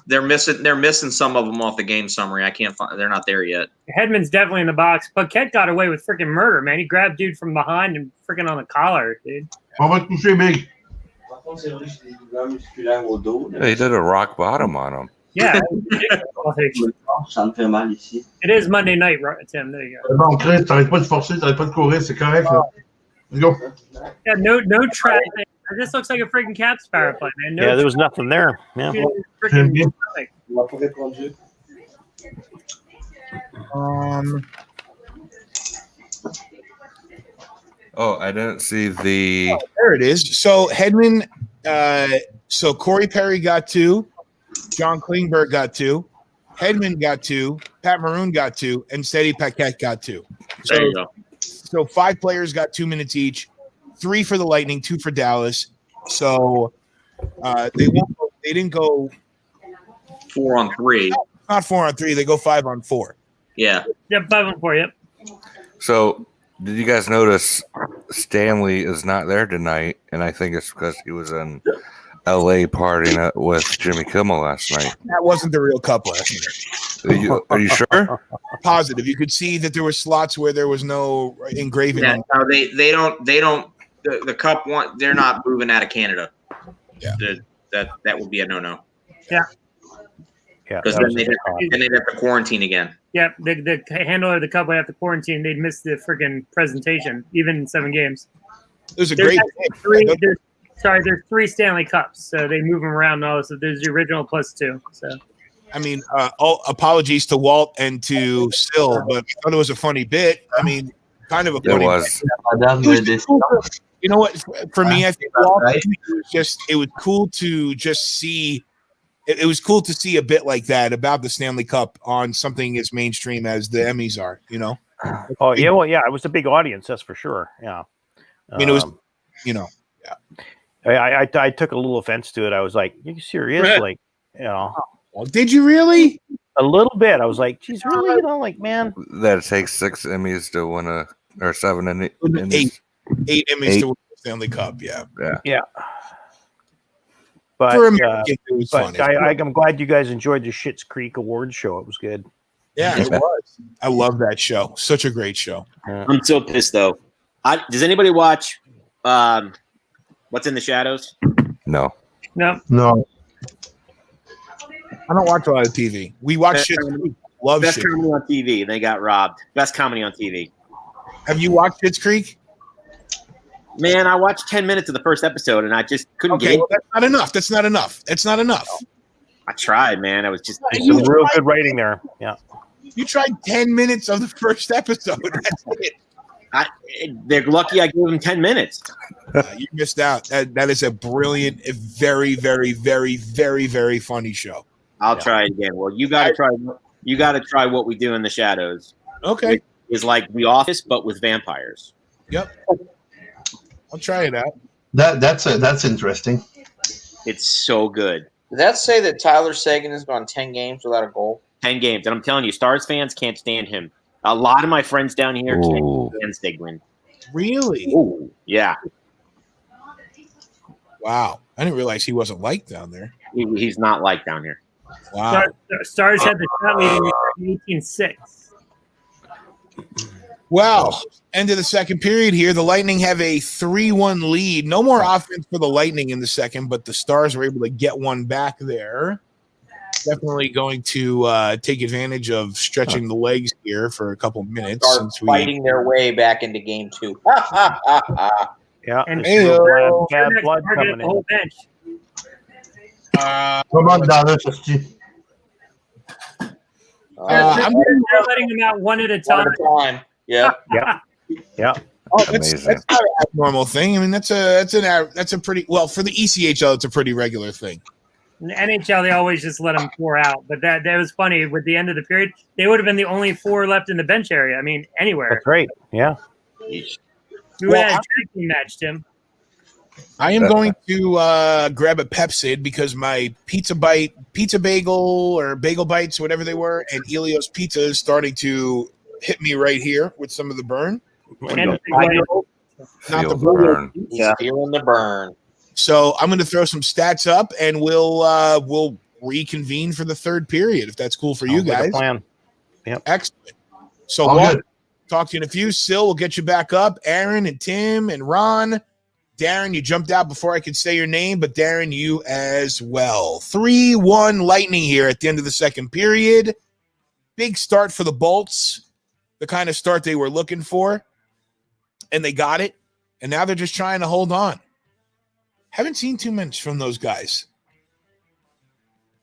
They're missing some of them off the game summary. I can't find. They're not there yet. Hedman's definitely in the box. Paquette got away with freaking murder, man. He grabbed dude from behind and freaking on the collar, dude. On va toucher, big. Yeah, he did a rock bottom on him. Yeah. It is Monday night, right, Tim? There you go. Bon, Chris, t'arrêtes pas de forcer, t'arrêtes pas de courir, c'est correct. Là. Let's go. Yeah, no traffic. This looks like a freaking Caps power play, man. No There was nothing there. Yeah. freaking Oh, I didn't see the. Oh, there it is. So Hedman, so Corey Perry got 2, John Klingberg got 2, Hedman got 2, Pat Maroon got 2, and Steady Paquette got 2. So, There you go. So 5 players got 2 minutes each, 3 for the Lightning, 2 for Dallas. So they didn't go 4 on 3. Not 4 on 3. They go 5 on 4. Yeah. Yep, 5 on 4. Yep. So, did you guys notice Stanley is not there tonight? And I think it's because he was in L.A. partying with Jimmy Kimmel last night. That wasn't the real cup last night. Are you sure? Positive. You could see that there were slots where there was no engraving. Yeah, no, they don't the cup one. They're not moving out of Canada. Yeah, that would be a no. Yeah. Yeah. Because then they'd have to quarantine again. Yep. The handler of the cup would have to quarantine. They'd miss the freaking presentation, even in 7 games. It was a great there's 3 Stanley Cups, so they move them around and all. So there's the original plus 2. So. I mean, apologies to Walt and to Still, but I thought it was a funny bit. I mean, kind of a funny bit. You know what? For me, I think Walt, it was cool to just see. It was cool to see a bit like that about the Stanley Cup on something as mainstream as the Emmys are. You know? Oh yeah, well, yeah, it was a big audience, that's for sure. Yeah. I mean, it was, yeah. I took a little offense to it. I was like, "You serious?" Like, you know. Well, did you really? A little bit. I was like, "Geez, really?" You know, like, man. That it takes 6 Emmys to win or 7 and 8 Emmys to win the Stanley Cup. Yeah. But, for Americans, it was fun. I'm glad you guys enjoyed the Schitt's Creek Awards show. It was good. Yeah, it was. I love that show. Such a great show. I'm so pissed though. Does anybody watch What's in the Shadows? No. I don't watch a lot of TV. We watch shit. Love Best shit. comedy on TV, and they got robbed. Best comedy on TV. Have you watched Schitt's Creek? Man, I watched 10 minutes of the first episode, and I just couldn't get it. Well, that's not enough. That's not enough. It's not enough. I tried, man. I was just some real good writing there. Yeah. You tried 10 minutes of the first episode. That's it. They're lucky I gave them 10 minutes. You missed out. That is a brilliant, a very, very, very, very, very funny show. I'll try it again. Well, you got to try. You got to try What We Do in the Shadows. Okay. It's like The Office, but with vampires. Yep. I'll try it out. That's interesting. It's so good. Did that say that Tyler Seguin has gone 10 games without a goal? 10 games, and I'm telling you, Stars fans can't stand him. A lot of my friends down here can't stand Seguin. Really? Ooh, yeah. Wow. I didn't realize he wasn't liked down there. He's not liked down here. Wow. Stars had the shot leading in 18-6. Well, end of the second period here. The Lightning have a 3-1 lead. No more offense for the Lightning in the second, but the Stars were able to get one back there. Definitely going to take advantage of stretching the legs here for a couple minutes. Start fighting their way back into game 2. Yeah, and bad blood coming in. The whole bench. Come on, Dallas. They're letting them out one at a time. Yeah. Yeah. Oh, that's not an abnormal thing. I mean, that's a pretty well for the ECHL. It's a pretty regular thing. In the NHL, they always just let them pour out. But that was funny. With the end of the period, they would have been the only 4 left in the bench area. I mean, anywhere. That's right. Yeah. Who had a tag team match, Tim? I am going to grab a Pepsid because my pizza bagel or bagel bites, whatever they were, and Elio's Pizza is starting to hit me right here with some of the burn. Not the burn. Yeah. Feeling the burn. So I'm going to throw some stats up, and we'll reconvene for the third period if that's cool for you guys. Plan. Yep. Excellent. So Walt, talk to you in a few. Sil will get you back up. Aaron and Tim and Ron. Darren, you jumped out before I could say your name, but Darren, you as well. 3-1 Lightning here at the end of the second period. Big start for the Bolts, the kind of start they were looking for, and they got it, and now they're just trying to hold on. Haven't seen too much from those guys.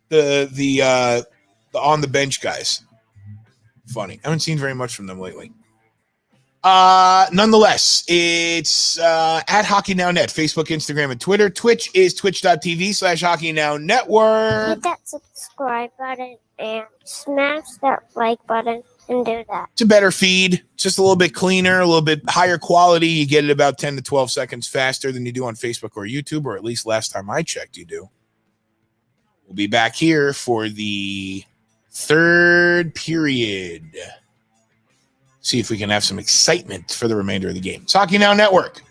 The on the bench guys. Funny. I haven't seen very much from them lately. Nonetheless, it's at Hockey Now Net, Facebook, Instagram, and Twitter. Twitch is twitch.tv/Hockey Now Network. Hit that subscribe button and smash that like button and do that. It's a better feed. It's just a little bit cleaner, a little bit higher quality. You get it about 10 to 12 seconds faster than you do on Facebook or YouTube, or at least last time I checked, you do. We'll be back here for the third period. See if we can have some excitement for the remainder of the game. It's Hockey Now Network.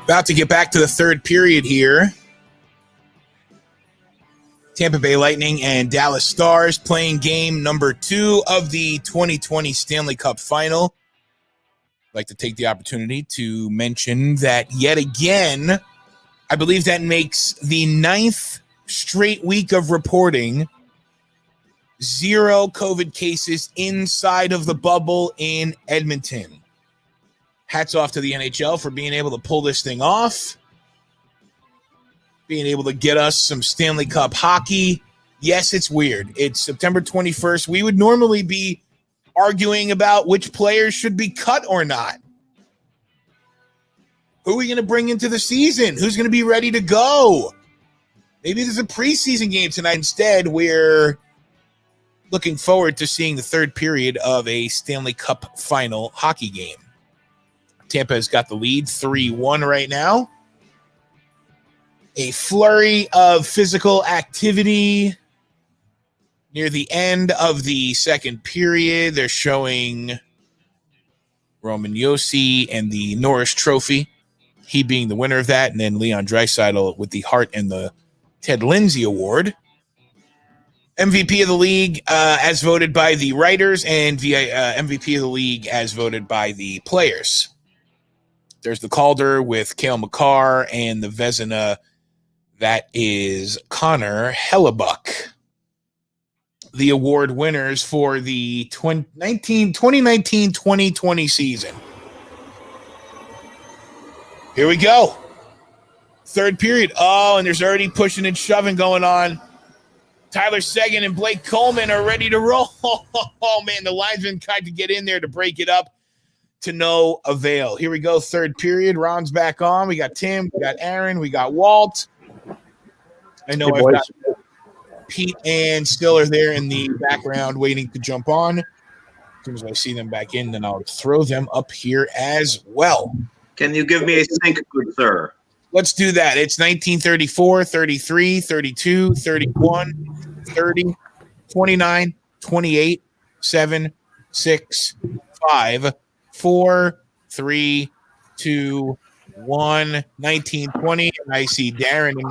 About to get back to the third period here. Tampa Bay Lightning and Dallas Stars playing game number 2 of the 2020 Stanley Cup Final. I'd like to take the opportunity to mention that yet again, I believe that makes the 9th straight week of reporting 0 COVID cases inside of the bubble in Edmonton. Hats off to the NHL for being able to pull this thing off, being able to get us some Stanley Cup hockey. Yes, it's weird. It's September 21st. We would normally be arguing about which players should be cut or not. Who are we going to bring into the season? Who's going to be ready to go? Maybe there's a preseason game tonight. Instead, we're looking forward to seeing the third period of a Stanley Cup Final hockey game. Tampa has got the lead 3-1 right now. A flurry of physical activity near the end of the second period. They're showing Roman Josi and the Norris Trophy, he being the winner of that, and then Leon Draisaitl with the Hart and the Ted Lindsay Award. MVP of the league as voted by the writers, and MVP of the league as voted by the players. There's the Calder with Cale Makar, and the Vezina, that is Connor Hellebuck. The award winners for the 2019-2020 season. Here we go. Third period. Oh, and there's already pushing and shoving going on. Tyler Seguin and Blake Coleman are ready to roll. Oh, man, the linesman tried to get in there to break it up. To no avail. Here we go, third period. Ron's back on. We got Tim, we got Aaron, we got Walt. I know I've got Pete and Stiller there in the background waiting to jump on. As soon as I see them back in, then I'll throw them up here as well. Can you give me a sync, good sir? Let's do that. It's 1934, 33, 32, 31, 30, 29, 28, 7, 6, 5, 4, 3, 2, 1, 1920. And I see Darren in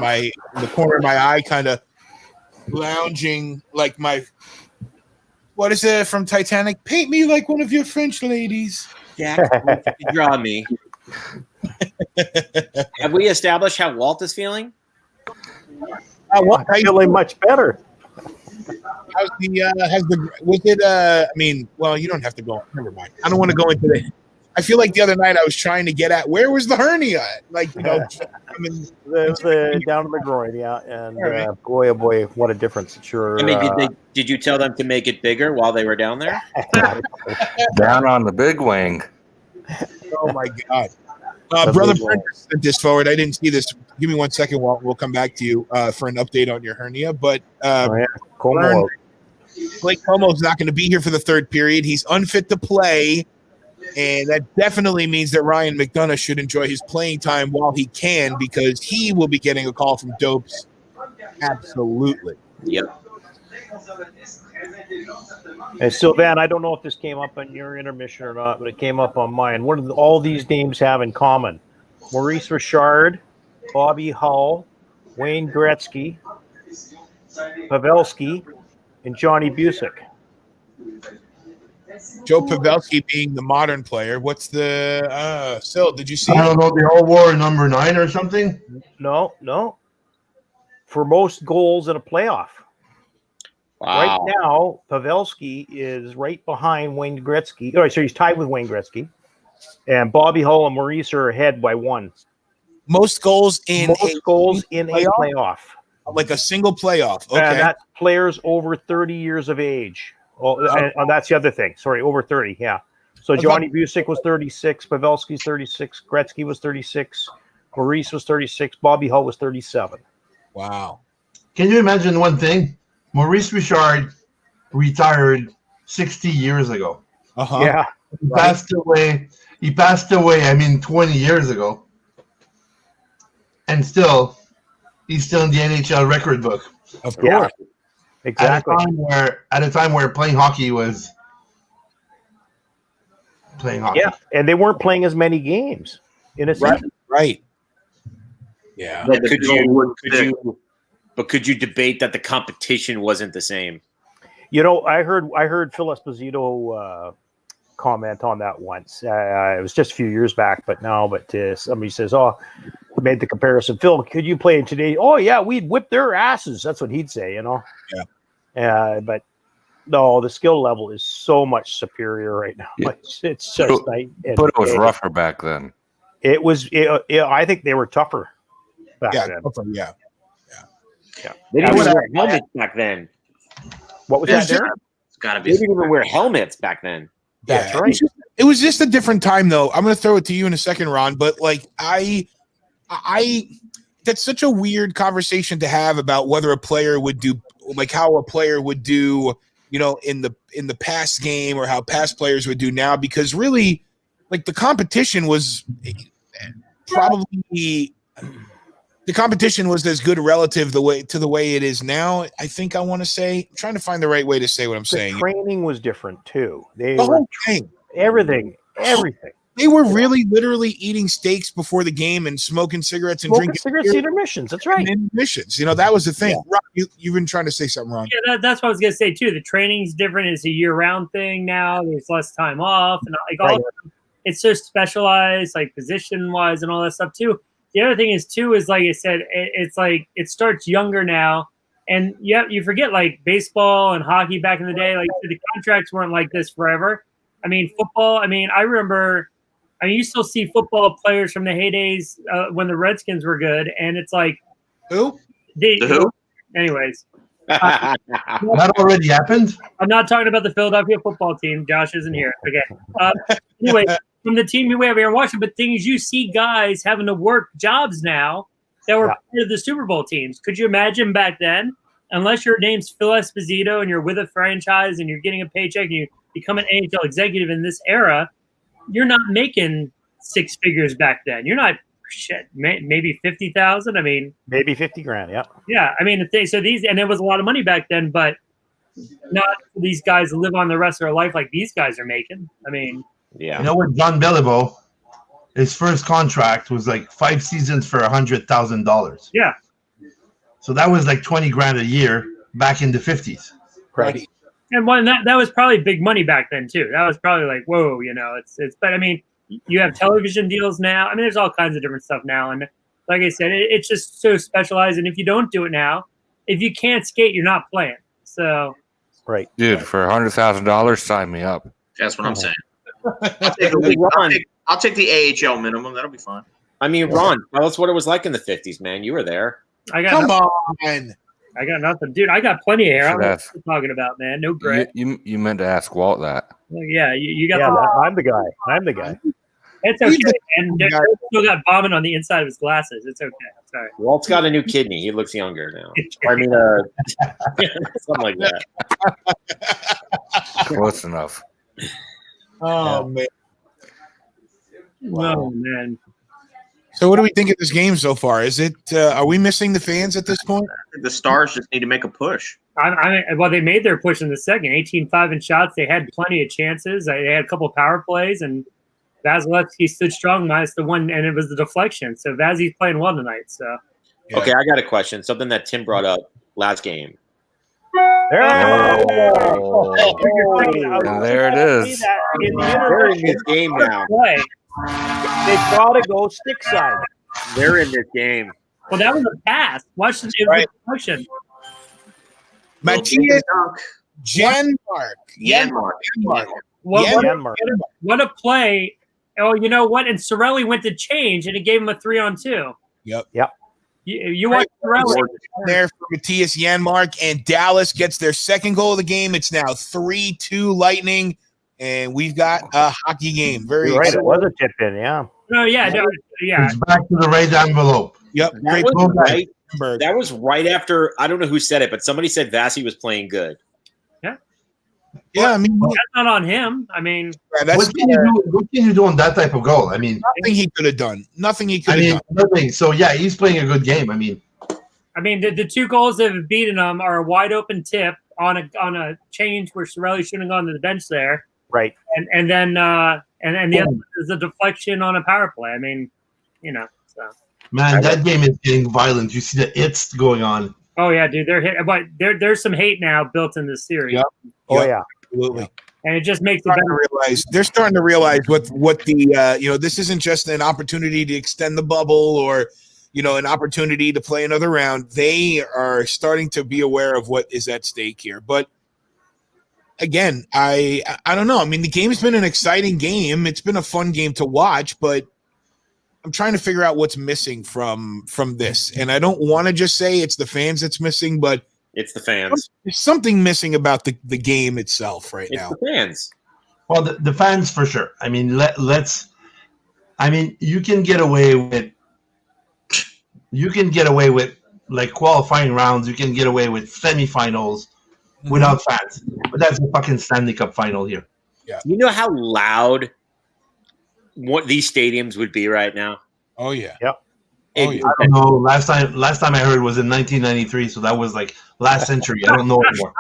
the corner of my eye kind of lounging like my, what is it from Titanic? Paint me like one of your French ladies. Jack, draw me. Have we established how Walt is feeling? I'm feeling much better. How's the was it I mean, well, you don't have to go. Never mind. I don't want to go into I feel like the other night I was trying to get at where was the hernia? Like, you know, I mean, down to the groin, yeah. And boy, oh boy, what a difference! It sure. I mean, did you tell them to make it bigger while they were down there? Down on the big wing. Oh my God. Brother Prentice sent this forward. I didn't see this. Give me 1 second. We'll come back to you for an update on your hernia. But Blake Comeau's not going to be here for the third period. He's unfit to play. And that definitely means that Ryan McDonough should enjoy his playing time while he can, because he will be getting a call from Dopes. Absolutely. Yep. And Sylvan, I don't know if this came up on your intermission or not, but it came up on mine. What do all these names have in common? Maurice Richard, Bobby Hull, Wayne Gretzky, Pavelski, and Johnny Busick. Joe Pavelski being the modern player. What's the Sil, did you see? I don't know. They all wore number 9 or something. No. For most goals in a playoff. Wow. Right now, Pavelski is right behind Wayne Gretzky. All right, so he's tied with Wayne Gretzky. And Bobby Hull and Maurice are ahead by 1. Most goals in a playoff. Like a single playoff. Okay. And that's players over 30 years of age. Oh, and that's the other thing. Sorry, over 30, yeah. So Johnny Busick was 36, Pavelski's 36, Gretzky was 36, Maurice was 36, Bobby Hull was 37. Wow. Can you imagine one thing? Maurice Richard retired 60 years ago. Yeah. He passed away. He passed away, 20 years ago. And still, he's still in the NHL record book. Of course. Exactly. At a time where playing hockey was playing hockey. Yeah, and they weren't playing as many games in a season. Right. Yeah. But could you debate that the competition wasn't the same? You know, I heard Phil Esposito comment on that once. It was just a few years back, but somebody says, made the comparison. Phil, could you play in today? Oh yeah, we'd whip their asses. That's what he'd say, you know. Yeah. But no, the skill level is so much superior right now. Yeah. It's just night. But it was rougher back then. It was. I think they were tougher back then. Yeah. They didn't even wear helmets back then. What was that there? It's gotta be. They didn't even wear helmets back then. That's right. It was just a different time, though. I'm going to throw it to you in a second, Ron. But like, I that's such a weird conversation to have about whether a player would do, like how a player would do, you know, in the past game, or how past players would do now, because really, like, the competition was probably. The competition was as good relative to the way it is now. I think I want to say. I'm trying to find the right way to say what I'm saying. Training was different too. The whole thing. Everything. They were really literally eating steaks before the game and smoking cigarettes and drinking cigarettes, intermissions. That's right. Intermissions. You know, that was the thing. Yeah. Ron, you've been trying to say something wrong. Yeah, that's what I was going to say too. The training's different. It's a year-round thing now. There's less time off, and like it's so specialized, like position-wise and all that stuff too. The other thing is like I said, it's like it starts younger now, and you forget, like, baseball and hockey back in the day. Like, the contracts weren't like this forever. I mean, football. I mean, I remember. I mean, you still see football players from the heydays when the Redskins were good, and it's like who? Who? Anyways, that already happened. I'm not talking about the Philadelphia football team. Josh isn't here. Okay. Anyway. From the team we have here in Washington, but things you see guys having to work jobs now that were part of the Super Bowl teams. Could you imagine back then, unless your name's Phil Esposito and you're with a franchise and you're getting a paycheck and you become an NHL executive in this era, you're not making 6 figures back then. You're not maybe 50,000. I mean, maybe 50 grand. Yeah. Yeah. I mean, and it was a lot of money back then, but not for these guys to live on the rest of their life like these guys are making. I mean. Yeah. You know what, John Beliveau, his first contract was like 5 seasons for $100,000. Yeah. So that was like 20 grand a year back in the 50s. Right. And that was probably big money back then too. That was probably like, whoa, you know, it's but I mean, you have television deals now. I mean, there's all kinds of different stuff now. And like I said, it's just so specialized. And if you don't do it now, if you can't skate, you're not playing. So right. Dude, for $100,000, sign me up. That's what I'm saying. I'll take a week. I'll take the AHL minimum. That'll be fine. I mean, Ron, tell us what it was like in the 50s, man. You were there. Come on. I got nothing, dude. I got plenty of hair. I don't know what Should you're talking about, man. No gray. You meant to ask Walt that. Well, yeah, you got. I'm the guy. I'm the guy. It's okay. And Derek still got vomit on the inside of his glasses. It's okay. Sorry. Walt's got a new kidney. He looks younger now. I mean, something like that. Close enough. Oh, man. Oh, man. So what do we think of this game so far? Is it are we missing the fans at this point? The Stars just need to make a push. Well, they made their push in the second. 18-5 in shots. They had plenty of chances. They had a couple of power plays, and Vasilevsky stood strong minus the one, and it was the deflection. So Vazzy's playing well tonight. So Okay, I got a question. Something that Tim brought up last game. And there it is. They're in this game now. They gotta go stick side. They're in this game. Well, that was a pass. Watch the deflection. Matthias Janmark. What a play. Oh, you know what? And Cirelli went to change, and it gave him a 3-on-2. Yep. You want Cirelli there for Matthias Janmark, and Dallas gets their second goal of the game. It's now 3-2 Lightning, and we've got a hockey game. Very right. exciting. It was a tip in, yeah. No, yeah. It's back to the right envelope. Yep. That was right after, I don't know who said it, but somebody said Vasi was playing good. Yeah, I mean, that's not on him. I mean, What can you do on that type of goal? I mean, nothing he could have done. Nothing he could have done. Nothing. So yeah, he's playing a good game. I mean, the two goals that have beaten him are a wide open tip on a change where Cirelli shouldn't have gone to the bench there, right? And then the other one is a deflection on a power play. I mean, So man, that game is getting violent. You see the hits going on. Oh yeah, dude, but there's some hate now built in this series. Yep. Oh yeah, absolutely. And it just makes they're starting to realize what the this isn't just an opportunity to extend the bubble or an opportunity to play another round. They are starting to be aware of what is at stake here. But again, I don't know. I mean, the game's been an exciting game. It's been a fun game to watch, but I'm trying to figure out what's missing from this. And I don't want to just say it's the fans that's missing, but it's the fans. There's something missing about the game itself now. It's the fans. Well, the fans for sure. I mean, let's. I mean, you can get away with like qualifying rounds. You can get away with semifinals without fans. But that's a fucking Stanley Cup final here. Yeah. You know how loud what these stadiums would be right now? Oh yeah. Yep. I don't know. Last time I heard was in 1993, so that was like last century. I don't know anymore.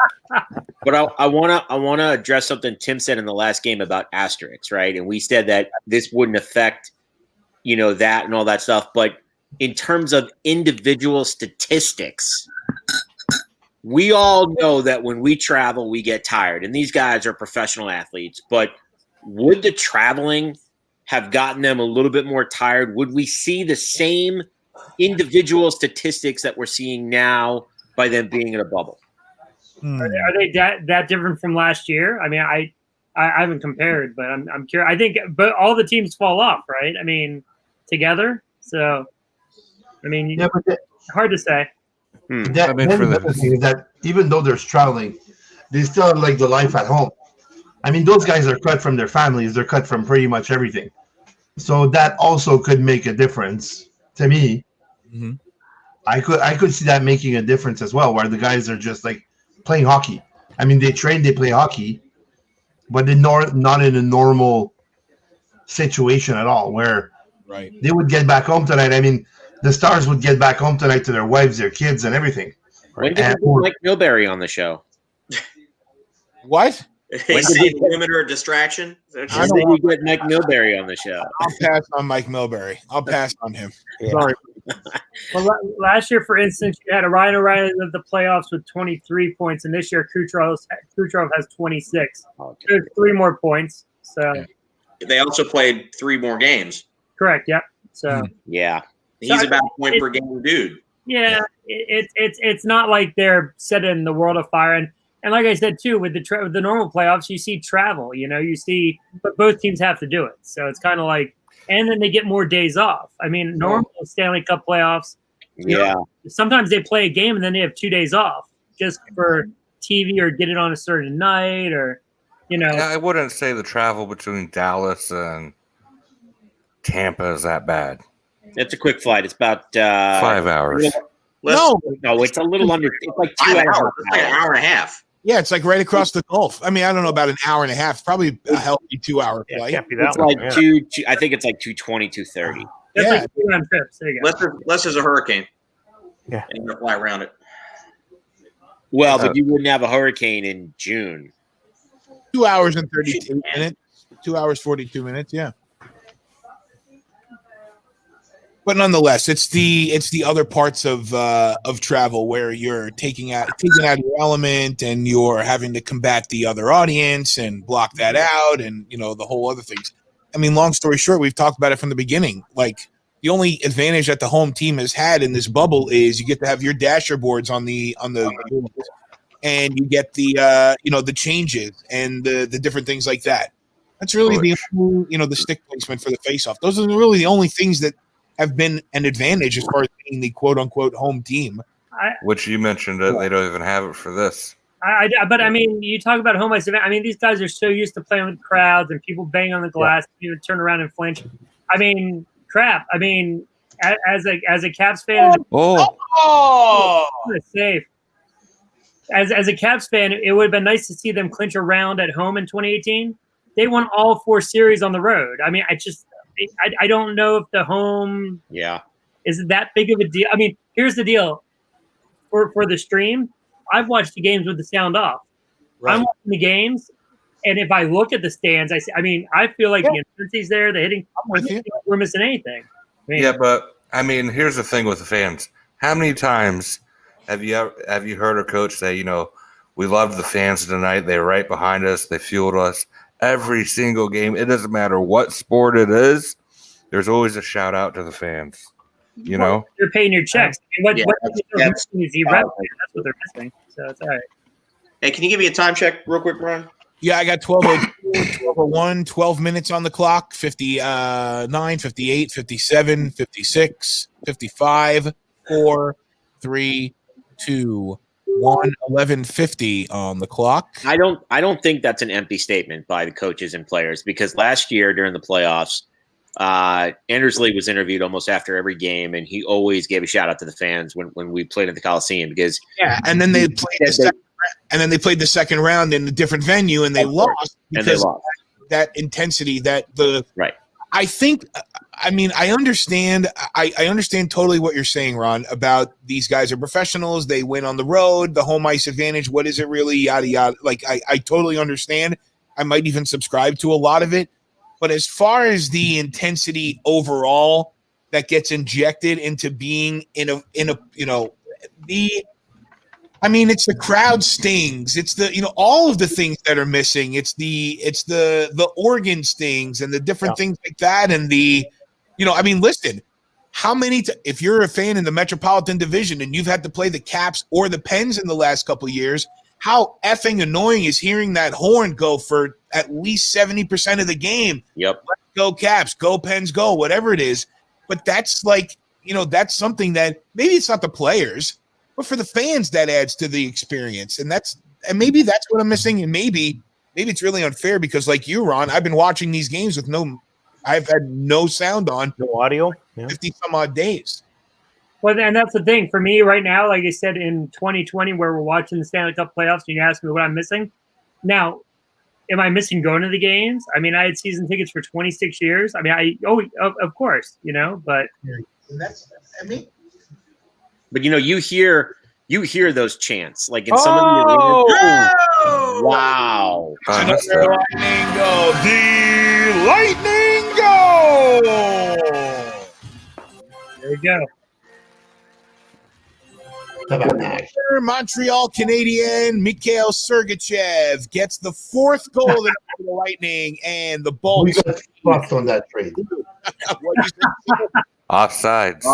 But I wanna address something Tim said in the last game about asterisks, right? And we said that this wouldn't affect, that and all that stuff. But in terms of individual statistics, we all know that when we travel, we get tired, and these guys are professional athletes. But would the traveling have gotten them a little bit more tired? Would we see the same individual statistics that we're seeing now by them being in a bubble? Are they that different from last year? I mean, I haven't compared, but I'm curious. I think, but all the teams fall off, right? I mean, together. So, I mean, hard to say. The thing is that even though there's traveling, they still have like the life at home. I mean, those guys are cut from their families. They're cut from pretty much everything. So that also could make a difference to me. Mm-hmm. I could see that making a difference as well, where the guys are just like playing hockey. I mean, they train, they play hockey, but they're not in a normal situation at all, where they would get back home tonight. I mean, the Stars would get back home tonight to their wives, their kids, and everything. When did we get Mike Milbury on the show? What? Perimeter distraction. When did we get Mike Milbury on the show? I'll pass on Mike Milbury. I'll pass on him. Yeah. Sorry. Well, last year, for instance, you had a Ryan O'Reilly of the playoffs with 23 points, and this year Kucherov has 26. Okay. There's 3 more points. So they also played 3 more games. Correct. Yep. So yeah, he's about a point per game dude. Yeah, it's not like they're setting the world afire. And And like I said too, with the normal playoffs, you see travel. But both teams have to do it. So it's kind of like, and then they get more days off. I mean, normal Stanley Cup playoffs. Sometimes they play a game and then they have 2 days off just for TV or get it on a certain night or. Yeah, I wouldn't say the travel between Dallas and Tampa is that bad. It's a quick flight. It's about 5 hours. No, it's a little under. It's like 2 hours. It's like an hour and a half. Yeah, it's like right across the Gulf. I mean, I don't know about an hour and a half. Probably a healthy 2 hour flight. Can't be that It's long, like two. I think it's like 220, 230. That's Yeah. like 2 round trips. There you go. Less is a hurricane. Yeah. And you're gonna fly around it. Well, but you wouldn't have a hurricane in June. 2 hours and 32 minutes. 2 hours 42 minutes. Yeah. But nonetheless, it's the other parts of travel where you're taking out your element and you're having to combat the other audience and block that out and the whole other things. I mean, long story short, we've talked about it from the beginning. Like the only advantage that the home team has had in this bubble is you get to have your dasher boards on the and you get the changes and the different things like that. That's really the stick placement for the faceoff. Those are really the only things that have been an advantage as far as being the quote unquote home team. Which you mentioned that they don't even have it for this. But I mean, you talk about home ice event. I mean, these guys are so used to playing with crowds and people bang on the glass, turn around and flinch. I mean, crap. I mean, as a Caps fan, safe. As a Caps fan, it would have been nice to see them clinch a round at home in 2018. They won all 4 series on the road. I mean, I don't know if the home is that big of a deal. I mean, here's the deal. For the stream, I've watched the games with the sound off. Right. I'm watching the games, and if I look at the stands, I feel like the intensity's there. The hitting, we're missing anything. Yeah, but I mean, here's the thing with the fans. How many times have you heard a coach say, we love the fans tonight. They're right behind us. They fueled us. Every single game, it doesn't matter what sport it is, there's always a shout out to the fans. You're paying your checks. What they're missing is that's what they're missing. So it's all right. Hey, can you give me a time check real quick, Ron? Yeah, I got 12:02, 12:01, 12 minutes on the clock, 59, 58, 57, 56, 55, 4, 3, 2, 1, 11:50 on the clock. I don't think that's an empty statement by the coaches and players because last year during the playoffs, Anders Lee was interviewed almost after every game, and he always gave a shout out to the fans when we played at the Coliseum because and then they played the second round in a different venue and they lost because that intensity I think. I mean, I understand. I understand totally what you're saying, Ron, about these guys are professionals. They win on the road, the home ice advantage. What is it really? Yada, yada. Like, I totally understand. I might even subscribe to a lot of it. But as far as the intensity overall that gets injected into being it's the crowd stings. It's the, all of the things that are missing. It's the organ stings and the different things like that. And listen, how many, if you're a fan in the Metropolitan Division and you've had to play the Caps or the Pens in the last couple of years, how effing annoying is hearing that horn go for at least 70% of the game? Yep. Let's go Caps, go Pens, go, whatever it is. But that's like, that's something that maybe it's not the players, but for the fans that adds to the experience. And maybe that's what I'm missing. And maybe it's really unfair because like you, Ron, I've been watching these games with I've had no sound on. No audio. 50 some odd days. Well, and that's the thing for me right now. Like I said, in 2020, where we're watching the Stanley Cup playoffs, and you ask me what I'm missing. Now, am I missing going to the games? I mean, I had season tickets for 26 years. I mean, of course, but But you hear those chants like in some of the arenas. Wow! Another lightning go! The lightning go! There you go. Montreal Canadian Mikhail Sergachev gets the 4th goal of the Lightning, and the Bolts. We got fucked on that trade. Offsides.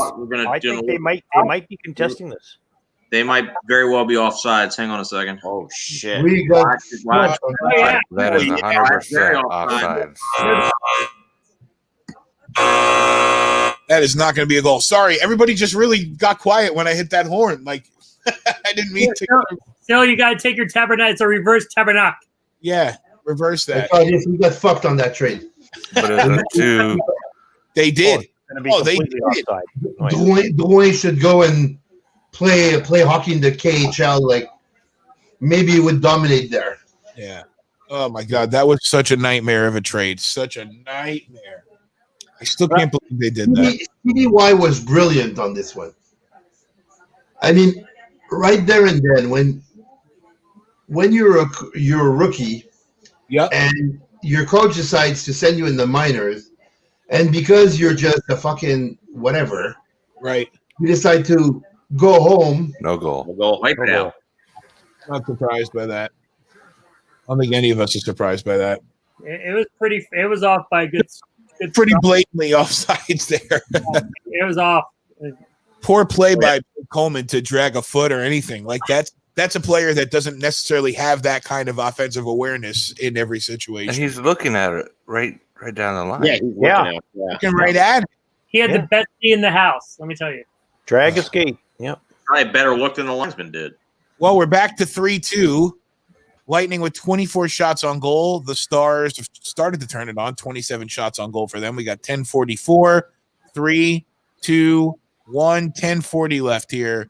I think they might be contesting this. They might very well be offsides. Hang on a second. Oh shit! We got Watch. That is 100% offsides. That is not going to be a goal. Sorry, everybody just really got quiet when I hit that horn. Like, I didn't mean to. Still, you got to take your tabernacle. It's a reverse tabernacle. Yeah, reverse that. We got fucked on that trade. But it's a two. They did. They did. Dwayne should go and play hockey in the KHL. Like, maybe he would dominate there. Yeah. Oh my God, that was such a nightmare of a trade. Such a nightmare. I still can't believe they did that. CDY was brilliant on this one. I mean, right there and then, when you're a rookie, and your coach decides to send you in the minors, and because you're just a fucking whatever, right? You decide to go home. No goal. No goal. Wipe it out. Not surprised by that. I don't think any of us are surprised by that. It was pretty. It was off by good pretty blatantly offsides there. It was off. Poor play by Coleman to drag a foot or anything like that. That's a player that doesn't necessarily have that kind of offensive awareness in every situation. And he's looking at it right down the line. Yeah, he's looking right at it. He had the best D in the house. Let me tell you. Drag escape. Yep. Probably better look than the linesman did. Well, we're back to 3-2. Lightning with 24 shots on goal. The Stars have started to turn it on. 27 shots on goal for them. We got 10:44, 3, 2, 1, 10:40 left here.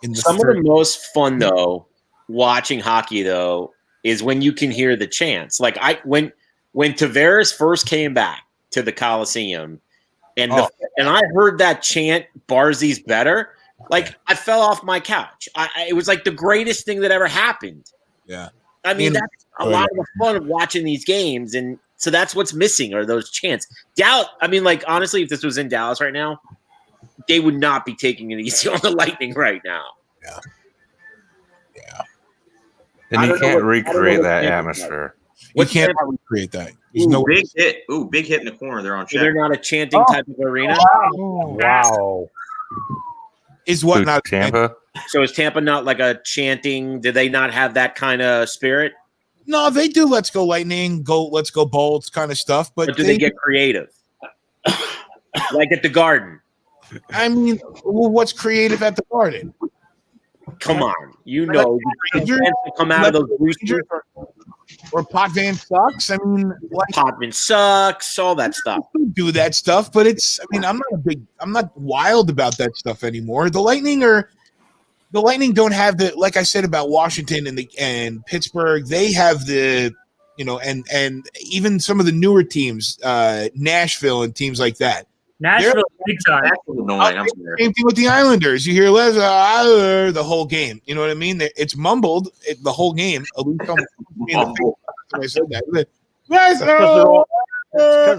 In the Some of the most fun though, watching hockey though, is when you can hear the chants. Like when Tavares first came back to the Coliseum, and I heard that chant, "Barzy's better." Like I fell off my couch. It was like the greatest thing that ever happened. Yeah. I mean, that's a lot of the fun of watching these games. And so that's what's missing are those chants. I mean, like, honestly, if this was in Dallas right now, they would not be taking it easy on the Lightning right now. Yeah. Yeah. And you can't recreate that atmosphere. You can't recreate that. There's no big hit. Ooh, big hit in the corner there on Is there not a chanting type of arena? Wow. Is what not Tampa? So is Tampa not like a chanting? Do they not have that kind of spirit? No, they do. Let's go Lightning, let's go Bolts kind of stuff. But do they get creative? Like at the Garden? I mean, what's creative at the Garden? Come on, you know, to come out of those boosters. Or Potvin sucks. I mean, like, Potvin sucks. All that stuff. Do that stuff, but it's. I mean, I'm not wild about that stuff anymore. The Lightning don't have the, like I said about Washington and Pittsburgh. They have the, and even some of the newer teams, Nashville and teams like that. Nashville, big time. Same thing with the Islanders. You hear Les the whole game. You know what I mean? It's mumbled the whole game. At least I said that. Because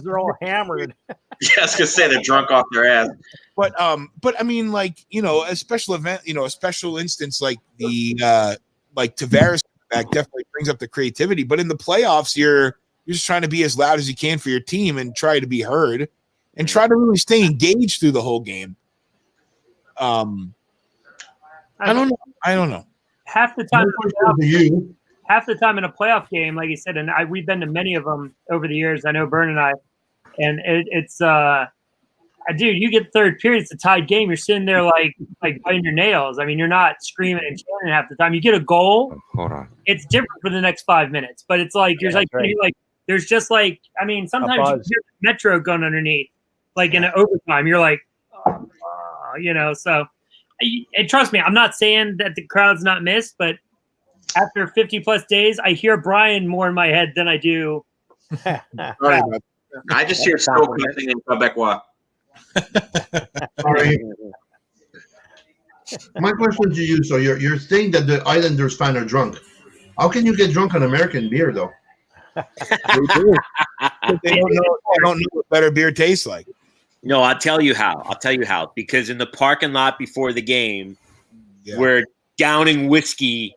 they're all hammered. Yeah, I was gonna say they're drunk off their ass. But I mean, like, a special event, a special instance like the like Tavares back definitely brings up the creativity. But in the playoffs, you're just trying to be as loud as you can for your team and try to be heard. And try to really stay engaged through the whole game. I don't know. Half the time in a playoff game, like you said, and we've been to many of them over the years. I know Bern and I, and it's dude, you get third period, it's a tied game. You're sitting there like biting your nails. I mean, you're not screaming and chanting half the time. You get a goal. Hold on. It's different for the next 5 minutes, but it's like you're there's just like, I mean, sometimes you hear the Metro going underneath. Like in an overtime, you're like, so and trust me, I'm not saying that the crowd's not missed, but after 50 plus days, I hear Brian more in my head than I do. I just hear still cussing in Quebecois. Sorry. My question to you, so you're saying that the Islanders fan are drunk. How can you get drunk on American beer, though? They don't know what better beer tastes like. No, I'll tell you how. Because in the parking lot before the game, we're downing whiskey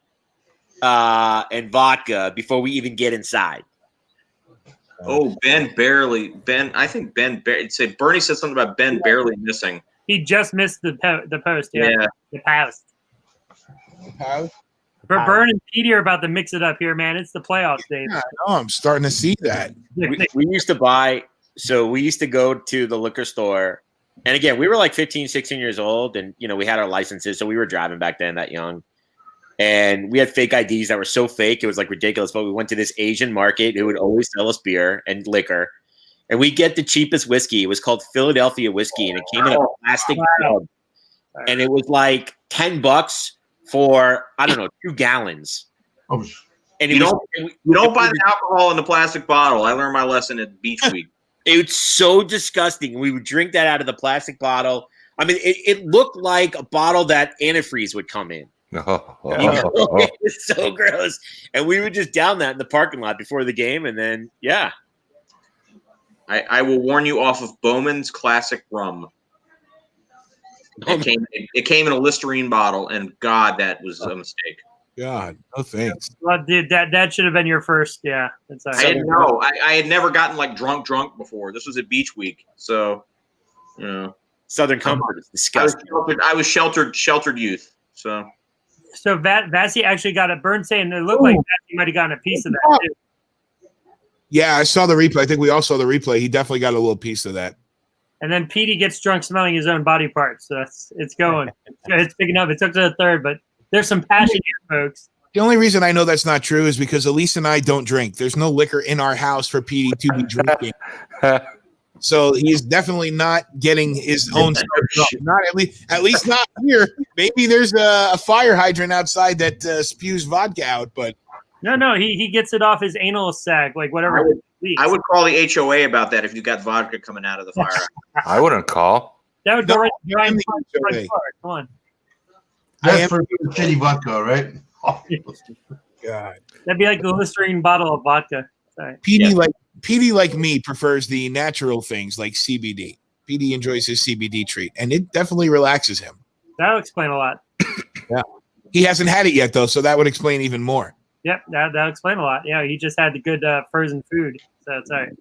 and vodka before we even get inside. Oh, I think Bernie said something about Ben barely missing. He just missed the post. Yeah. The post. Have? But Bern and Petey are about to mix it up here, man. It's the playoffs, Dave. Yeah, I know. I'm starting to see that. We used to buy. So we used to go to the liquor store. And again, we were like 15, 16 years old. And, we had our licenses. So we were driving back then that young. And we had fake IDs that were so fake. It was like ridiculous. But we went to this Asian market who would always sell us beer and liquor. And we get the cheapest whiskey. It was called Philadelphia whiskey. And it came in a plastic tub. And it was like $10 for, I don't know, 2 gallons. Oh. And you don't buy the alcohol in the plastic bottle. I learned my lesson at Beach Week. It's so disgusting. We would drink that out of the plastic bottle. I mean, it looked like a bottle that antifreeze would come in. It was so gross. And we would just down that in the parking lot before the game. And then, yeah. I will warn you off of Bowman's Classic Rum. It came in a Listerine bottle, and God, that was a mistake. God, no thanks. Well, dude, that should have been your first. Yeah, that's all right. I didn't know. I had never gotten like drunk before. This was at Beach Week, so Southern Comfort is disgusting. I was sheltered youth. So Vassy actually got a Burn saying it looked like Vassy might have gotten a piece of that too. Yeah, I saw the replay. I think we all saw the replay. He definitely got a little piece of that. And then Petey gets drunk smelling his own body parts. So it's going. It's picking up. It took to the third, but there's some passion here, folks. The only reason I know that's not true is because Elise and I don't drink. There's no liquor in our house for Petey to be drinking. So he's definitely not getting his own stuff. Not at least not here. Maybe there's a fire hydrant outside that spews vodka out, but no, he gets it off his anal sac, like whatever. I would call the HOA about that if you got vodka coming out of the fire. I wouldn't call. That would go right behind the front car. Come on. That's for shitty vodka, right? Oh, God. That'd be like the Listerine bottle of vodka. Sorry. Petey, like me, prefers the natural things like CBD. Petey enjoys his CBD treat, and it definitely relaxes him. That'll explain a lot. Yeah. He hasn't had it yet, though, so that would explain even more. Yep, that'll explain a lot. Yeah, he just had the good frozen food, so it's all right.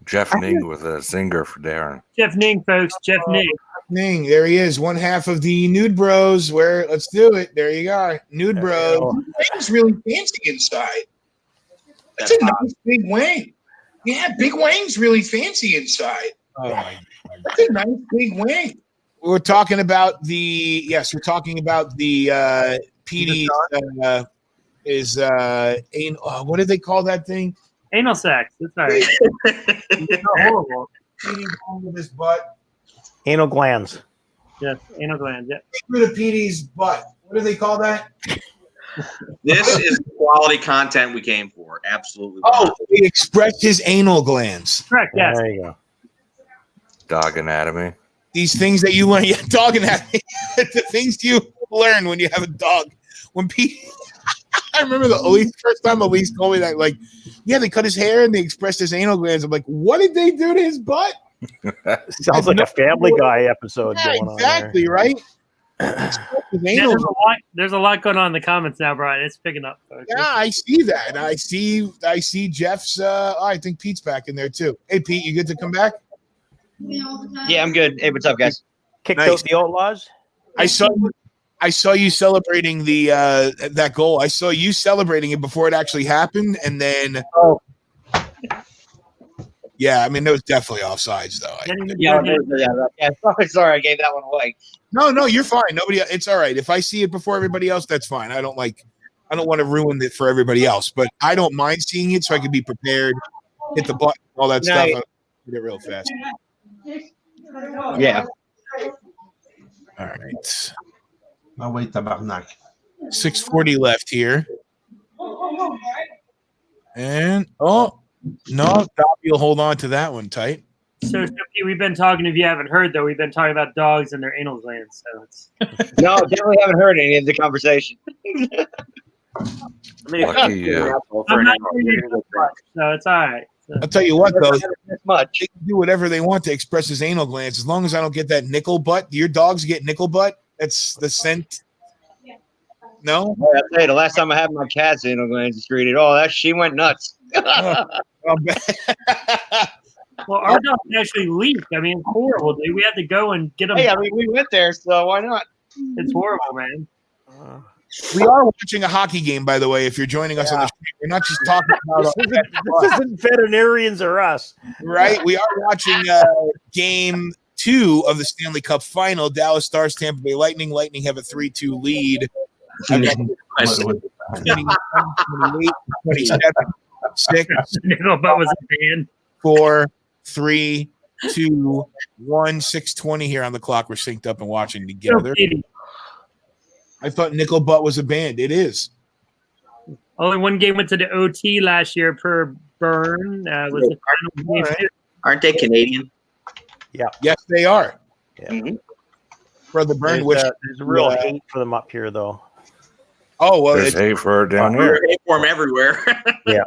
Jeff Ning with a zinger for Darren. Jeff Ning, folks. Jeff Ning. Ning, there he is. One half of the Nude Bros. Let's do it. There you are. Nude Bros. Wayne's really fancy inside. That's a nice big Wayne. Yeah, Big Wayne's really fancy inside. Oh my God. That's a nice big Wayne. We're talking about the Petey's what did they call that thing? Anal sex. That's all right. It's not horrible. Petey going with his butt. Anal glands. Yes, anal glands. Yeah. Get rid of Petey's butt. What do they call that? This is quality content we came for. Absolutely. Oh, he expressed his anal glands. Correct. Yes. There you go. Dog anatomy. These things that you learn, dog anatomy. The things you learn when you have a dog. When I remember the first time Elise told me that, like, yeah, they cut his hair and they expressed his anal glands. I'm like, what did they do to his butt? Sounds like a Family Guy episode going on. Exactly, right? There's a lot going on in the comments now, Brian. It's picking up, folks. Yeah, I see that. I see Jeff's. I think Pete's back in there too. Hey, Pete, you good to come back? Yeah, I'm good. Hey, what's up, guys? Kicked out the Outlaws. I saw you celebrating the that goal. I saw you celebrating it before it actually happened, and then. Oh. Yeah, I mean, it was definitely offsides, though. Sorry, I gave that one away. No, you're fine. It's all right. If I see it before everybody else, that's fine. I don't want to ruin it for everybody else, but I don't mind seeing it so I can be prepared, hit the button, all that stuff. I'll get it real fast. Yeah. All right. I'll wait, tabarnak. 6:40 left here. And, no, you'll hold on to that one tight. So, we've been talking, if you haven't heard, though, we've been talking about dogs and their anal glands. So it's no, definitely haven't heard any of the conversation. I mean, so it's all right. So. I'll tell you what, though, they can do whatever they want to express his anal glands as long as I don't get that nickel butt. Do your dogs get nickel butt? That's the scent. No? I'll tell you, the last time I had my cat's anal glands treated, she went nuts. Well, our dog actually leaked. I mean, it's horrible, dude. We had to go and get them. Hey, I mean, we went there, so why not? It's horrible, man. We are watching a hockey game, by the way. If you're joining us on the stream, we're not just talking about this isn't veterinarians or us, right? We are watching game 2 of the Stanley Cup Final. Dallas Stars, Tampa Bay Lightning. Lightning have a 3-2 lead. I've got 28, 27, 6. Nickelbutt was a band. 4, 3, 2, 1, 6:20 here on the clock. We're synced up and watching together. I thought Nickelbutt was a band. It is. Only one game went to the OT last year per burn. Was the final game. Right. Aren't they Canadian? Yeah. Yes, they are. Yeah. Mm-hmm. Brother Burn, there's a real hate for them up here, though. Oh well, there's hate for her down here. Hate for them everywhere. Yeah.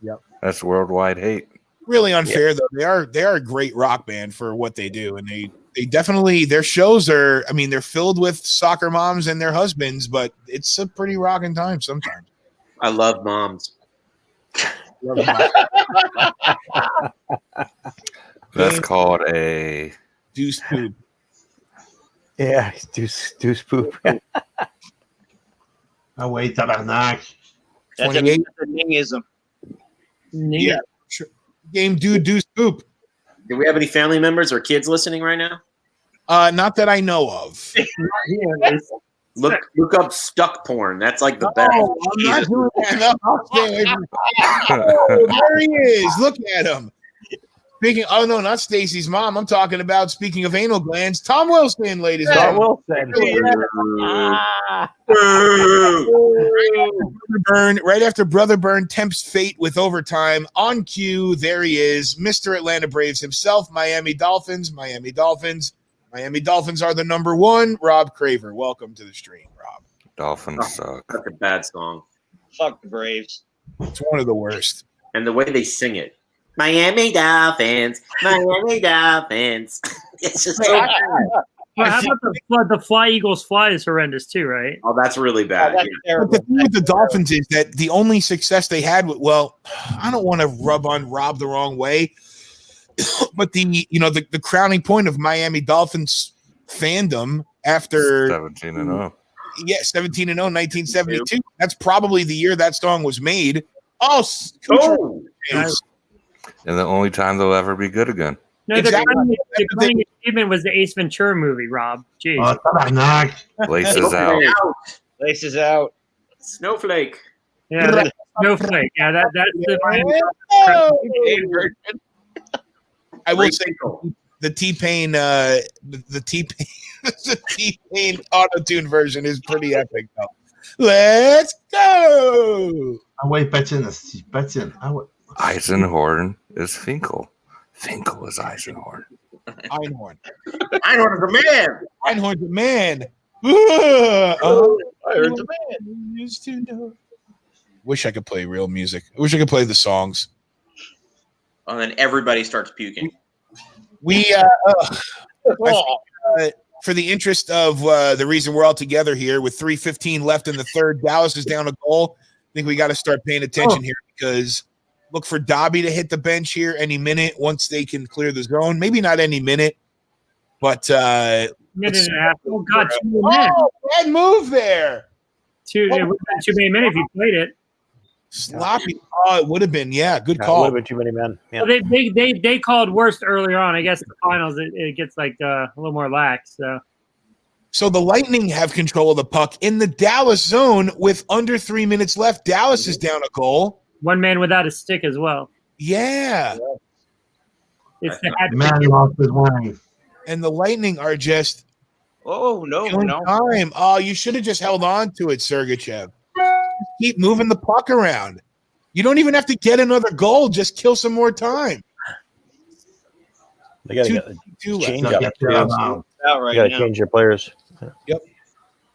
Yep. That's worldwide hate. Really unfair though. They are a great rock band for what they do, and they definitely, their shows are. I mean, they're filled with soccer moms and their husbands, but it's a pretty rocking time sometimes. I love moms. That's called a deuce poop. Yeah, deuce poop. Oh wait, tabarnak. That's 28. a ningism. Yeah. Sure. Game deuce poop. Do we have any family members or kids listening right now? Not that I know of. Look up stuck porn. That's like the best. Oh, I'm not doing that. No, I'll stay away from oh, there he is. Look at him. Speaking, oh no, not Stacy's mom. I'm talking about, speaking of anal glands, Tom Wilson, ladies and gentlemen. Right after Brother Byrne tempts fate with overtime. On cue, there he is, Mr. Atlanta Braves himself, Miami Dolphins. Miami Dolphins are the number 1. Rob Craver, welcome to the stream, Rob. Dolphins suck. That's a bad song. Fuck the Braves. It's one of the worst. And the way they sing it. Miami Dolphins. Miami Dolphins. It's just so bad. Well, how about the Fly Eagles Fly is horrendous too, right? Oh, that's really bad. That's terrible. But the thing with the Dolphins is that the only success they had with, well, I don't want to rub on Rob the wrong way, but the crowning point of Miami Dolphins fandom after 17-0. Yeah, 17-0, 1972. That's probably the year that song was made. And the only time they'll ever be good again. No, Exactly. the crowning achievement was the Ace Ventura movie, Rob. Jeez. Laces out. Laces out. Snowflake. Yeah, Snowflake. Yeah, that's the I will say the T-Pain the T-Pain auto-tune version is pretty epic though. Let's go. Eisenhorn is Finkel. Finkel is Eisenhorn. Einhorn. Einhorn is a man. Einhorn's a man. Einhorn's a man. Used to know. Wish I could play real music. I wish I could play the songs. And then everybody starts puking. We for the interest of the reason we're all together here, with 3:15 left in the third, Dallas is down a goal. I think we got to start paying attention here, because look for Dobby to hit the bench here any minute once they can clear the zone. Maybe not any minute, but minute and a half. Oh God, 2 minutes. Oh, bad move there. It would have been too many men if you played it. Sloppy. Oh, it would have been. Yeah, good It call. would have been too many men. Yeah. Well, they called worst earlier on. I guess the finals it gets like a little more lax. So the Lightning have control of the puck in the Dallas zone with under 3 minutes left. Dallas is down a goal. One man without a stick as well. Yeah. It's the Man lost his wife. And the Lightning are just no. time. Oh, you should have just held on to it, Sergachev. Keep moving the puck around. You don't even have to get another goal. Just kill some more time. They got to change up. Change your players. Yep.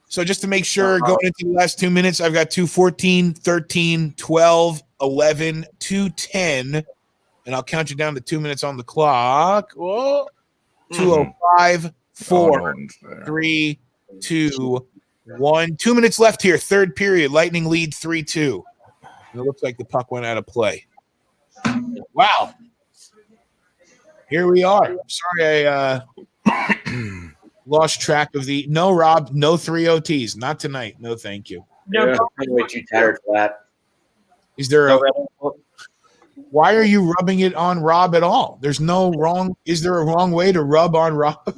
So just to make sure, going into the last 2 minutes, I've got 2:14, 13, 12, 11, 2:10, and I'll count you down to 2 minutes on the clock. Whoa. 2:05, 4, 3, 2, 1. 2 minutes left here. Third period. Lightning lead 3-2. And it looks like the puck went out of play. Wow. Here we are. Sorry, I Lost track of the no Rob, no 3 OTs. Not tonight. No, thank you. No, I'm way too tired for that. Is there why are you rubbing it on Rob at all? There's no wrong. Is there a wrong way to rub on Rob?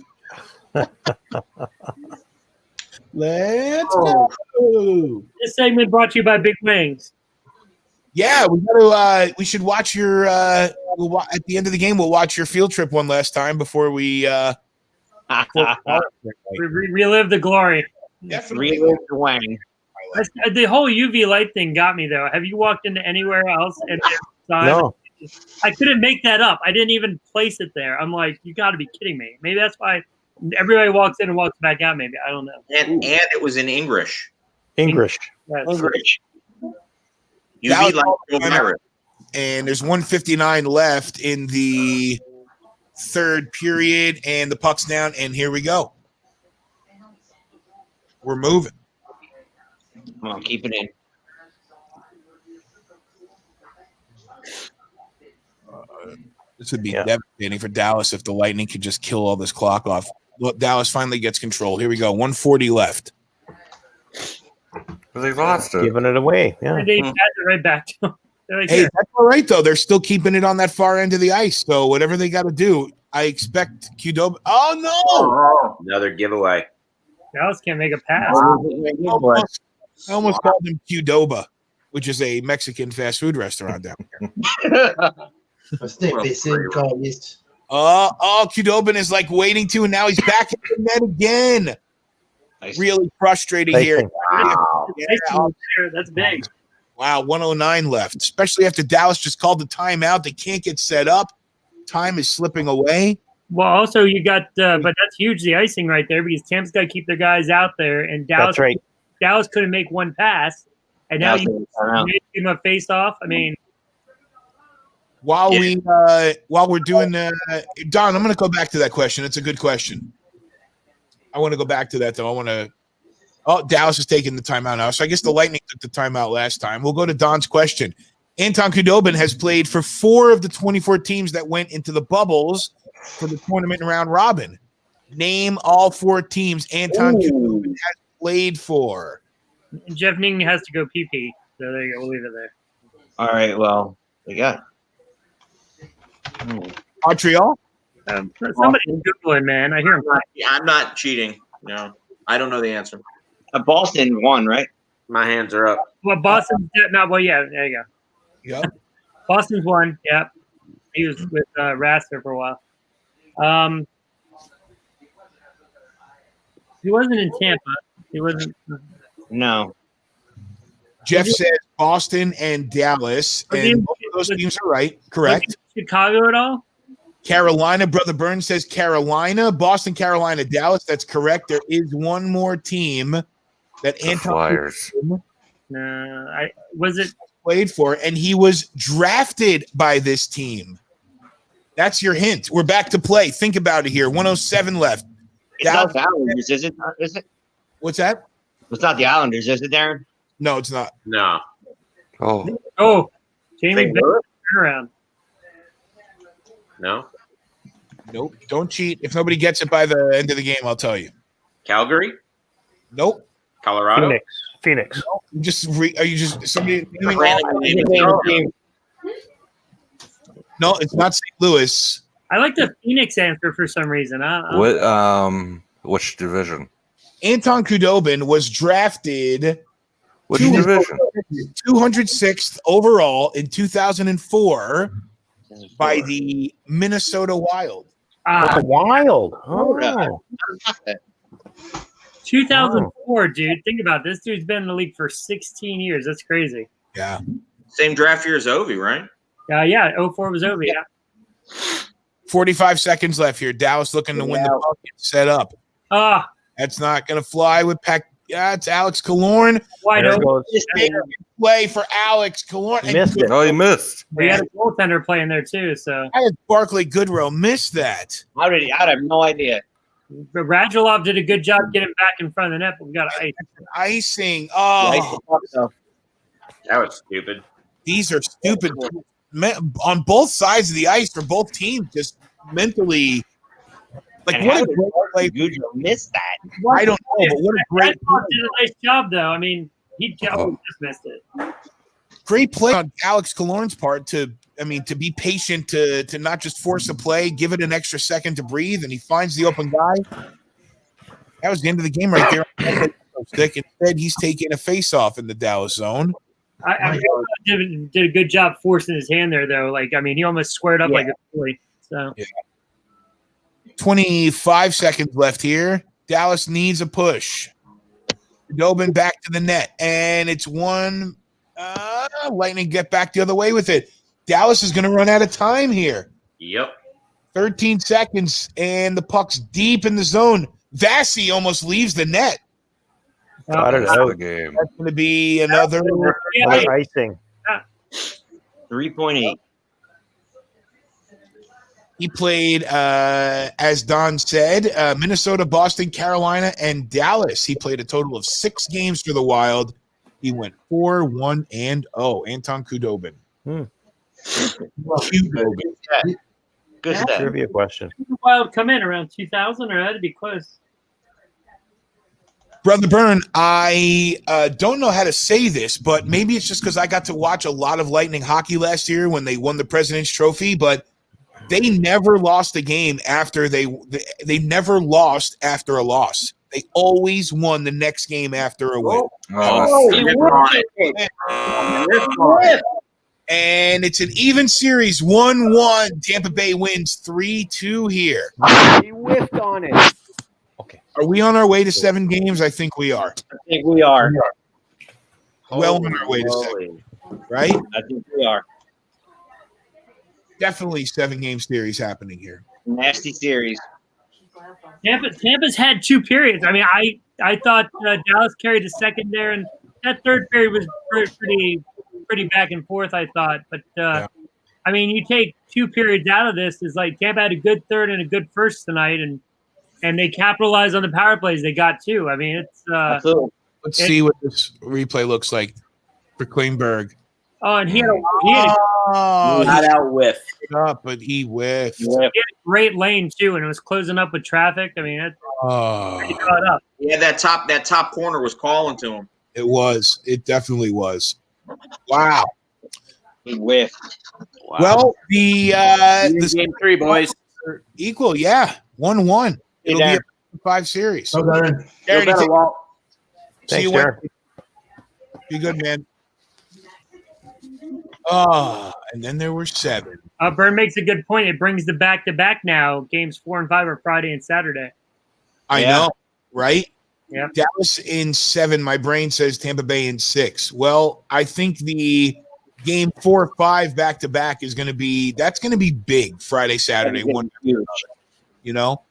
Let's go. This segment brought to you by Big Wings. Yeah, we got to. We should watch your. At the end of the game, we'll watch your field trip one last time before we. Relive the glory. Relive the wang. The whole UV light thing got me though. Have you walked into anywhere else? No. I couldn't make that up. I didn't even place it there. I'm like, you got to be kidding me. Maybe that's why everybody walks in and walks back out. Maybe I don't know. And it was in English. English. English. UV light virus. And there's 1:59 left in the third period, and the puck's down, and here we go. We're moving. Come on, keep it in. This would be devastating for Dallas if the Lightning could just kill all this clock off. Look, Dallas finally gets control. Here we go. 1:40 left. They lost it. Giving it away. Yeah. They passed it right back to them. Like, Hey, that's all right, though. They're still keeping it on that far end of the ice. So whatever they got to do, I expect Khudobin. Oh, no. Another giveaway. Dallas can't make a pass. I almost called him Qdoba, which is a Mexican fast food restaurant down here. Khudobin is like waiting to, and now he's back in the net again. Really frustrating here. Wow. That's big. Wow, 109 left, especially after Dallas just called the timeout. They can't get set up. Time is slipping away. Well, also you got, but that's huge, the icing right there, because Tampa's got to keep their guys out there, and Dallas, Dallas couldn't make one pass, and now you give him a face off. I mean, while we're doing, Don, I'm going to go back to that question. It's a good question. I want to go back to that though. Dallas is taking the timeout now. So I guess the Lightning took the timeout last time. We'll go to Don's question. Anton Khudobin has played for 4 of the 24 teams that went into the bubbles for the tournament round robin. Name all 4 teams Anton Khudobin has played for. Jeff Ning has to go pee-pee. So there you go. We'll leave it there. All right. Well, we got Montreal? Somebody Google it, man. I hear him. I'm not cheating. No, I don't know the answer. Boston won, right? My hands are up. Well, Boston's well, yeah, there you go. Yep. Boston's won. Yep. He was with Rasser for a while. He wasn't in Tampa. He wasn't. No. Jeff says Boston and Dallas, and both of those teams are right. Correct. Chicago at all? Carolina. Brother Burns says Carolina. Boston, Carolina, Dallas. That's correct. There is one more team that Anton Flyers. Was it played for, and he was drafted by this team. That's your hint. We're back to play. Think about it here. 107 left. It's not the Islanders, is it? Is it? What's that? It's not the Islanders, is it, Darren? No, it's not. No. Oh, Jamie turnaround. No. Nope. Don't cheat. If nobody gets it by the end of the game, I'll tell you. Calgary? Nope. Colorado? Phoenix. Nope. Are you just somebody? No, it's not St. Louis. I like the Phoenix answer for some reason. Which division? Anton Khudobin was drafted. Which division? 206th overall in 2004 by the Minnesota Wild. Wild. Oh. 2004, dude. Think about it. This dude's been in the league for 16 years. That's crazy. Yeah. Same draft year as Ovi, right? Yeah. 04 was Ovi. Yeah. 45 seconds left here. Dallas looking to win the puck. Set up. That's not going to fly with Peck. Yeah, it's Alex Killorn. Wide open. Play for Alex Killorn. Missed it. Oh, he missed. We had a goaltender playing there too. So I had Barclay Goodrow missed that. I have no idea. But Radulov did a good job getting back in front of the net, but we got icing. Oh, that was stupid. These are stupid on both sides of the ice for both teams. Just mentally Like, And what how a did great play. Goudreau miss that? I don't know, but what a great Adcock did a nice job, though. I mean, he just missed it. Great play on Alex Killorn's part to be patient, to not just force a play, give it an extra second to breathe, and he finds the open guy. That was the end of the game right there. Stick. Instead, he's taking a face-off in the Dallas zone. I did a good job forcing his hand there, though. Like, I mean, he almost squared up like a goalie. So, 25 seconds left here. Dallas needs a push. Khudobin back to the net, and it's one. Lightning get back the other way with it. Dallas is going to run out of time here. Yep. 13 seconds, and the puck's deep in the zone. Vasi almost leaves the net. Got it out. Game. That's going to be another Icing. 3.8. He played, as Don said, Minnesota, Boston, Carolina, and Dallas. He played a total of 6 games for the Wild. He went 4-1-0. Anton Khudobin. Khudobin. Good stat. Trivia question. the Wild come in around 2000, or that'd be close. Brother Byrne, I don't know how to say this, but maybe it's just because I got to watch a lot of Lightning hockey last year when they won the President's Trophy, but they never lost a game after they never lost after a loss. They always won the next game after a win. And it's an even series, 1-1. Tampa Bay wins 3-2 here. He whiffed on it. Are we on our way to 7 games? I think we are. I think we are. Well on our way to 7, right? I think we are. Definitely 7-game series happening here. Nasty series. Tampa's had 2 periods. I mean, I thought Dallas carried the second there, and that third period was pretty back and forth, I thought. But, I mean, you take 2 periods out of this, is like Tampa had a good third and a good first tonight, and they capitalized on the power plays they got, too. I mean, it's let's see what this replay looks like for Klingberg. Oh, and he had not out whiff. But he whiffed. He had a great lane too, and it was closing up with traffic. I mean, he draw it up. Yeah, that top corner was calling to him. It was. It definitely was. Wow. He whiffed. Wow. Well, the game 3, boys. Equal, yeah. 1-1. It'll be a 5 series. Oh, Darren. Darren, Thanks, Darren. Be good, man. And then there were 7. Byrne makes a good point. It brings the back-to-back now. Games 4 and 5 are Friday and Saturday. I know, right? Yeah. Dallas in 7. My brain says Tampa Bay in 6. Well, I think the game 4-5 back-to-back is going to be big Friday, Saturday. One, you know,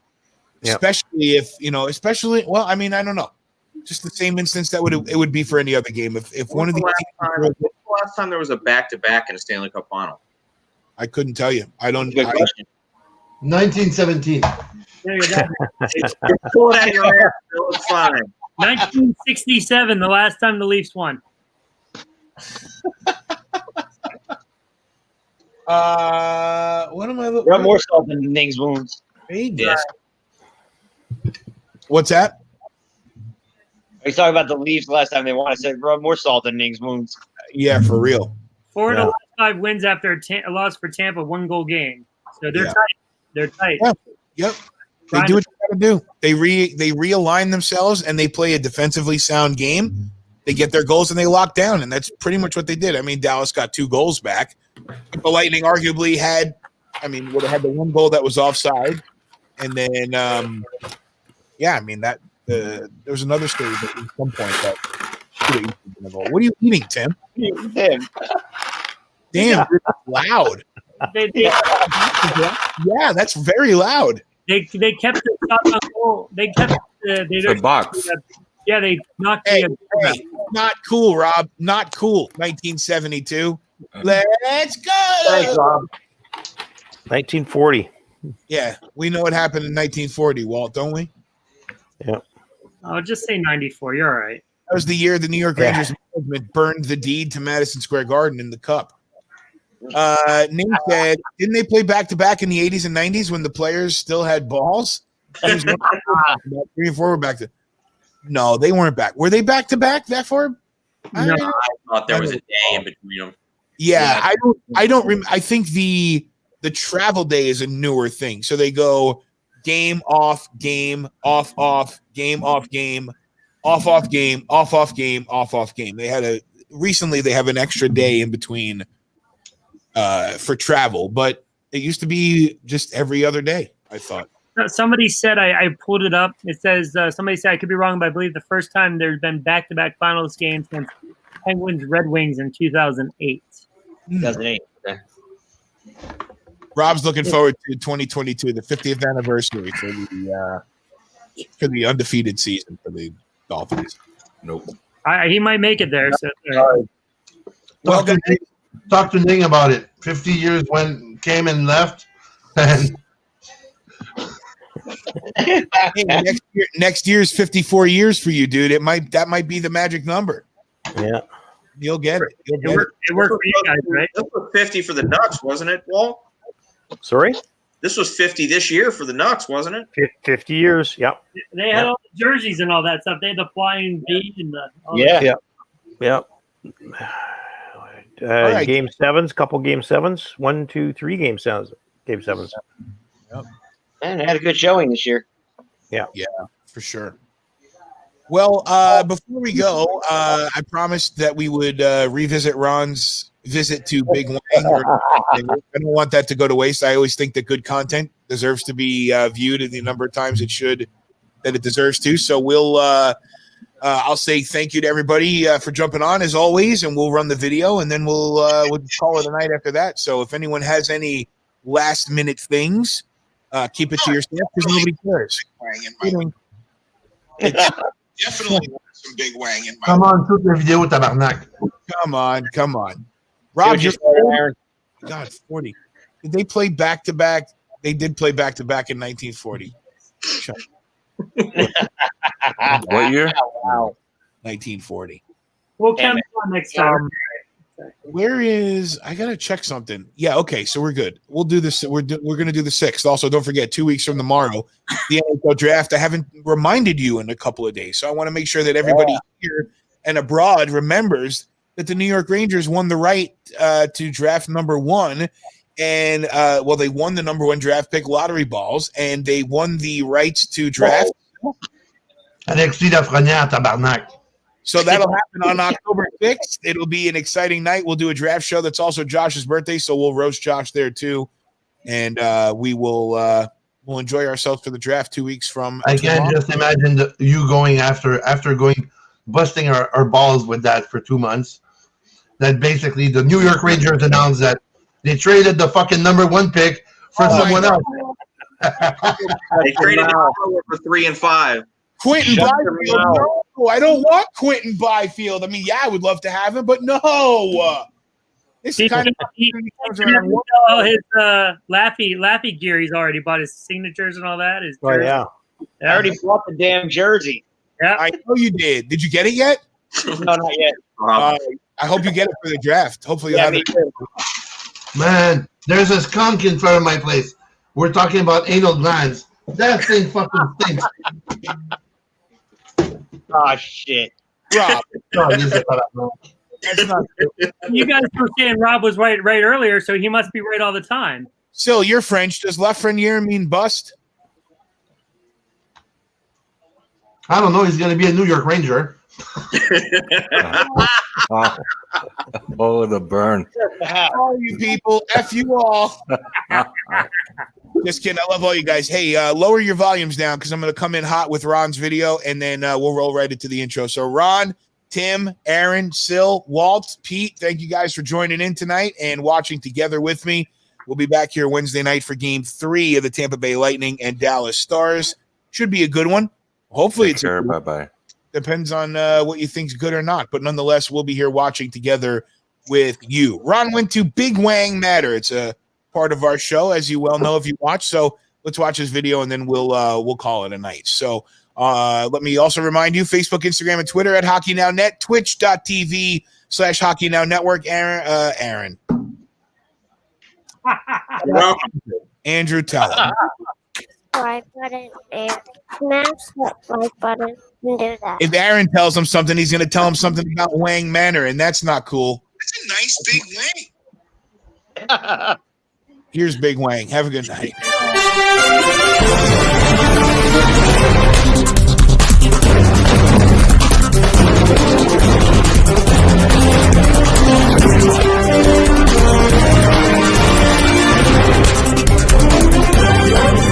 especially if, well, I mean, I don't know. Just the same instance that it would be for any other game. If one of the last time there was a back-to-back in a Stanley Cup Final? I couldn't tell you. I don't. Good question. 1917. There you go. Pull it out of your ass. It's fine. 1967, the last time the Leafs won. What am I looking? Rub more salt in Ning's wounds. Yes. What's that? He's talking about the Leafs last time they won. I said rub more salt in Ning's wounds. Yeah, for real. 4 of the last 5 wins after a loss for Tampa, 1-goal game. So they're tight. They're tight. Yeah. Yep. They do what they got to do. They realign themselves and they play a defensively sound game. They get their goals and they lock down, and that's pretty much what they did. I mean, Dallas got 2 goals back. The Lightning arguably would have had the 1 goal that was offside, and then there was another stage at some point that should have eaten the goal. What are you eating, Tim? Tim. Damn, it's loud. Yeah, that's very loud. They kept the shot on goal. They kept The box. they knocked Hey, not cool, Rob. Not cool. 1972. Let's go. Thanks, Rob. 1940. Yeah, we know what happened in 1940, Walt, don't we? Yeah. I'll just say 94. You're all right. That was the year the New York Rangers management burned the deed to Madison Square Garden in the Cup. Nate said, didn't they play back-to-back in the 80s and 90s when the players still had balls? Teams won about 3 and 4 were back to. No, they weren't back. Were they back to back that far? No. I thought there was a day in between them. Yeah, I don't. I think the travel day is a newer thing. So they go game off, game off, game off, game off, game off, game off, game. They had recently they have an extra day in between for travel, but it used to be just every other day, I thought. Somebody said, I pulled it up. It says, somebody said, I could be wrong, but I believe the first time there's been back-to-back finals games since Penguins Red Wings in 2008. 2008. Okay. Rob's looking forward to 2022, the 50th anniversary for the undefeated season for the Dolphins. Nope. He might make it there. So, Talk to Ning about it. 50 years came and left, and Hey, next year's 54 years for you, dude. That might be the magic number. Yeah, you'll get it. It worked for you guys, right? This was 50 for the Ducks, wasn't it, Walt? Sorry? This was 50 this year for the Ducks, wasn't it? 50 years, yep. They had all the jerseys and all that stuff. They had the flying V and the Yep. Right. Game sevens, couple game sevens, 1, 2, 3 game sevens. Game sevens. Yep. Man, I had a good showing this year. Yeah, for sure. Well, before we go, I promised that we would revisit Ron's visit to Big Wang. I don't want that to go to waste. I always think that good content deserves to be viewed in the number of times that it deserves to. So I'll say thank you to everybody for jumping on as always, and we'll run the video, and then we'll call it a night after that. So if anyone has any last minute things, keep it to yourself because nobody cares. Definitely want some Big Wang in my come on, shoot the video, tabarnak. Come on. Rob, you're 40. God, 40. Did they play back to back? They did play back to back in 1940. What year? Wow. 1940. We'll count it on next time. Where is I gotta check something? Yeah, okay, so we're good. We'll do this. We're gonna do the 6th. Also, don't forget 2 weeks from tomorrow, the NHL draft. I haven't reminded you in a couple of days, so I want to make sure that everybody here and abroad remembers that the New York Rangers won the right to draft number 1, and they won the number 1 draft pick lottery balls, and they won the rights to draft. Alexis Lafrenière, tabarnak. So that'll happen on October 6th. It'll be an exciting night. We'll do a draft show. That's also Josh's birthday, so we'll roast Josh there too, and we'll enjoy ourselves for the draft 2 weeks from. I can't just imagine you going after busting our balls with that for 2 months. That basically the New York Rangers announced that they traded the fucking number 1 pick for someone else. They traded it for 3 and 5. Quentin Byfield. No, I don't want Quentin Byfield. I mean, yeah, I would love to have him, but no. This is kind of all his Laffy gear. He's already bought his signatures and all that. His oh yeah. I already bought the damn jersey. Yeah, I know you did. Did you get it yet? No, not yet. I hope you get it for the draft. Hopefully, you'll have it. Man, there's a skunk in front of my place. We're talking about anal glands. That thing fucking stinks. Oh shit, Rob. You guys were saying Rob was right earlier, so he must be right all the time. Sil, you're French. Does Lafrenière mean bust? I don't know. He's going to be a New York Ranger. Oh, the burn. All you people, F you all. Just kidding. I love all you guys. Hey, lower your volumes down because I'm going to come in hot with Ron's video, and then we'll roll right into the intro. So Ron, Tim, Aaron, Sil, Walt, Pete, thank you guys for joining in tonight and watching together with me. We'll be back here Wednesday night for Game 3 of the Tampa Bay Lightning and Dallas Stars. Should be a good one. Hopefully it's bye-bye. Depends on what you think's good or not. But nonetheless, we'll be here watching together with you. Ron went to Big Wang Matter. It's a part of our show, as you well know if you watch. So let's watch this video, and then we'll call it a night. So let me also remind you, Facebook, Instagram, and Twitter at HockeyNowNet, Twitch.tv/HockeyNowNetwork. Aaron. Andrew, tell him. subscribe button and smash that like button and do that. If Aaron tells him something, he's going to tell him something about Wang Manor, and that's not cool. It's a nice big wing. Here's Big Wang. Have a good night.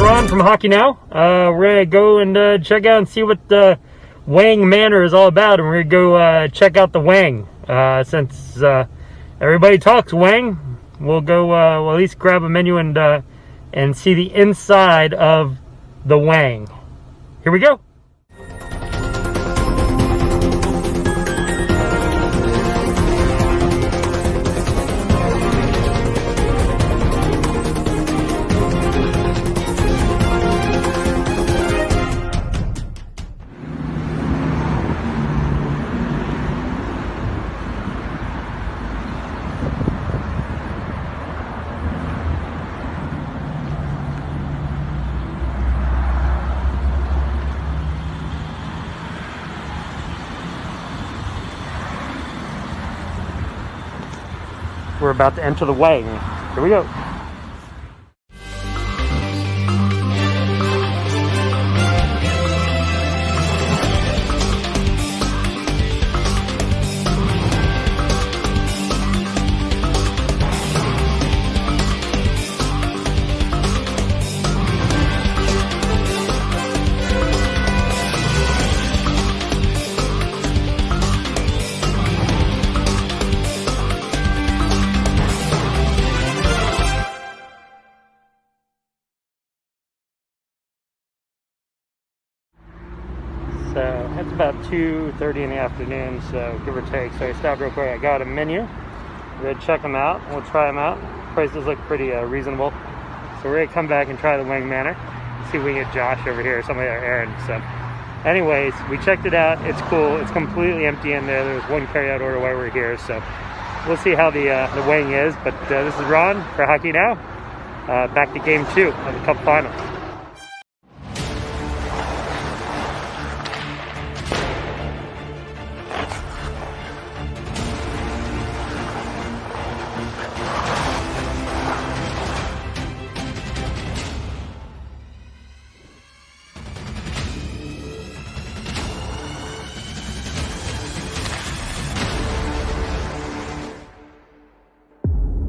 Ron from Hockey Now. We're going to go and check out and see what the Wang Manor is all about, and we're going to go check out the Wang. Since everybody talks Wang, we'll go we'll at least grab a menu and see the inside of the Wang. Here we go. We're about to enter the Wang. Here we go. So it's about 2:30 in the afternoon, so give or take. So I stopped real quick. I got a menu. We're gonna check them out. We'll try them out. Prices look pretty reasonable. So we're gonna come back and try the Wang Manor. See if we can get Josh over here, somebody or Aaron. So, anyways, we checked it out. It's cool. It's completely empty in there. There's one carryout order while we're here. So we'll see how the Wang is. But this is Ron for Hockey Now. Back to Game 2 of the Cup Final.